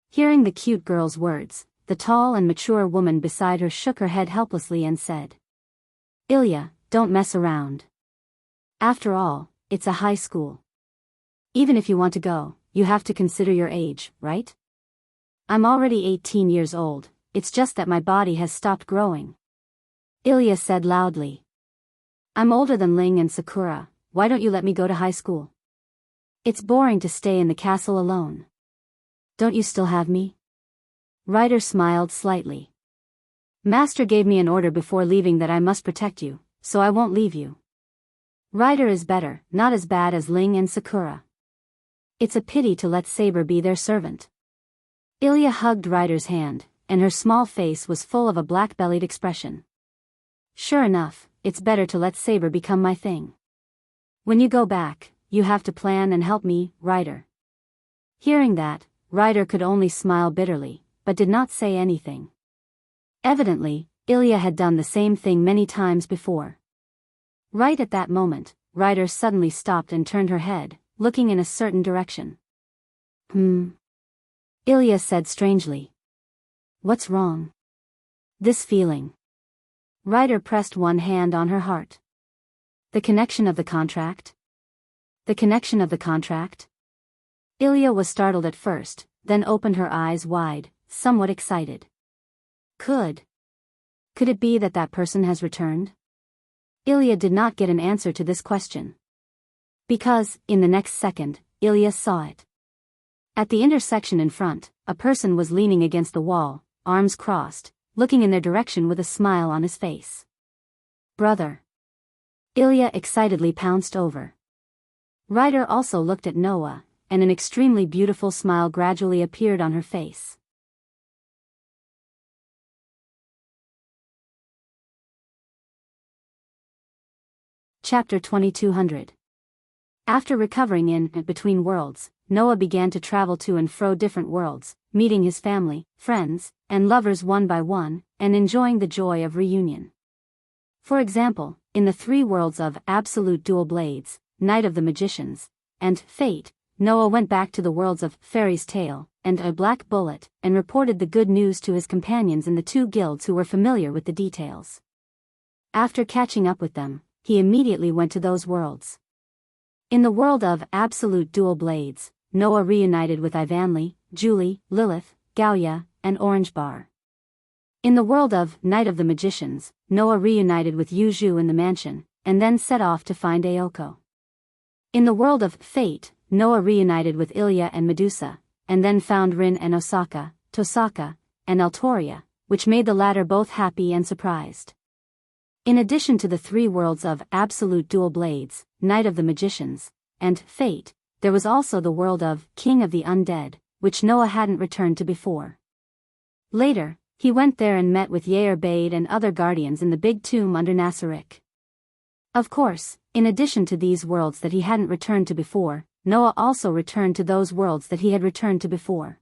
Hearing the cute girl's words, the tall and mature woman beside her shook her head helplessly and said, "Ilya, don't mess around. After all, it's a high school. Even if you want to go, you have to consider your age, right? I'm already 18 years old, it's just that my body has stopped growing." Ilya said loudly. "I'm older than Ling and Sakura, why don't you let me go to high school? It's boring to stay in the castle alone. Don't you still have me?" Ryder smiled slightly. "Master gave me an order before leaving that I must protect you, so I won't leave you. Ryder is better, not as bad as Ling and Sakura. It's a pity to let Saber be their servant." Ilya hugged Ryder's hand, and her small face was full of a black-bellied expression. "Sure enough, it's better to let Saber become my thing. When you go back, you have to plan and help me, Ryder." Hearing that, Ryder could only smile bitterly, but did not say anything. Evidently, Ilya had done the same thing many times before. Right at that moment, Ryder suddenly stopped and turned her head, looking in a certain direction. Ilya said strangely. "What's wrong?" "This feeling." Ryder pressed one hand on her heart. "The connection of the contract?" "The connection of the contract?" Ilya was startled at first, then opened her eyes wide, somewhat excited. Could it be that that person has returned? Ilya did not get an answer to this question. Because, in the next second, Ilya saw it. At the intersection in front, a person was leaning against the wall, arms crossed, looking in their direction with a smile on his face. "Brother." Ilya excitedly pounced over. Ryder also looked at Noah, and an extremely beautiful smile gradually appeared on her face. Chapter 2200. After recovering in Between Worlds, Noah began to travel to and fro different worlds, meeting his family, friends, and lovers one by one, and enjoying the joy of reunion. For example, in the three worlds of Absolute Dual Blades, Night of the Magicians, and Fate, Noah went back to the worlds of Fairy's Tale and A Black Bullet, and reported the good news to his companions in the two guilds who were familiar with the details. After catching up with them, he immediately went to those worlds. In the world of Absolute Dual Blades, Noah reunited with Ivanli, Julie, Lilith, Gauya, and Orange Bar. In the world of Night of the Magicians, Noah reunited with Yuju in the mansion, and then set off to find Ayoko. In the world of Fate, Noah reunited with Ilya and Medusa, and then found Rin and Osaka, Tosaka, and Altoria, which made the latter both happy and surprised. In addition to the three worlds of Absolute Dual Blades, Night of the Magicians, and Fate, there was also the world of King of the Undead, which Noah hadn't returned to before. Later, he went there and met with Yair Bade and other guardians in the big tomb under Nassarik. Of course, in addition to these worlds that he hadn't returned to before, Noah also returned to those worlds that he had returned to before.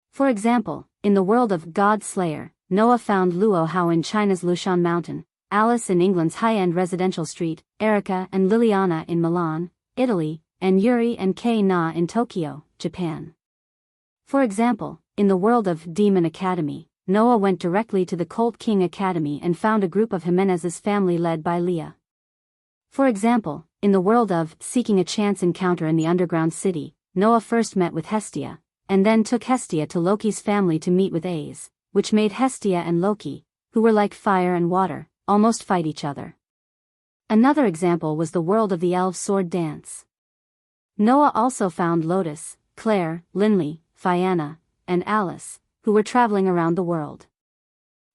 For example, in the world of God Slayer, Noah found Luo Hao in China's Lushan Mountain, Alice in England's high-end residential street, Erica and Liliana in Milan, Italy, and Yuri and Kei Na in Tokyo, Japan. For example, in the world of Demon Academy, Noah went directly to the Colt King Academy and found a group of Jimenez's family led by Leah. For example, in the world of Seeking a Chance Encounter in the Underground City, Noah first met with Hestia, and then took Hestia to Loki's family to meet with Aes, which made Hestia and Loki, who were like fire and water, almost fight each other. Another example was the world of the Elves' Sword Dance. Noah also found Lotus, Claire, Linley, Fianna, and Alice, who were traveling around the world.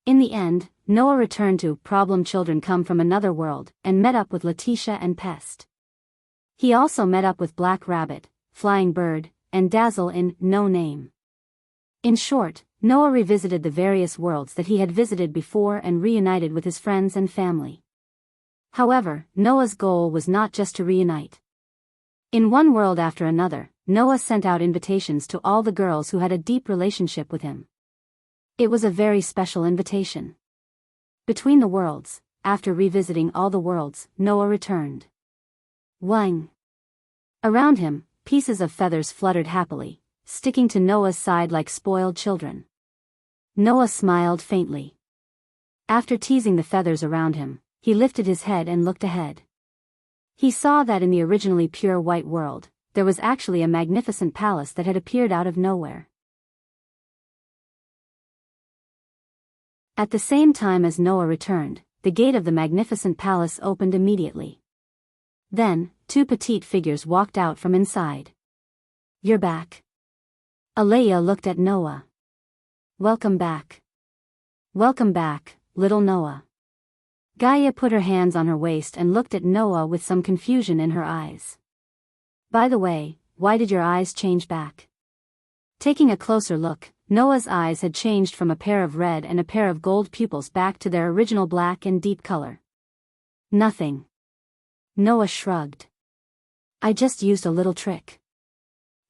In the end, Noah returned to Problem Children Come from Another World and met up with Letitia and Pest. He also met up with Black Rabbit, Flying Bird, and Dazzle in No Name. In short, Noah revisited the various worlds that he had visited before and reunited with his friends and family. However, Noah's goal was not just to reunite. In one world after another, Noah sent out invitations to all the girls who had a deep relationship with him. It was a very special invitation. Between the worlds, after revisiting all the worlds, Noah returned. Wang. Around him, pieces of feathers fluttered happily, sticking to Noah's side like spoiled children. Noah smiled faintly. After teasing the feathers around him, he lifted his head and looked ahead. He saw that in the originally pure white world, there was actually a magnificent palace that had appeared out of nowhere. At the same time as Noah returned, the gate of the magnificent palace opened immediately. Then, two petite figures walked out from inside. "You're back." Alea looked at Noah. "Welcome back." "Welcome back, little Noah." Gaia put her hands on her waist and looked at Noah with some confusion in her eyes. "By the way, why did your eyes change back?" Taking a closer look, Noah's eyes had changed from a pair of red and a pair of gold pupils back to their original black and deep color. "Nothing." Noah shrugged. "I just used a little trick.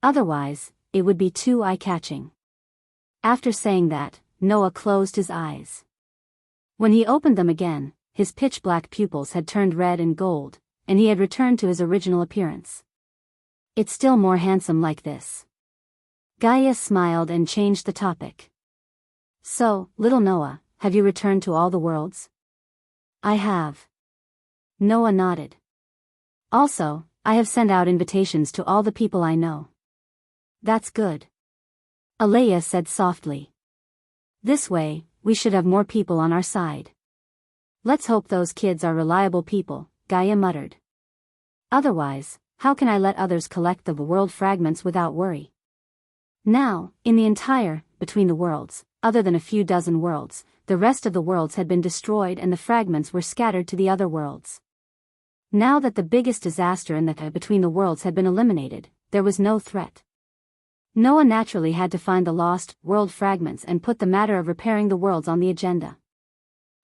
Otherwise, it would be too eye-catching." After saying that, Noah closed his eyes. When he opened them again, his pitch-black pupils had turned red and gold, and he had returned to his original appearance. "It's still more handsome like this." Gaia smiled and changed the topic. "So, little Noah, have you returned to all the worlds?" "I have." Noah nodded. "Also, I have sent out invitations to all the people I know." "That's good," Alea said softly. "This way, we should have more people on our side." "Let's hope those kids are reliable people," Gaia muttered. "Otherwise, how can I let others collect the world fragments without worry?" Now, in the entire, between the worlds, other than a few dozen worlds, the rest of the worlds had been destroyed and the fragments were scattered to the other worlds. Now that the biggest disaster in the between the worlds had been eliminated, there was no threat. Noah naturally had to find the lost world fragments and put the matter of repairing the worlds on the agenda.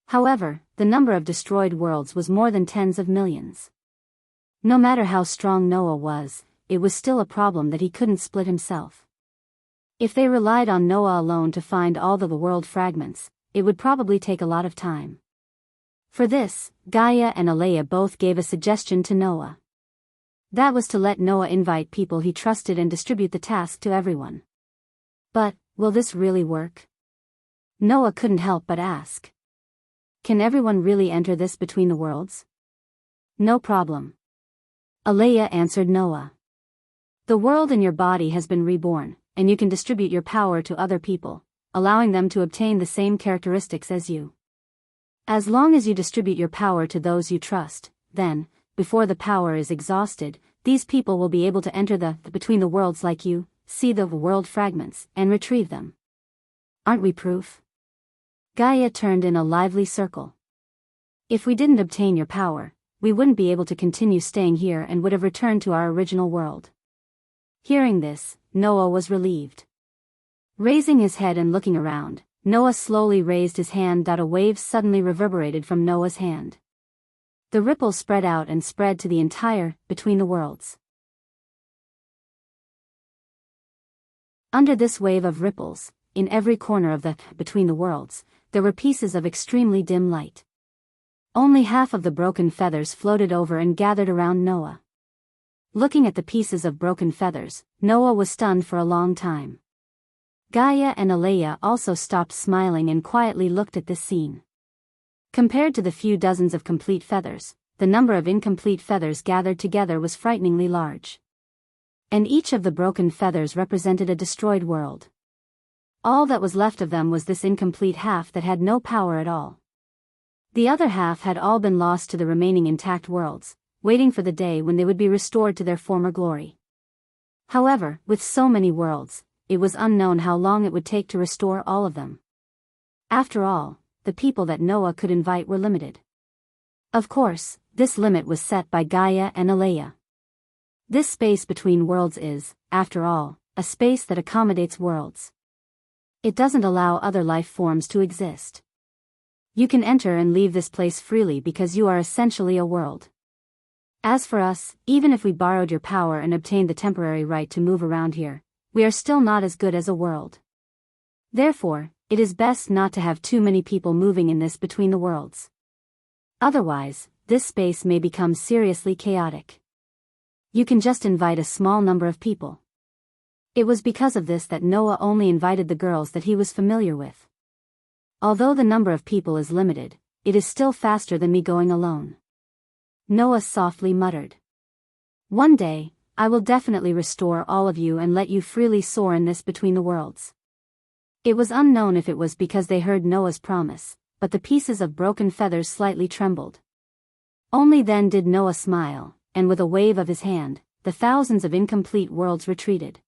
However, the number of destroyed worlds was more than tens of millions. No matter how strong Noah was, it was still a problem that he couldn't split himself. If they relied on Noah alone to find all the world fragments, it would probably take a lot of time. For this, Gaia and Alea both gave a suggestion to Noah. That was to let Noah invite people he trusted and distribute the task to everyone. But, will this really work? Noah couldn't help but ask. Can everyone really enter this between the worlds? No problem. Alea answered Noah. The world in your body has been reborn, and you can distribute your power to other people, allowing them to obtain the same characteristics as you. As long as you distribute your power to those you trust, then, before the power is exhausted, these people will be able to enter the between the worlds like you, see the world fragments, and retrieve them. Aren't we proof? Gaia turned in a lively circle. If we didn't obtain your power, we wouldn't be able to continue staying here and would have returned to our original world. Hearing this, Noah was relieved. Raising his head and looking around, Noah slowly raised his hand. A wave suddenly reverberated from Noah's hand. The ripple spread out and spread to the entire, between the worlds. Under this wave of ripples, in every corner of the, between the worlds, there were pieces of extremely dim light. Only half of the broken feathers floated over and gathered around Noah. Looking at the pieces of broken feathers, Noah was stunned for a long time. Gaia and Alea also stopped smiling and quietly looked at this scene. Compared to the few dozens of complete feathers, the number of incomplete feathers gathered together was frighteningly large. And each of the broken feathers represented a destroyed world. All that was left of them was this incomplete half that had no power at all. The other half had all been lost to the remaining intact worlds, waiting for the day when they would be restored to their former glory. However, with so many worlds, it was unknown how long it would take to restore all of them. After all, the people that Noah could invite were limited. Of course, this limit was set by Gaia and Alea. This space between worlds is, after all, a space that accommodates worlds. It doesn't allow other life forms to exist. You can enter and leave this place freely because you are essentially a world. As for us, even if we borrowed your power and obtained the temporary right to move around here, we are still not as good as a world. Therefore, it is best not to have too many people moving in this between the worlds. Otherwise, this space may become seriously chaotic. You can just invite a small number of people. It was because of this that Noah only invited the girls that he was familiar with. Although the number of people is limited, it is still faster than me going alone. Noah softly muttered. One day, I will definitely restore all of you and let you freely soar in this between the worlds. It was unknown if it was because they heard Noah's promise, but the pieces of broken feathers slightly trembled. Only then did Noah smile, and with a wave of his hand, the thousands of incomplete worlds retreated.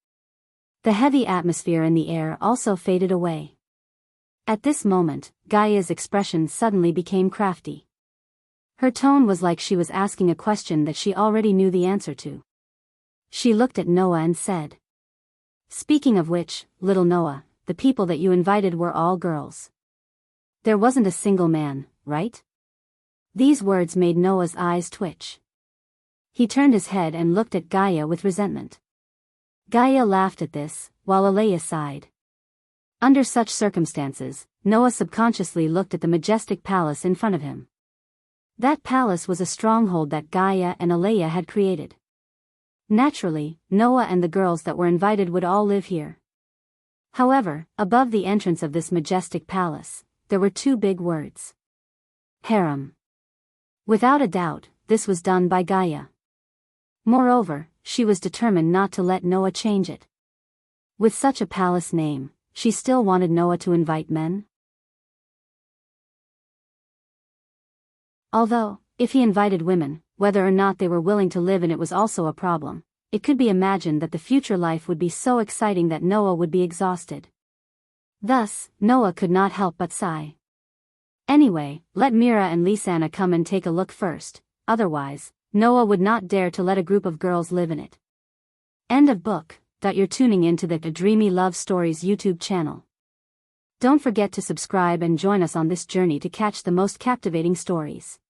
The heavy atmosphere in the air also faded away. At this moment, Gaia's expression suddenly became crafty. Her tone was like she was asking a question that she already knew the answer to. She looked at Noah and said, "Speaking of which, little Noah, the people that you invited were all girls. There wasn't a single man, right?" These words made Noah's eyes twitch. He turned his head and looked at Gaia with resentment. Gaia laughed at this, while Alea sighed. Under such circumstances, Noah subconsciously looked at the majestic palace in front of him. That palace was a stronghold that Gaia and Alea had created. Naturally, Noah and the girls that were invited would all live here. However, above the entrance of this majestic palace, there were two big words. Harem. Without a doubt, this was done by Gaia. Moreover, she was determined not to let Noah change it. With such a palace name, she still wanted Noah to invite men? Although, if he invited women, whether or not they were willing to live in it was also a problem, it could be imagined that the future life would be so exciting that Noah would be exhausted. Thus, Noah could not help but sigh. Anyway, let Mira and Lisanna come and take a look first, otherwise, Noah would not dare to let a group of girls live in it. End of book. You're tuning into the Dreamy Love Stories YouTube channel. Don't forget to subscribe and join us on this journey to catch the most captivating stories.